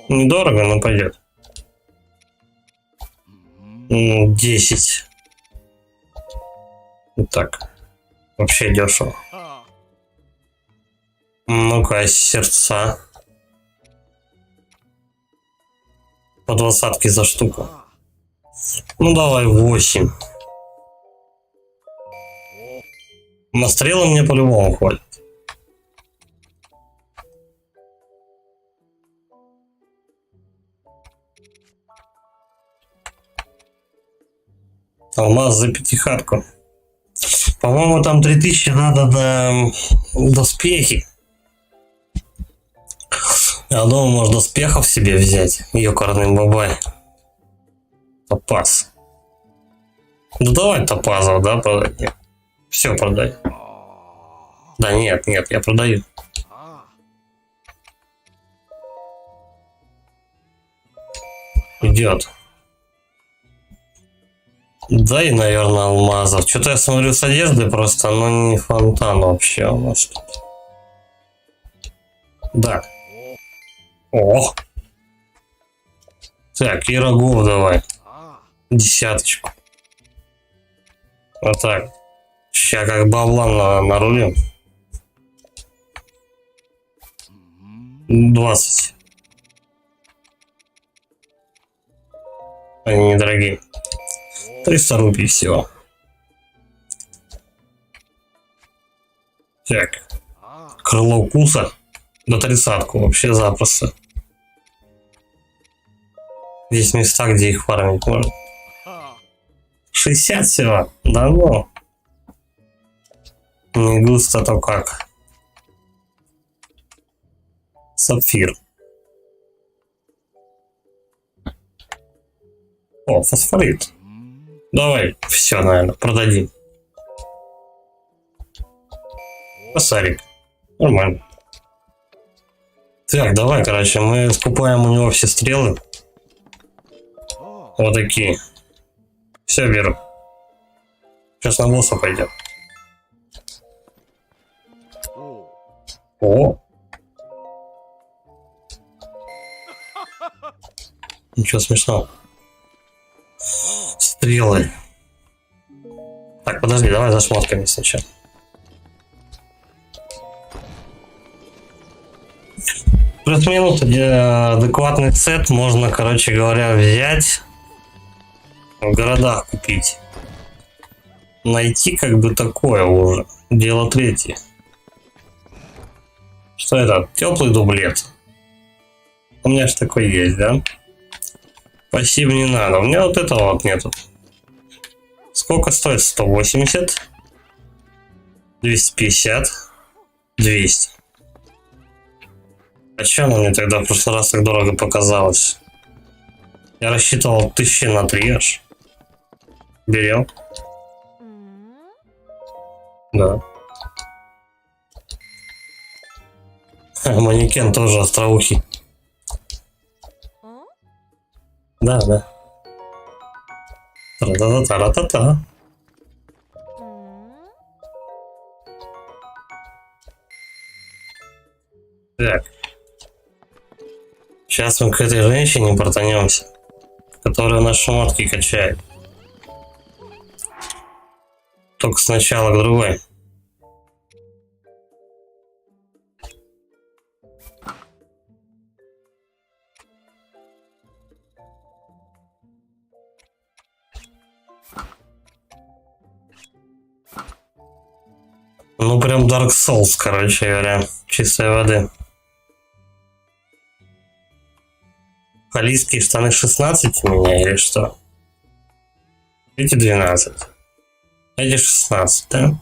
Недорого, но пойдет. 10. Так. Вообще дешево. Ну-ка, сердца. По 20 за штуку. Ну, давай 8. На стрелы мне по-любому хватит. Алмаз за 5-хатку. По-моему, там 3000 надо до доспехи. Я думаю, можно доспехов себе взять. Ёкарный бабай. Топаз. Ну давай топазов, да, продай. Все продай. Да нет, я продаю. Идет. Дай, наверное, алмазов. Что-то я смотрю с одежды просто, но не фонтан вообще у нас тут. Да. О! Так, и рогов давай. 10. Вот так. Сейчас как бабла нарулим. 20. Они недорогие. 300 рупий всего. Так. Крыло укуса. На 30-ку вообще запросто. Есть места, где их фармить можно. 60 всего. Да ну. Не густо, то как. Сапфир. О, фосфорит. Давай, все, наверное, продадим. Косарик. Нормально. Так, давай, короче, мы скупаем у него все стрелы. Вот такие. Все беру. Сейчас на босса пойдем. О! Ничего смешного. Стрелы. Так, Так, подожди, давай за шмотками сначала. Плюс-минус адекватный сет можно, короче говоря, взять, в городах купить. Найти как бы такое уже. Дело третье. Что это? Теплый дублет. У меня же такой есть, да? Спасибо, не надо. У меня вот этого вот нету. Сколько стоит? 180? 250? 200. А че она мне тогда в прошлый раз так дорого показалось? Я рассчитывал 1000 на 3 аж. Берем. Да. Манекен тоже остроухий. Да, да. Тра-та-та-та-та-та. Так. Сейчас мы к этой женщине портанемся, которая наши шмотки качает. Только сначала к другой. Ну прям Dark Souls, короче говоря, чистой воды. Халийские штаны 16 у меня или что? Эти 12. Эти 16, да?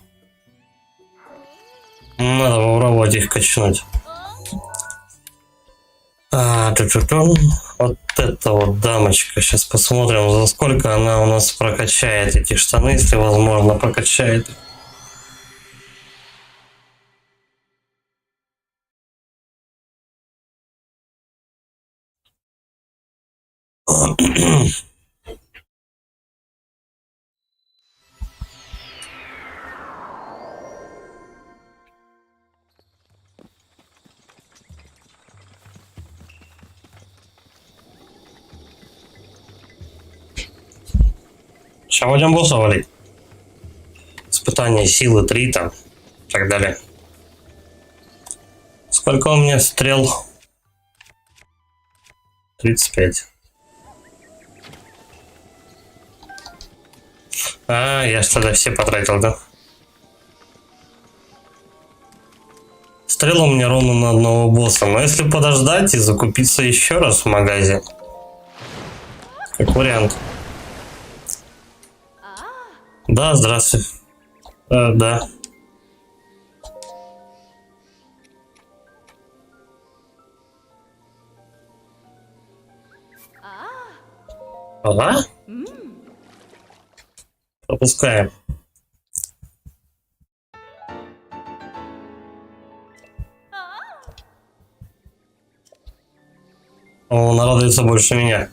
Надо попробовать их качнуть. Вот это вот дамочка. Сейчас посмотрим, за сколько она у нас прокачает эти штаны, если возможно прокачает. Сейчас будем босса валить. Испытание силы 3 там. И так далее. Сколько у меня стрел? 35. Я ж тогда все потратил, да? Стрел у меня ровно на одного босса. Но если подождать и закупиться еще раз в магазе, как вариант. Да, здравствуй. Да. Ага. Пропускаем. Он радуется больше меня.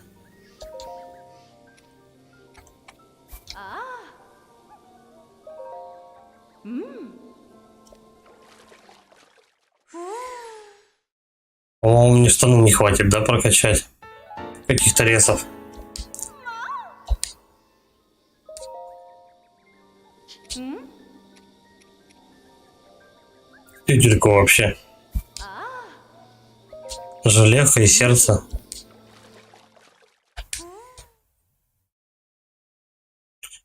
По-моему, мне штаны не хватит, да, прокачать? Каких-то ресов. Тютельку вообще. Железо и сердце.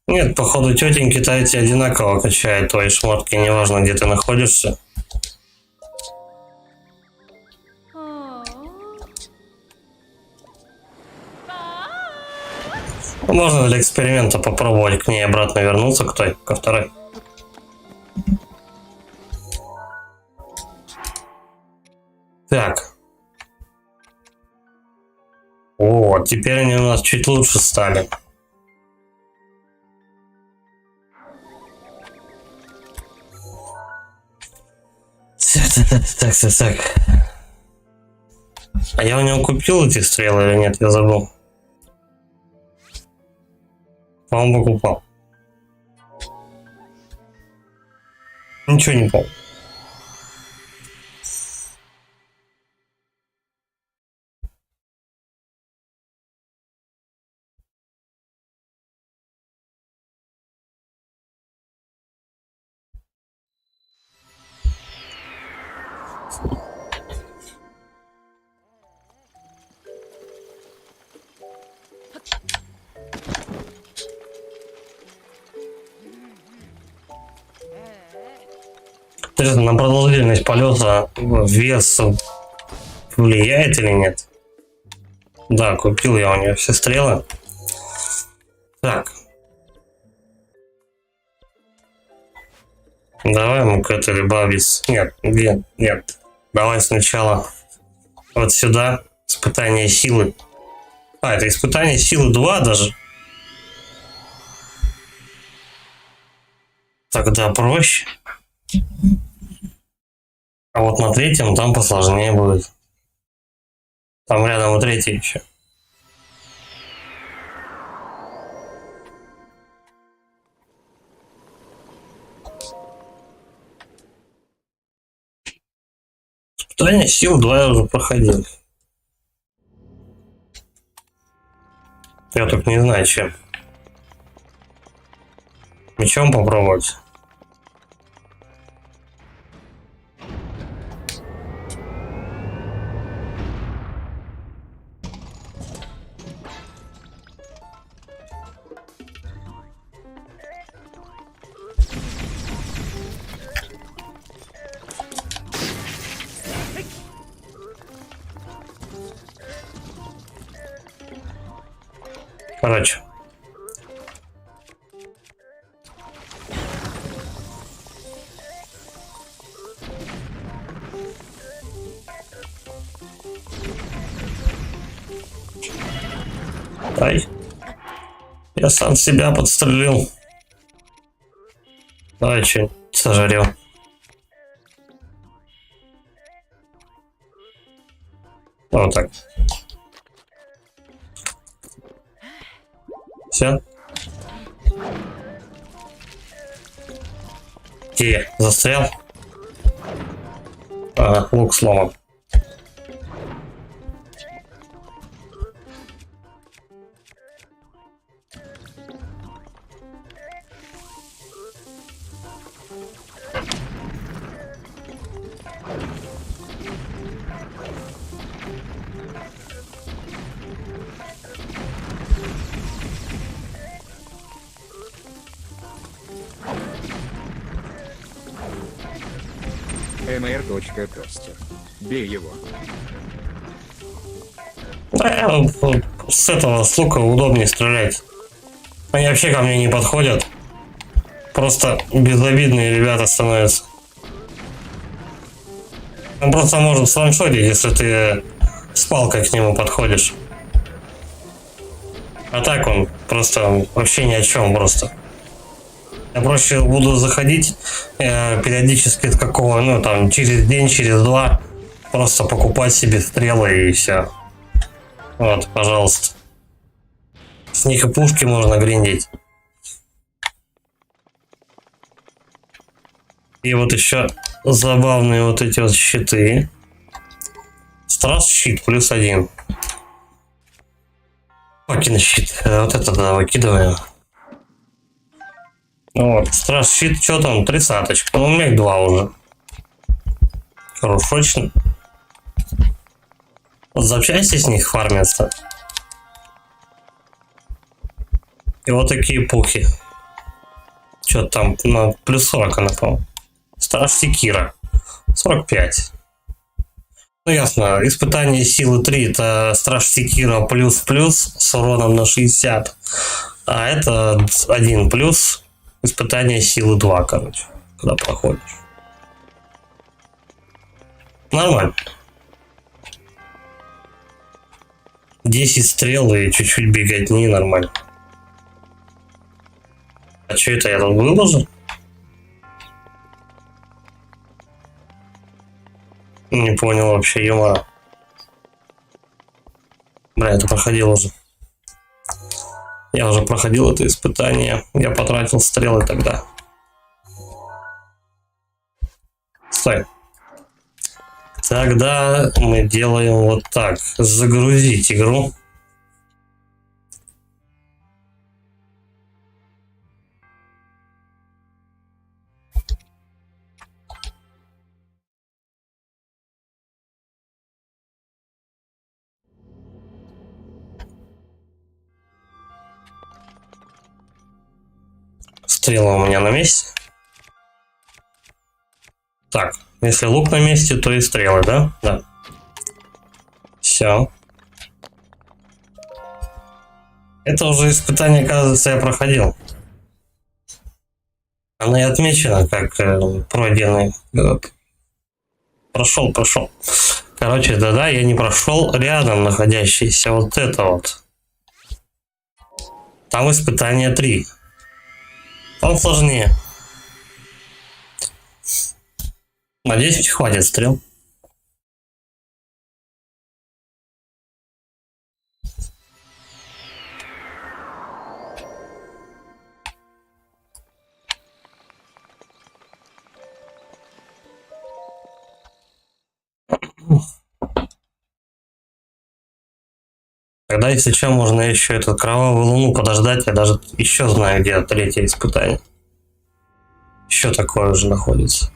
Нет, походу тетеньки-то эти одинаково качают твои шмотки, неважно где ты находишься. Можно для эксперимента попробовать к ней обратно вернуться, к той, ко второй. Так. О, теперь они у нас чуть лучше стали. Так. А я у него купил эти стрелы или нет? Я забыл. По-моему, покупал. Ничего не помню. Интересно, на продолжительность полета вес влияет или нет? Да, купил я у нее все стрелы. Так. Давай мы к этой бабис. Нет, нет. Давай сначала вот сюда. Испытание силы. А, это испытание силы 2 даже. Тогда проще. А вот на третьем там посложнее будет. Там рядом и третий еще. Испытание сил 2 я уже проходил. Я только не знаю, чем. Мечом попробовать. Короче. Ай. Я сам себя подстрелил. Давай что-нибудь сожрем. Вот так. Все. Где? Застрял? Ага, лук сломан. mr.костер. Бей его. Да, с этого с лука удобнее стрелять. Они вообще ко мне не подходят. Просто безобидные ребята становятся. Он просто может сваншотить, если ты с палкой к нему подходишь. А так он просто вообще ни о чем просто. Я проще буду заходить периодически с какого, ну там через день, через два, просто покупать себе стрелы и все. Вот, пожалуйста. С них и пушки можно гриндить. И вот еще забавные вот эти вот щиты. Страж щит +1. Покин щит. Вот это да, выкидываем. Вот, страж щит, что там, 30-очка. Ну, мег 2 уже. Хорошочно. Вот запчасти с них фармятся. И вот такие пухи. Что там, на +40 она, по-моему. Страж секира. 45. Ну ясно, испытание силы 3 это страж секира плюс с уроном на 60. А это 1 плюс испытание силы 2, короче, когда проходишь. Нормально. 10 стрел и чуть-чуть беготни, нормально. А что это я тут выложил? Не понял вообще юмора. Бля, это проходил уже. Я уже проходил это испытание. Я потратил стрелы тогда. Стой. Тогда мы делаем вот так. Загрузить игру. Стрела у меня на месте. Так, если лук на месте, то и стрелы, да? Да. Все. Это уже испытание, оказывается, я проходил. Оно и отмечено как пройденный. Прошел. Короче, да, я не прошел рядом находящийся вот это вот. Там испытание 3. Там сложнее. Надеюсь, мне хватит стрел. Тогда, если что, можно еще эту кровавую луну подождать. Я даже еще знаю, где третье испытание. Еще такое уже находится.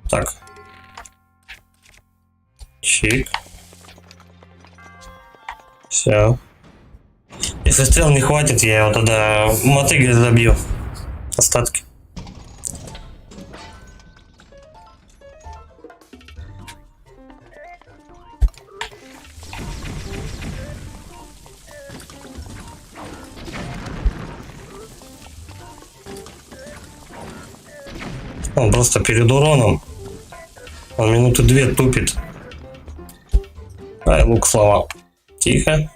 Так. Чик. Все. Если стрел не хватит, я его тогда мотыгой забью. Остатки. Он просто перед уроном. Он минуты 2 тупит. Ай, лук сломал. Тихо.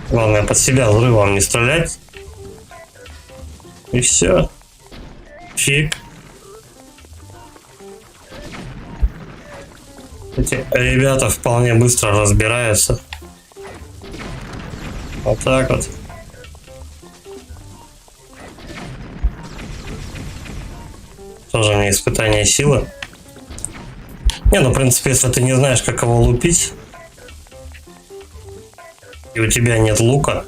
Главное под себя взрывом не стрелять. И все. Чик. Эти ребята вполне быстро разбираются. Вот так вот. Тоже мне испытание силы. Не, ну в принципе, если ты не знаешь, как его лупить, и у тебя нет лука,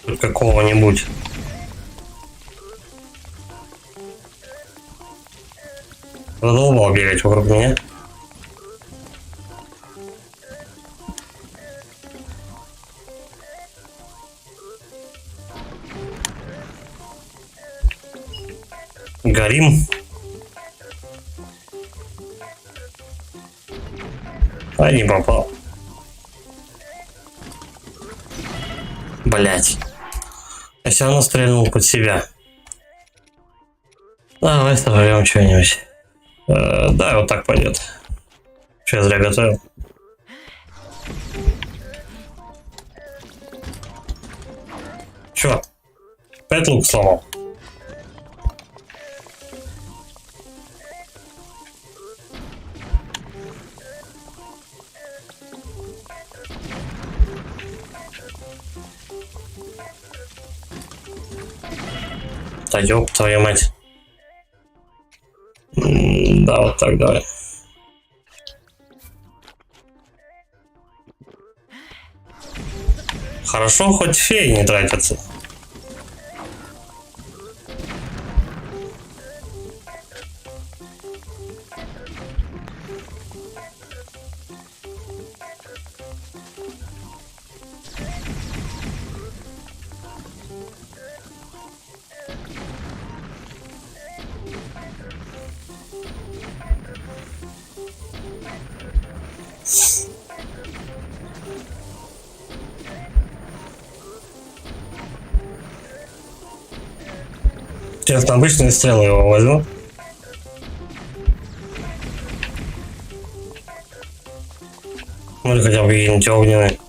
хоть какого-нибудь, задолбал бегать вокруг меня. Горим. А не попал. Блять. Я все равно стрельнул под себя. Давай сожрем что-нибудь. Да, вот так пойдет. Что я зря готовил. Че? Опять лук сломал? Да ёб твою мать. Да, вот так, давай. Хорошо, хоть феи не тратятся. Сейчас на обычные стрелы его возьму. Ну или хотя бы какие-нибудь огненные.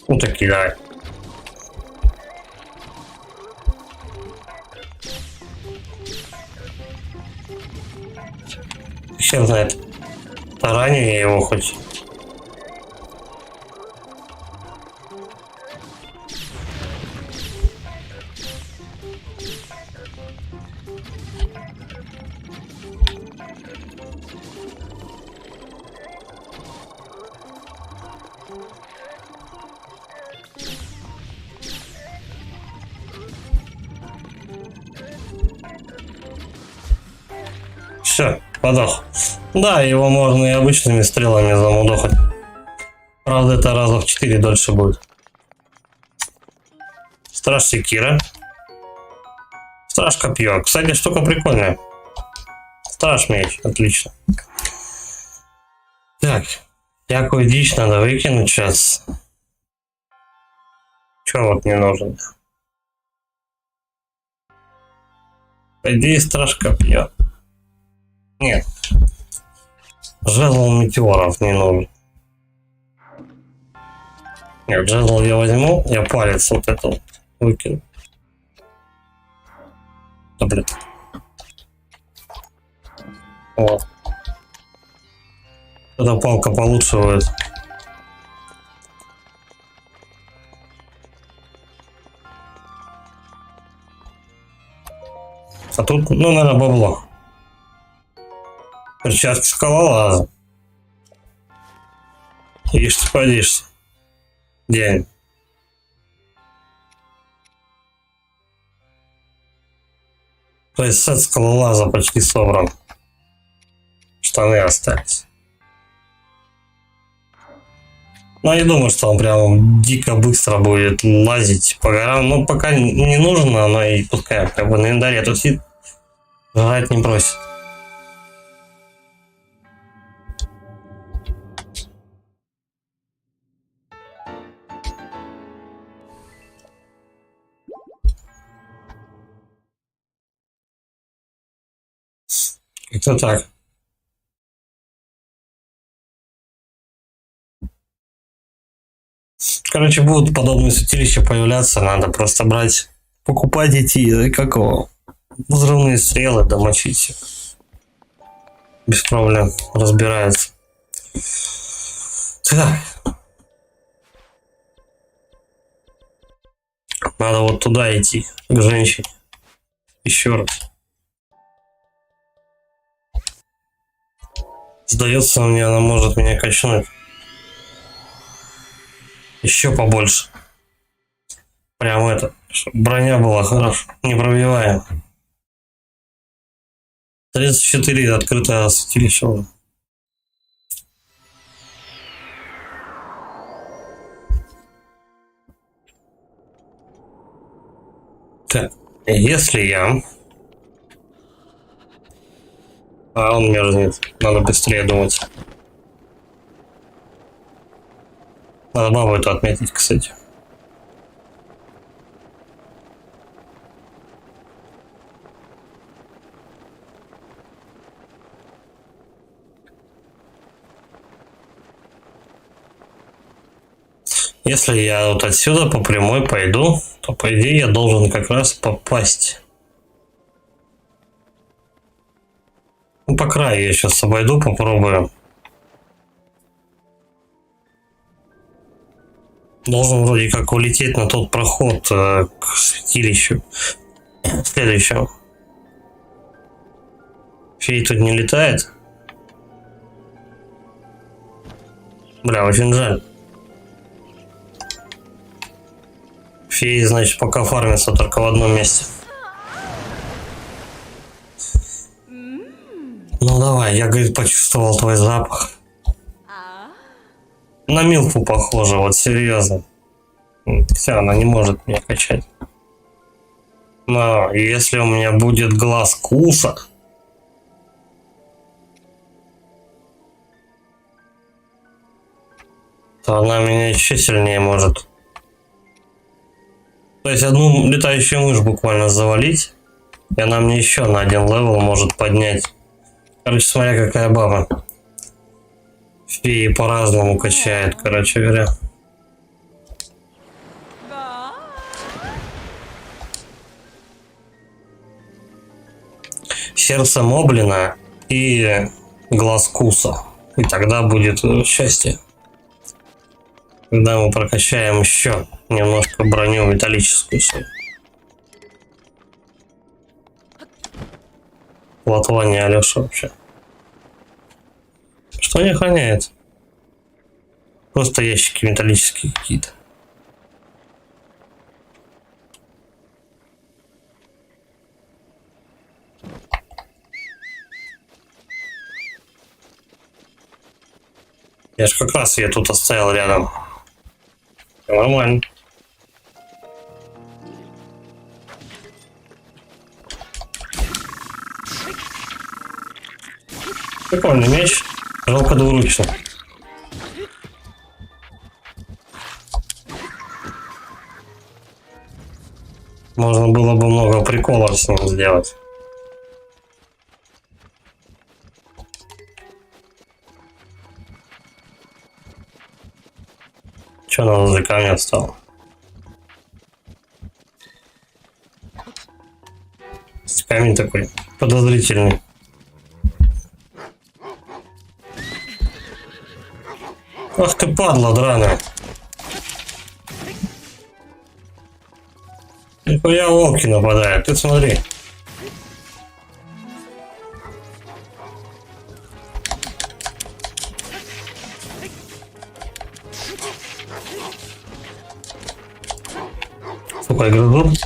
Ну такие, давай. Хер знает. Тараню я его хоть. Подох. Да, его можно и обычными стрелами замудохать. Правда, это раза в 4 дольше будет. Страж секира. Страж копье. Кстати, штука прикольная. Страж меч. Отлично. Так. Всякую дичь надо выкинуть сейчас. Чё вот не нужен? По идее, страж копье. Нет. Жезл метеоров не нужен. Нет, жезл я возьму, я палец вот это вот выкину. Да, блин. Вот. Эта палка получше будет. А тут, ну, наверное, бабло. Перчатки скалолаза. Ишь ты подишься. День. То есть сет скалолаза почти собран. Штаны остались. Но я не думаю, что он прям дико быстро будет лазить по горам. Ну, пока не нужно, но и пускай как бы на инвентаре тут сидит. Жрать не просит. Как-то так. Короче, будут подобные святилища появляться, надо просто брать, покупать эти, как его, взрывные стрелы, домочить. Без проблем, разбирается. Так. Надо вот туда идти, к женщине. Еще раз. Сдается мне, она может меня качнуть. Еще побольше. Прям это, чтобы броня была хорошо, непробиваемая. 34 открытое святилище уже. Так, если я... А он мерзнет, надо быстрее думать. Надо бабу эту отметить, кстати. Если я вот отсюда по прямой пойду, то по идее я должен как раз попасть. Ну, по краю я сейчас обойду, попробую. Должен вроде как улететь на тот проход к святилищу. Следующему. Фей тут не летает. Бля, очень жаль. Феи, значит, пока фармятся только в одном месте. Ну давай, я, говорит, почувствовал твой запах. На Милфу похоже, вот серьезно. Все, она не может меня качать. Но если у меня будет глаз Куса, то она меня еще сильнее может. То есть одну летающую мышь буквально завалить, и она мне еще на один левел может поднять. Короче, смотря какая баба. Феи по-разному качает, короче говоря. Сердце Моблина и глаз Куса. И тогда будет счастье. Когда мы прокачаем еще немножко броню металлическую свою. Лотва не Алеша вообще. Что не охраняет? Просто ящики металлические какие-то. Я ж как раз ее тут оставил рядом. Нормально. Прикольный мяч. Жалко двуручно. Можно было бы много приколов с ним сделать. Че она возле камня встала? Камень такой подозрительный. Ах ты падла драная. Нихуя волки нападают, ты смотри. Сука, грызут.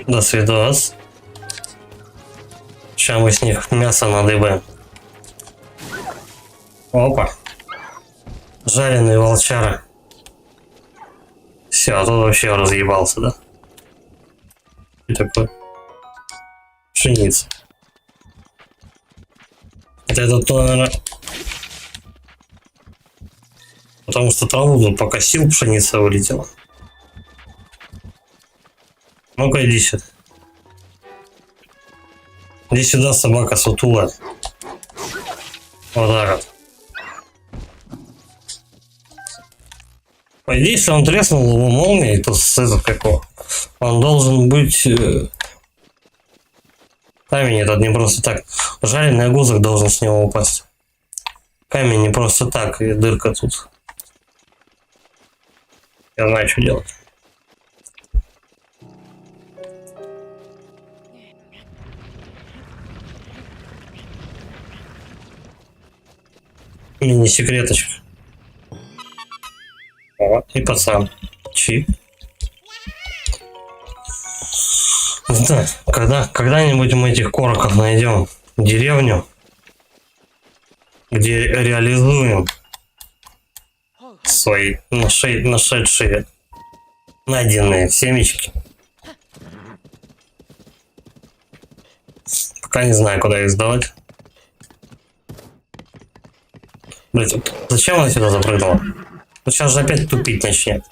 До свидос. Сейчас мы с них мясо надыбаем. Опа. Жареный волчара. Все, а тут вообще разъебался, да? И такой. Пшеница. Это то, наверное... Потому что траву тут покосил, пшеница вылетела. Ну-ка, иди сюда. Иди сюда, собака сутулая. Вот так вот. По идее, если он треснул его молнией, то с этого какого? Он должен быть... Камень этот не просто так. Жареный огурцок должен с него упасть. Камень не просто так, и дырка тут. Я знаю, что делать. Мини-секреточка. Вот, и пацан. Чип. Да, когда-нибудь мы этих короков найдем деревню, где реализуем свои нашедшие найденные семечки. Пока не знаю, куда их сдавать. Блять, зачем она сюда запрыгнула? Вот сейчас же опять тупить начнет.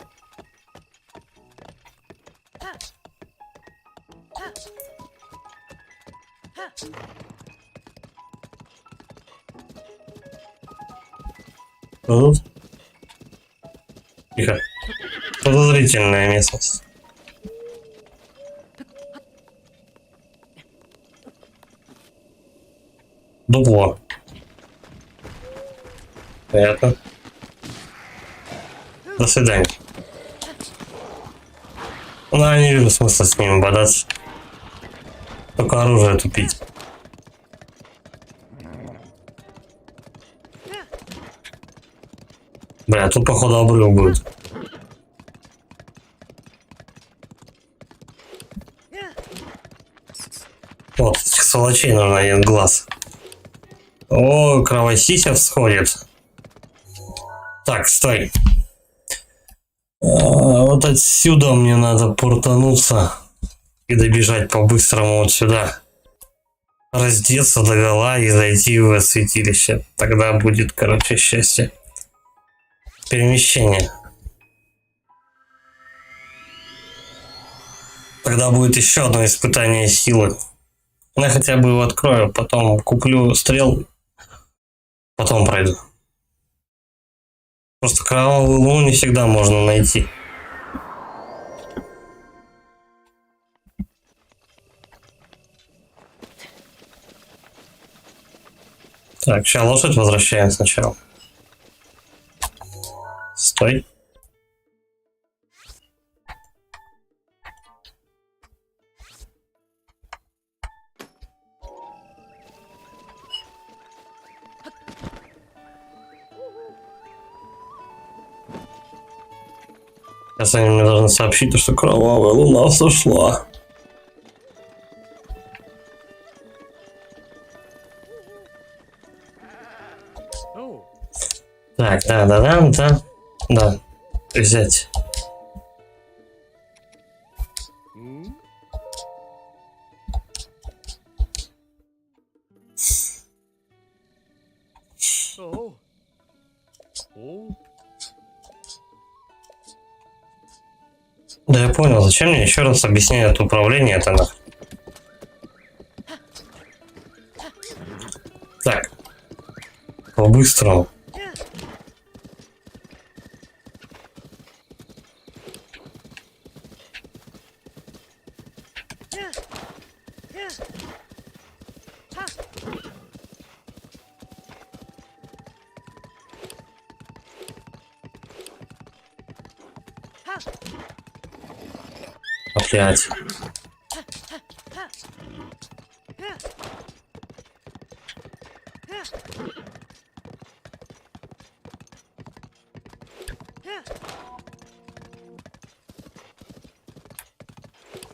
Тут. Тихо. Подозрительная местность. Дупло. Понятно. До свидания. Ну, я не вижу смысла с ними бодаться. Только оружие тупить. Бля, тут походу обрыв будет. Вот, этих сволочей нужно один глаз. О, кровосися всходит. Так, стой. Вот отсюда мне надо портануться и добежать по-быстрому вот сюда. Раздеться догола и зайти в святилище. Тогда будет, короче, счастье. Перемещение. Тогда будет еще одно испытание силы. Я хотя бы его открою, потом куплю стрел, потом пройду. Просто кровавую луну не всегда можно найти. Так, сейчас лошадь возвращаем сначала. Стой. Сейчас они мне должны сообщить, что кровавая луна сошла. Так, да. Взять. Да, я понял. Зачем мне еще раз объясняют управление это нахрен? Так. По-быстрому. Опять.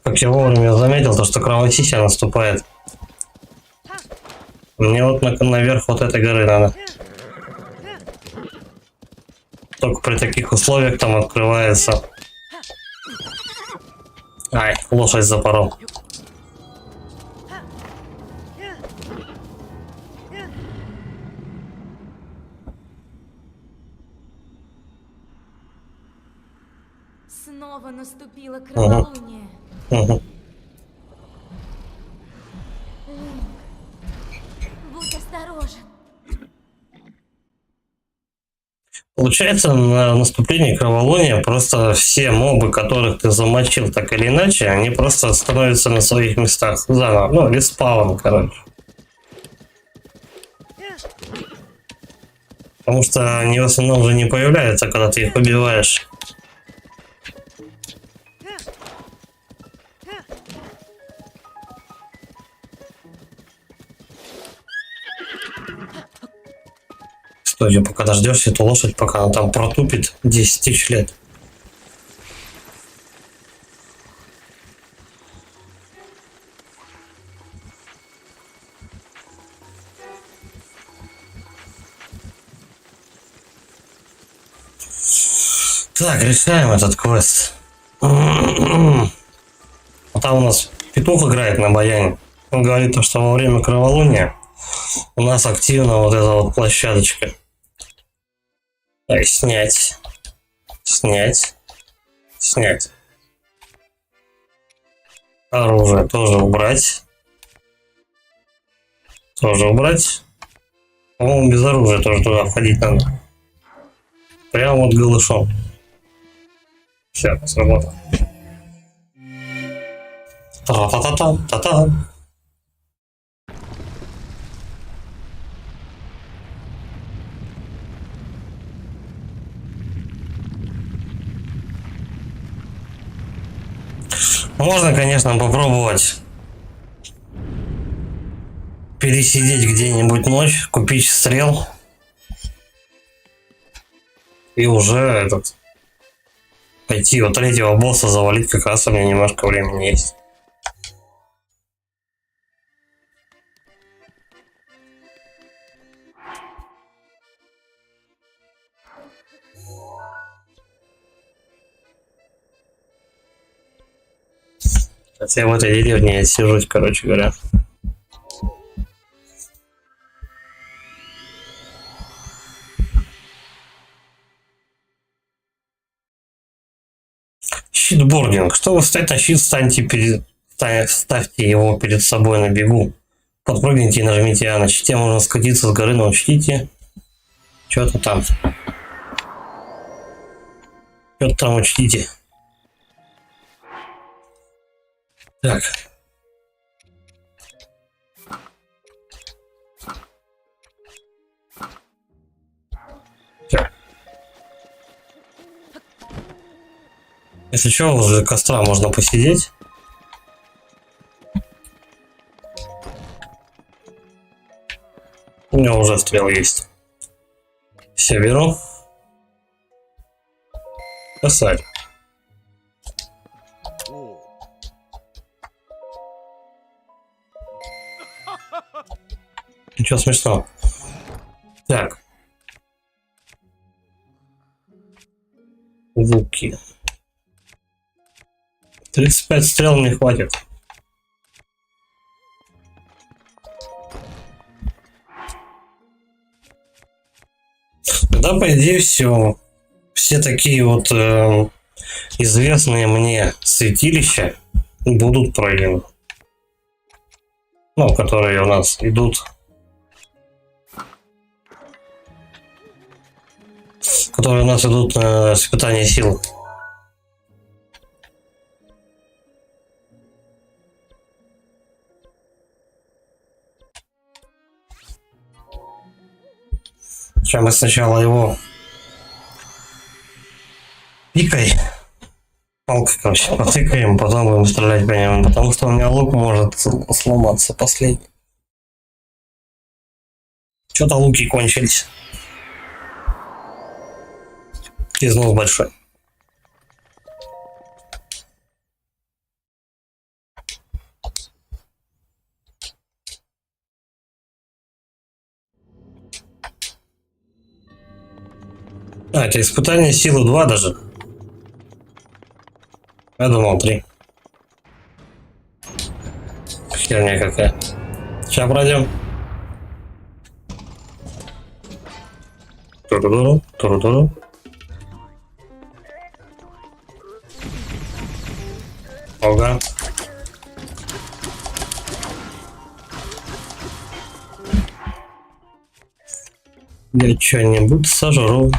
Как я вовремя заметил, то что кровотища наступает. Мне вот наверх вот этой горы надо. Только при таких условиях там открывается. Ай, лошадь запорол. Снова наступило кроволуние. Угу. Будь осторожен. Получается, на наступлении кроволуния просто все мобы, которых ты замочил так или иначе, они просто становятся на своих местах заново. Ну, респаун, короче. Потому что они в основном уже не появляются, когда ты их убиваешь. Стой, пока дождешься эту лошадь, пока она там протупит 10 тысяч лет. Так, решаем этот квест. Там у нас петух играет на баяне. Он говорит, что во время кроволуния у нас активна вот эта вот площадочка. Так, снять. Оружие тоже убрать. По-моему, без оружия тоже туда входить надо. Прямо вот голышом. Все, сработало. Та-та-та-та-та-та. Можно, конечно, попробовать пересидеть где-нибудь ночь, купить стрел и уже пойти у третьего босса завалить, как раз у меня немножко времени есть. Сейчас я в этой деревне сижусь, короче говоря. Щитбординг. Чтобы встать на щит, ставьте его перед собой на бегу. Подпрыгните и нажмите А. На щите можно скатиться с горы, но учтите. Что-то там учтите. Так. Все. Если что, возле костра можно посидеть. У меня уже стрел есть. Все беру. Косарь. Ничего смешного. Так, Луки. 35 стрел не хватит. Да, по идее, все такие вот известные мне святилища будут пройдены. Ну, которые у нас идут. Которые у нас идут на испытание сил. Сейчас мы сначала его пикой, палкой, короче, потыкаем, потом будем стрелять по нему, потому что у меня лук может сломаться последний. Что-то луки кончились. Износ большой. Это испытание силы 2 даже. Я думал 3. Херня какая. Сейчас пройдем. Туру-туру, туру-туру. Ага. Я что-нибудь сожру.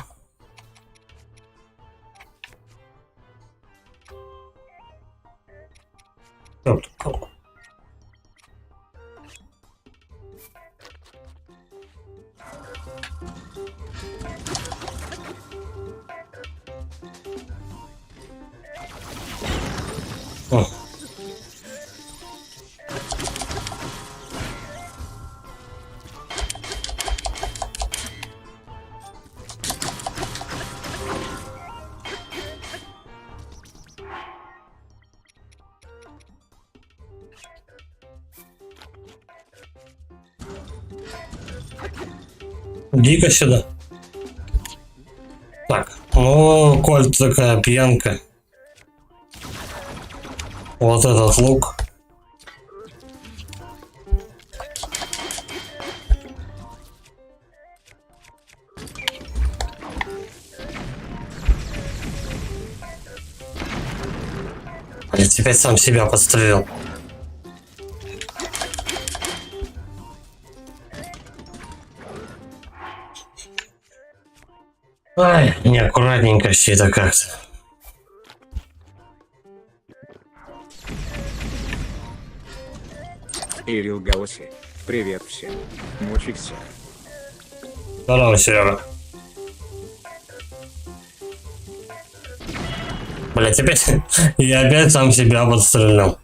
О. Дико сюда. Так, ну, коль такая пьянка. Вот этот лук. Я теперь сам себя подстрелил. Ай, неаккуратненько все это как-то. Ирил Гаоси. Привет всем. Мучикся. Здорово, Серега. Блять, опять я опять сам себя подстрелил.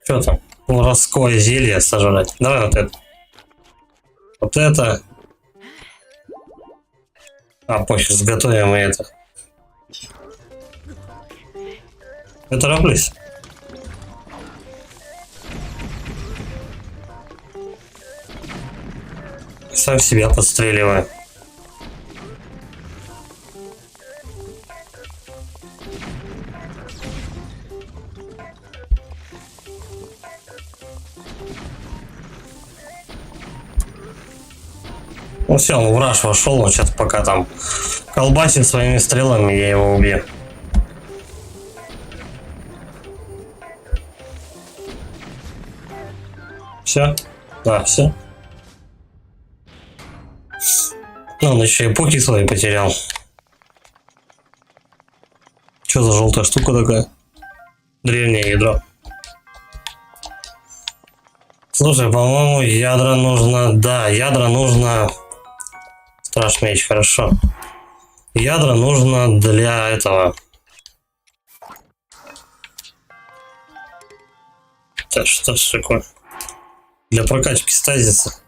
Что там? Воровское зелье сожрать. Давай вот это. Вот это. А, позже сготовим и это. Я тороплюсь. Сам себя подстреливаю. Ну все, он в раш вошел, он сейчас пока там колбасит своими стрелами, я его убью. Все? Да, все. Ну, он еще и пуки свои потерял. Что за желтая штука такая? Древнее ядро. Слушай, по-моему, ядра нужно... Да, ядра нужно... Страшмеч, хорошо. Ядра нужно для этого. Так, что ж такое? Для прокачки стазиса.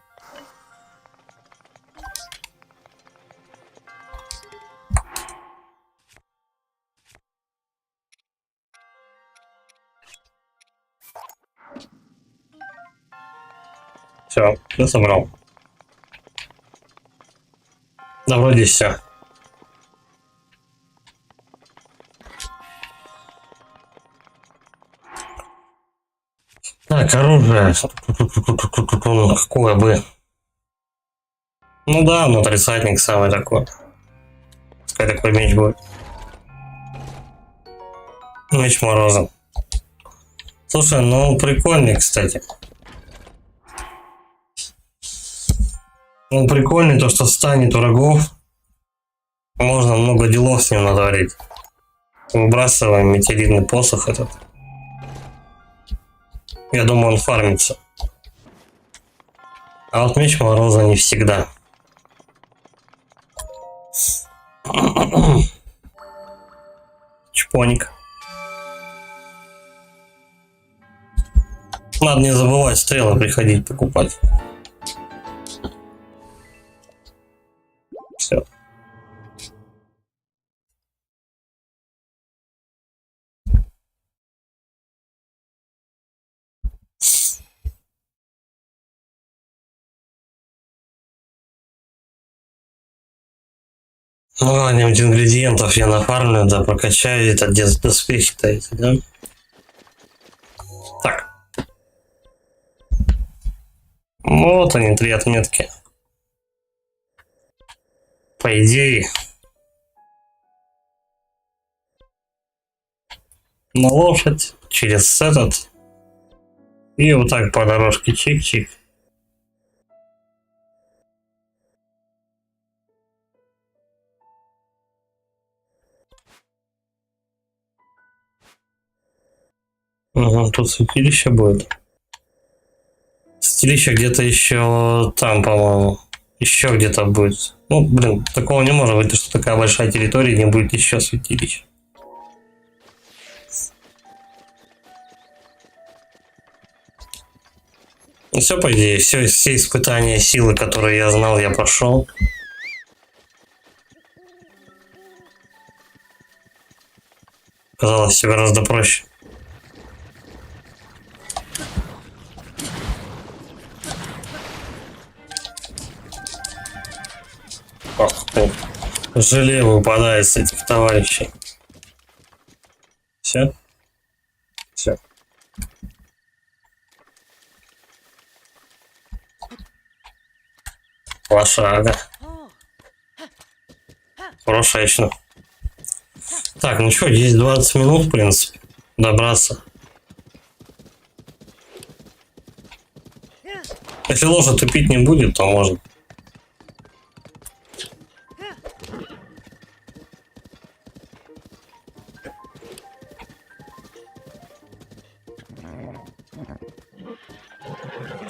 Все, я собрал. Да, вроде все. Так, оружие. Какое бы? Ну да, но тридцатник самый такой. Пускай такой меч будет. Меч Мороза. Слушай, ну прикольный, кстати. Ну прикольный то, что станет врагов. Можно много делов с ним натворить. Выбрасываем метеоритный посох этот. Я думаю, он фармится. А вот меч Мороза не всегда. Чпоник. Надо не забывать стрелы приходить покупать. Все. Ну, где-нибудь ингредиентов я нафармлю, да, прокачаю это доспехи-то эти, да? Так. Вот они, 3 отметки. По идее. На лошадь, через этот. И вот так по дорожке чик-чик. Угу, тут святилище будет. Святилище где-то еще там, по-моему. Еще где-то будет. Ну, блин, такого не может быть, что такая большая территория, не будет еще святилищ. И все, по идее, все испытания силы, которые я знал, я прошел. Казалось, все гораздо проще. Желе выпадает с этих товарищей. Все? Все. Лошага. Хорошечно. Так, ну что, есть 20 минут, в принципе, добраться. Если лошадь тупить не будет, то может.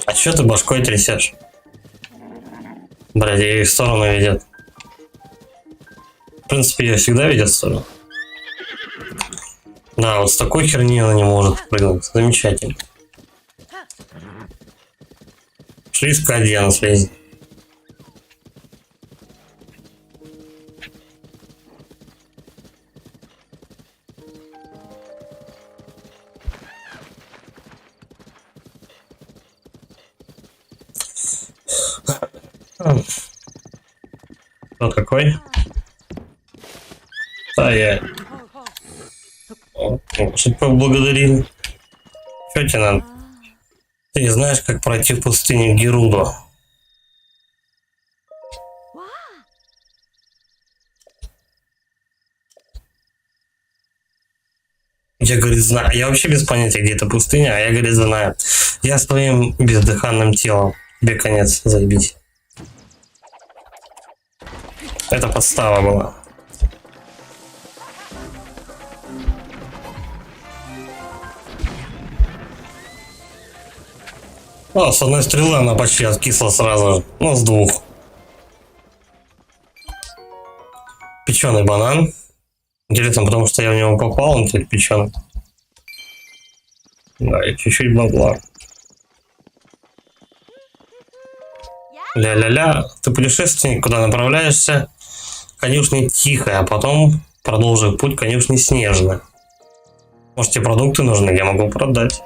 А чё ты башкой трясешь? Блядь, ее в сторону ведет. В принципе, ее всегда ведет в сторону. Да, вот с такой херни она не может прыгнуть. Замечательно. Шли с Кади, она слезет. Кто такой? Да, я. Что поблагодарили? Что тебе надо? Ты не знаешь, как пройти в пустыню Герудо? Я, говорит, знаю. Я вообще без понятия, где эта пустыня, а я, говорит, знаю. Я с твоим бездыханным телом. Тебе конец, заебись. Это подстава была. О, с одной стрелы она почти откисла сразу же. Ну, с двух. Печеный банан. Интересно, потому что я в него попал, он теперь печеный. Да, и чуть-чуть бабла. Ля-ля-ля, ты путешественник, куда направляешься? Конюшня Тихая, а потом продолжи путь конюшни Снежная. Может, тебе продукты нужны? Я могу продать.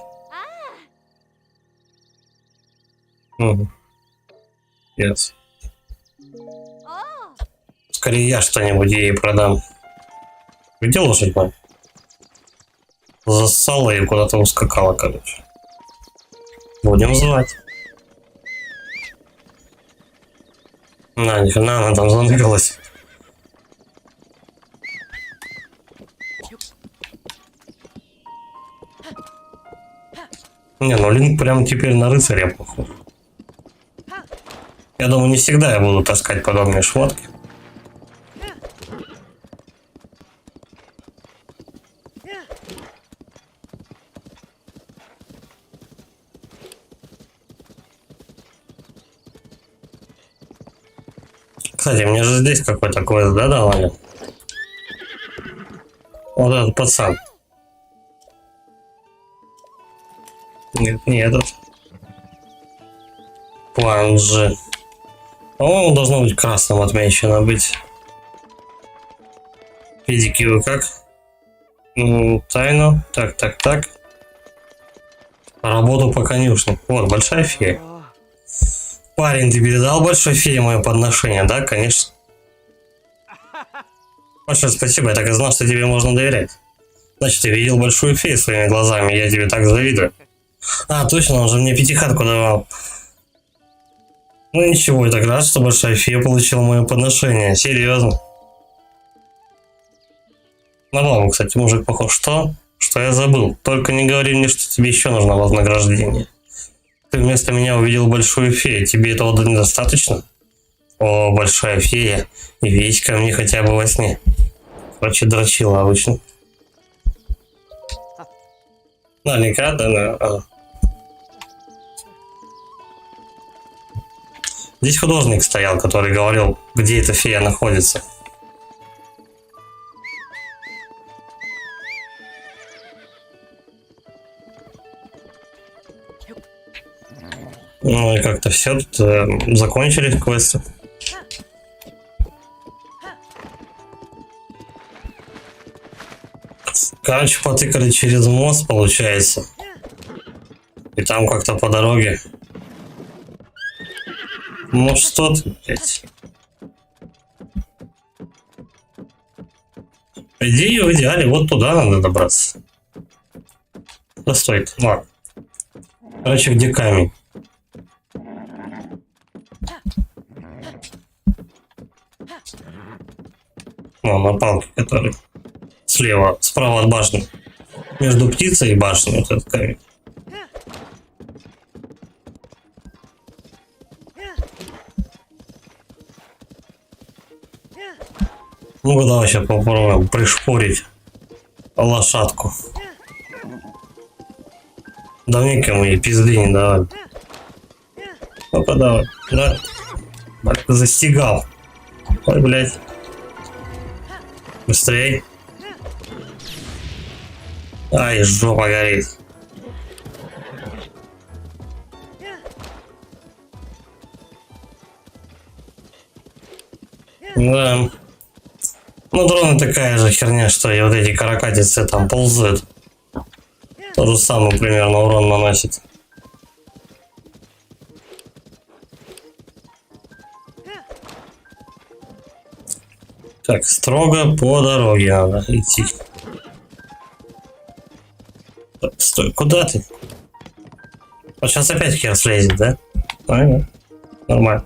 Угу. Yes. Скорее я что-нибудь ей продам. Где лошадь моя? Зассала и куда-то ускакала, короче. Будем звать. На, ни хрена она там заныкалась. Не, ну Линк прям теперь на рыцаря похож. Я думаю, не всегда я буду таскать подобные шмотки. Кстати, мне же здесь какой-то квест, да, давали? Вот этот пацан. Нет, не этот. План G. По-моему, должно быть красным отмечено быть. Педики вы как? Тайну. Так. Работу по конюшне. Вот, большая фея. Парень, ты передал большой фее мое подношение, да? Конечно. Большое спасибо, я так и знал, что тебе можно доверять. Значит, ты видел большую фею своими глазами, я тебе так завидую. А, точно, он же мне пятихатку давал. Ну ничего, я так рад, что большая фея получила мое подношение. Серьезно. Нормально, кстати, мужик похож. Что я забыл? Только не говори мне, что тебе еще нужно вознаграждение. Ты вместо меня увидел большую фею. Тебе этого недостаточно? О, большая фея. Явись ко мне хотя бы во сне. Короче, дрочила обычно. Наверняка, да. Здесь художник стоял, который говорил, где эта фея находится. Ну и как-то все, тут закончили квесты. Короче, потыкали через мост, получается. И там как-то по дороге. Ну что ты, блядь. По идее, в идеале, вот туда надо добраться. Да стой, ладно. Короче, где камень? Ну, на палке, который слева, справа от башни. Между птицей и башней вот этот камень. Ну-ка, давай сейчас попробуем пришпорить лошадку. Давненько мы ей пизды не давали. Ну-ка, давай. Да. Застигал. Ой, блядь. Быстрей. Ай, жопа горит. Да. Ну, дроны такая же херня, что и вот эти каракатицы там ползают. Тот же самый примерно урон наносит. Так, строго по дороге надо идти. Стой, куда ты? Вот сейчас опять хер слезет, да? Ага. Нормально.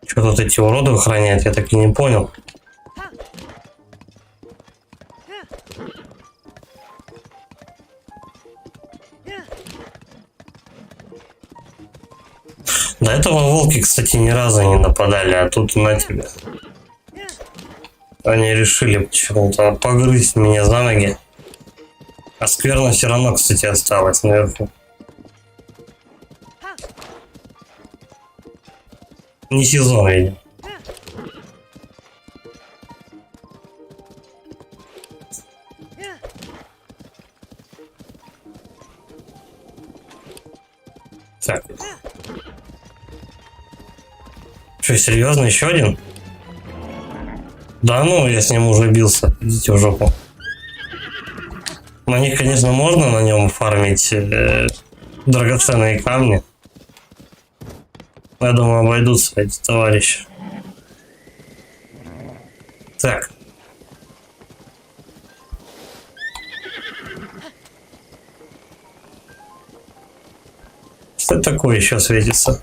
Что тут эти уроды охраняют, я так и не понял. До этого волки, кстати, ни разу не нападали, а тут на тебя. Они решили почему-то погрызть меня за ноги. А скверно все равно, кстати, осталось наверху. Не сезон, видимо. Так. Что, серьезно, еще один? Да ну, я с ним уже бился. Идите в жопу. На них, конечно, можно на нем фармить драгоценные камни. Я думаю, обойдутся эти товарищи. Так. Что это такое еще светится?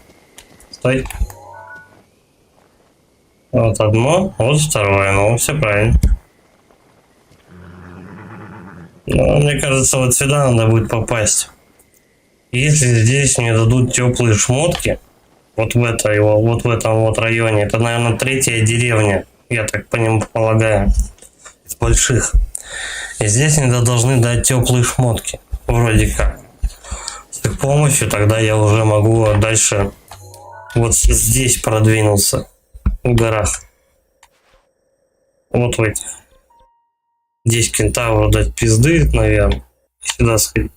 Стой. Вот одно, вот второе. Ну, все правильно. Но мне кажется, вот сюда надо будет попасть. Если здесь мне дадут теплые шмотки, вот в этом вот районе, это, наверное, третья деревня, я так полагаю, из больших. И здесь мне должны дать теплые шмотки, вроде как. С их помощью тогда я уже могу дальше вот здесь продвинуться, в горах. Вот в этих. Здесь кентавру дать пизды, наверное, и сюда сходить.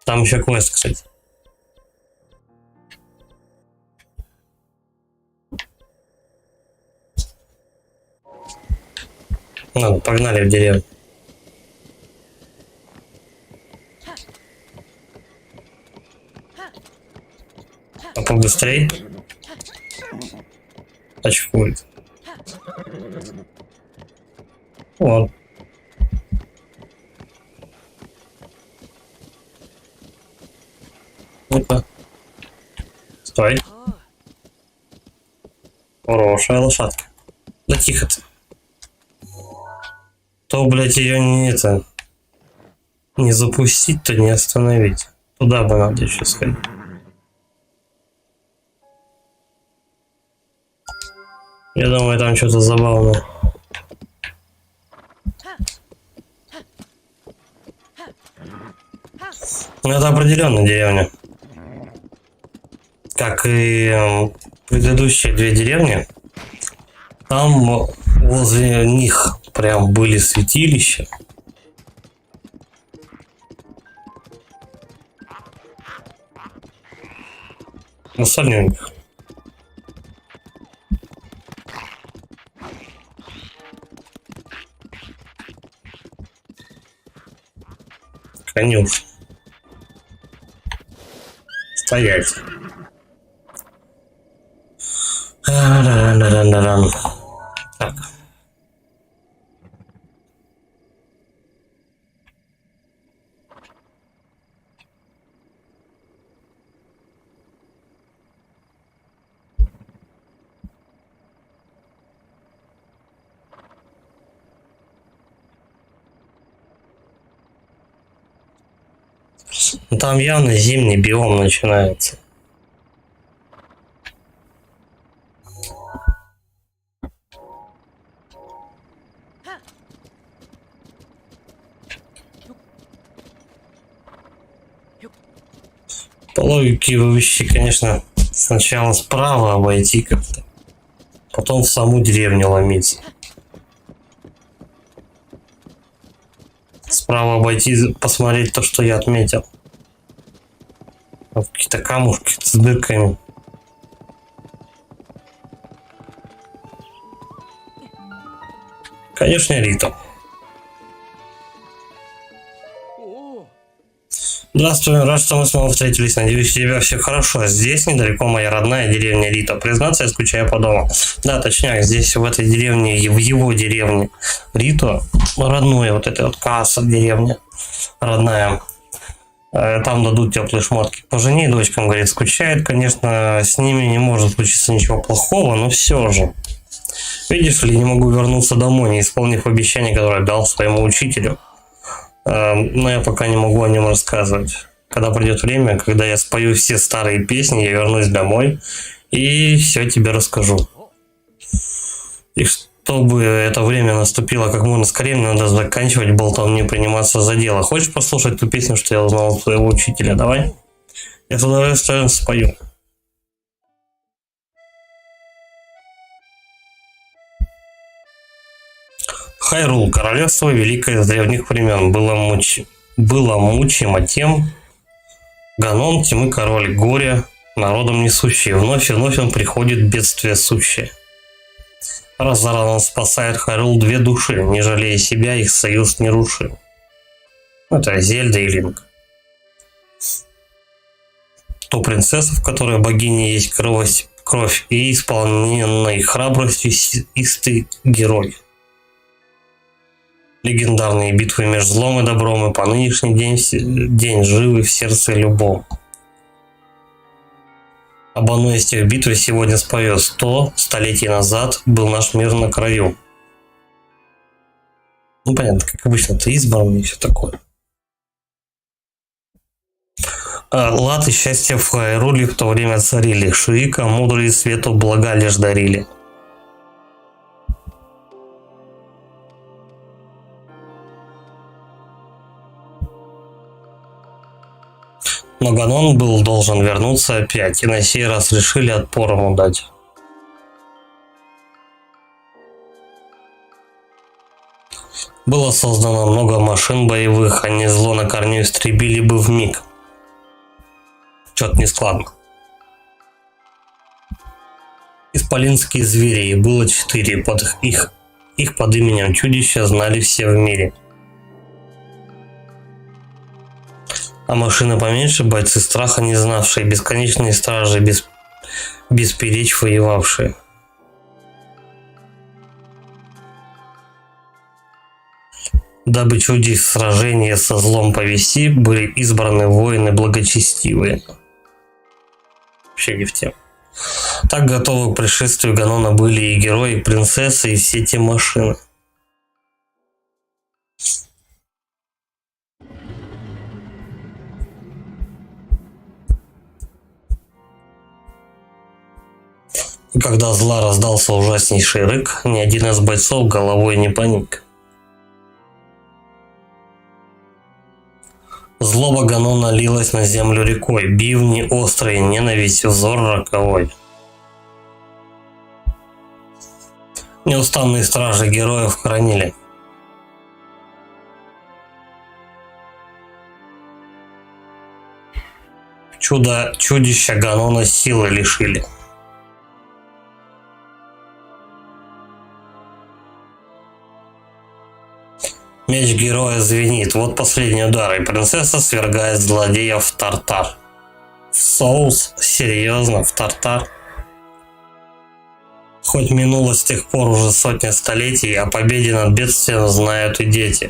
Там еще квест, кстати. Ладно, погнали в деревню. А побыстрей. Очкует. Вот. Ну-ка. Стой. Хорошая лошадка. Да тихо ты. То, блядь, ее не запустить, то не остановить. Туда бы надо еще сходить. Я думаю, там что-то забавное. Ну, это определенно деревня. Как и предыдущие две деревни. Там возле них прям были святилища. Ну, сольненьких. Конюшня. Стоять. Так. Там явно зимний биом начинается. По логике вещи, конечно, сначала справа обойти как-то, потом в саму деревню ломиться. Справа обойти, посмотреть то, что я отметил. Какие-то камушки с дырками. Конечно, Рита. Здравствуй, рад, что мы снова встретились. Надеюсь, у тебя все хорошо. Здесь недалеко моя родная деревня Рита. Признаться, я скучаю по дому. Да, точнее, здесь в этой деревне, в его деревне Риту, родное, вот эта вот касса деревня родная. Там дадут теплые шмотки. По жене и дочкам, говорит, скучает, конечно, с ними не может случиться ничего плохого, но все же. Видишь ли, не могу вернуться домой, не исполнив обещание, которое дал своему учителю. Но я пока не могу о нем рассказывать. Когда придет время, когда я спою все старые песни, я вернусь домой и все тебе расскажу. И чтобы это время наступило как можно скорее, надо заканчивать болтовню, приниматься за дело. Хочешь послушать ту песню, что я узнал от своего учителя? Давай. Я с удовольствием спою. Хайрул, королевство великое с древних времен, было мучимо тем, Ганон, тьмы король, горе, народом несущий, вновь и вновь он приходит бедствие сущее. Раз за разом спасает Хайрул две души, не жалея себя, их союз не рушил. Это Зельда и Линк. То принцесса, в которой богине есть кровь и исполненной храбростью истый герой. Легендарные битвы между злом и добром, и по нынешний день живы в сердце любом. Об одной из тех битв сегодня споет 100 столетий назад был наш мир на краю. Ну, понятно, как обычно, ты избранный и все такое. Лад и счастье в Хайруле в то время царили. Шиика, мудрые свету блага лишь дарили. Но Ганон был должен вернуться опять, и на сей раз решили отпор ему дать. Было создано много машин боевых, они зло на корню истребили бы вмиг. Чё-то нескладно. Исполинские звери, их было 4, их под именем чудища знали все в мире. А машины поменьше, бойцы страха не знавшие, бесконечные стражи, без перечь воевавшие. Дабы чудить сражение со злом повести, были избраны воины благочестивые. Вообще не в тему. Так готовы к пришествию Ганона были и герои, и принцессы, и все те машины. И когда зла раздался ужаснейший рык, ни один из бойцов головой не поник. Злоба Ганона лилась на землю рекой, бивни острые, ненависть, взор роковой. Неустанные стражи героев хранили. Чудища Ганона силы лишили. Меч героя звенит, вот последний удар, и принцесса свергает злодея в тартар. В соус? Серьезно, в тартар? Хоть минуло с тех пор уже сотни столетий, о победе над бедствием знают и дети.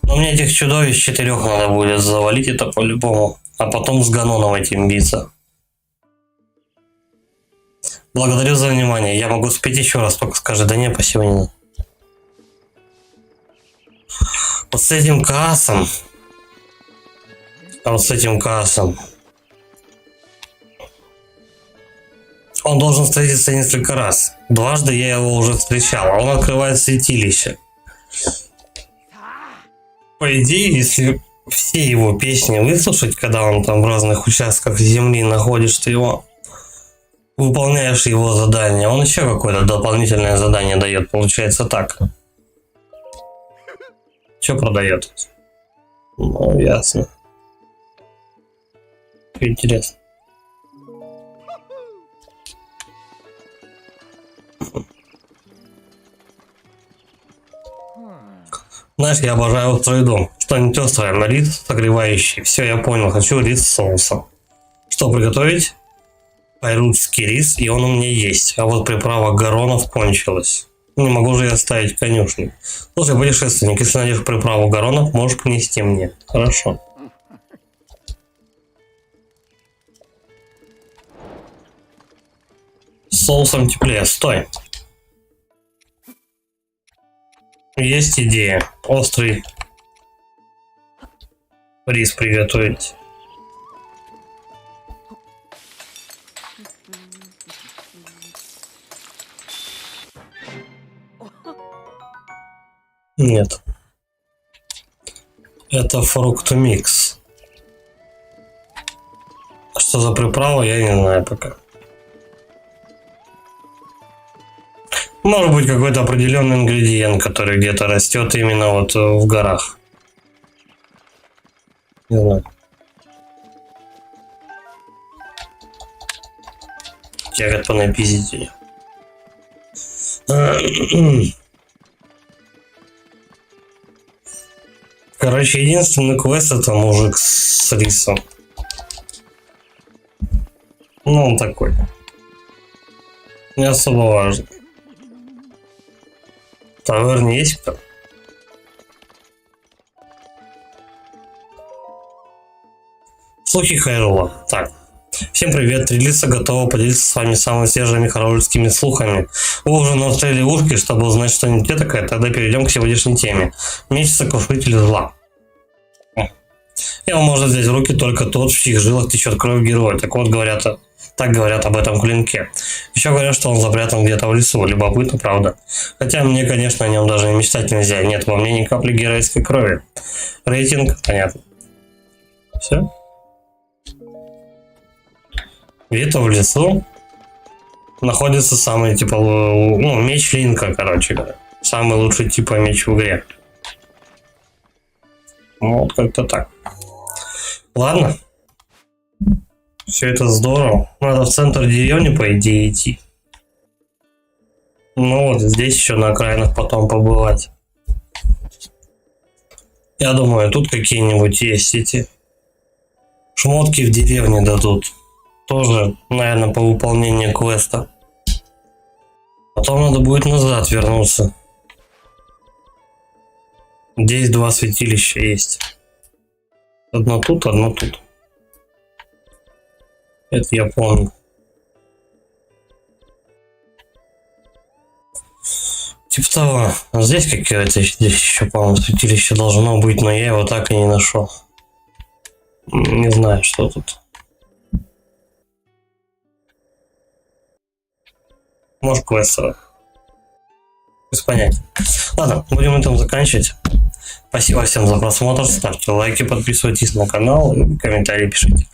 Но мне этих чудовищ 4 надо будет завалить, это по-любому, а потом с Ганоном этим биться. Благодарю за внимание. Я могу спеть еще раз, только скажи, да не, спасибо, не надо. Вот с этим Каасом. Он должен встретиться несколько раз. Дважды я его уже встречал, а он открывает святилище. По идее, если все его песни выслушать, когда он там в разных участках земли находишь, ты его... выполняешь его задание, он еще какое-то дополнительное задание дает, получается так. Что продает? Ну, ясно. Интересно. Знаешь, я обожаю острый дом. Что-нибудь острое, на рис согревающий. Все, я понял, хочу рис с соусом. Что приготовить? Хайрульский рис, и он у меня есть. А вот приправа Гаронов кончилась. Не могу же я оставить конюшню. Слушай, путешественник, если найдешь приправу Гаронов, можешь принести мне. Хорошо. С соусом теплее. Стой. Есть идея. Острый рис приготовить. Нет. Это фруктомикс. Что за приправа, я не знаю пока. Может быть, какой-то определенный ингредиент, который где-то растет именно вот в горах. Не знаю. Тягот понапиздить ее. Короче, единственный квест — это мужик с рисом. Ну, он такой. Не особо важный. таверне есть кто? Слухи Хайрула. Так. Всем привет, Трилиса готова поделиться с вами самыми свежими хорольскими слухами. Вы уже навстрели ушки, чтобы узнать что-нибудь этакое, тогда перейдем к сегодняшней теме. Меч Сокрушитель Зла. Его можно взять в руки только тот, в чьих жилах течет кровь героя. Так говорят об этом клинке. Еще говорят, что он запрятан где-то в лесу. Любопытно, правда. Хотя мне, конечно, о нем даже и мечтать нельзя. Нет во мне ни капли героической крови. Рейтинг, понятно. Все. Где-то в лесу находится самый, типа, меч Линка, короче говоря. Самый лучший, типа, меч в игре. Вот как-то так. Ладно. Все это здорово. Надо в центр деревни, по идее, идти. Ну вот, здесь еще на окраинах потом побывать. Я думаю, тут какие-нибудь есть эти шмотки в деревне дадут. Тоже, наверное, по выполнению квеста. Потом надо будет назад вернуться. Здесь два святилища есть. Одно тут, одно тут. Это я помню. Типа того. А здесь какое-то здесь еще, по-моему, святилище должно быть, но я его так и не нашел. Не знаю, что тут. Может, квест. Без понятия. Ладно, будем на этом заканчивать. Спасибо всем за просмотр. Ставьте лайки, подписывайтесь на канал, комментарии пишите.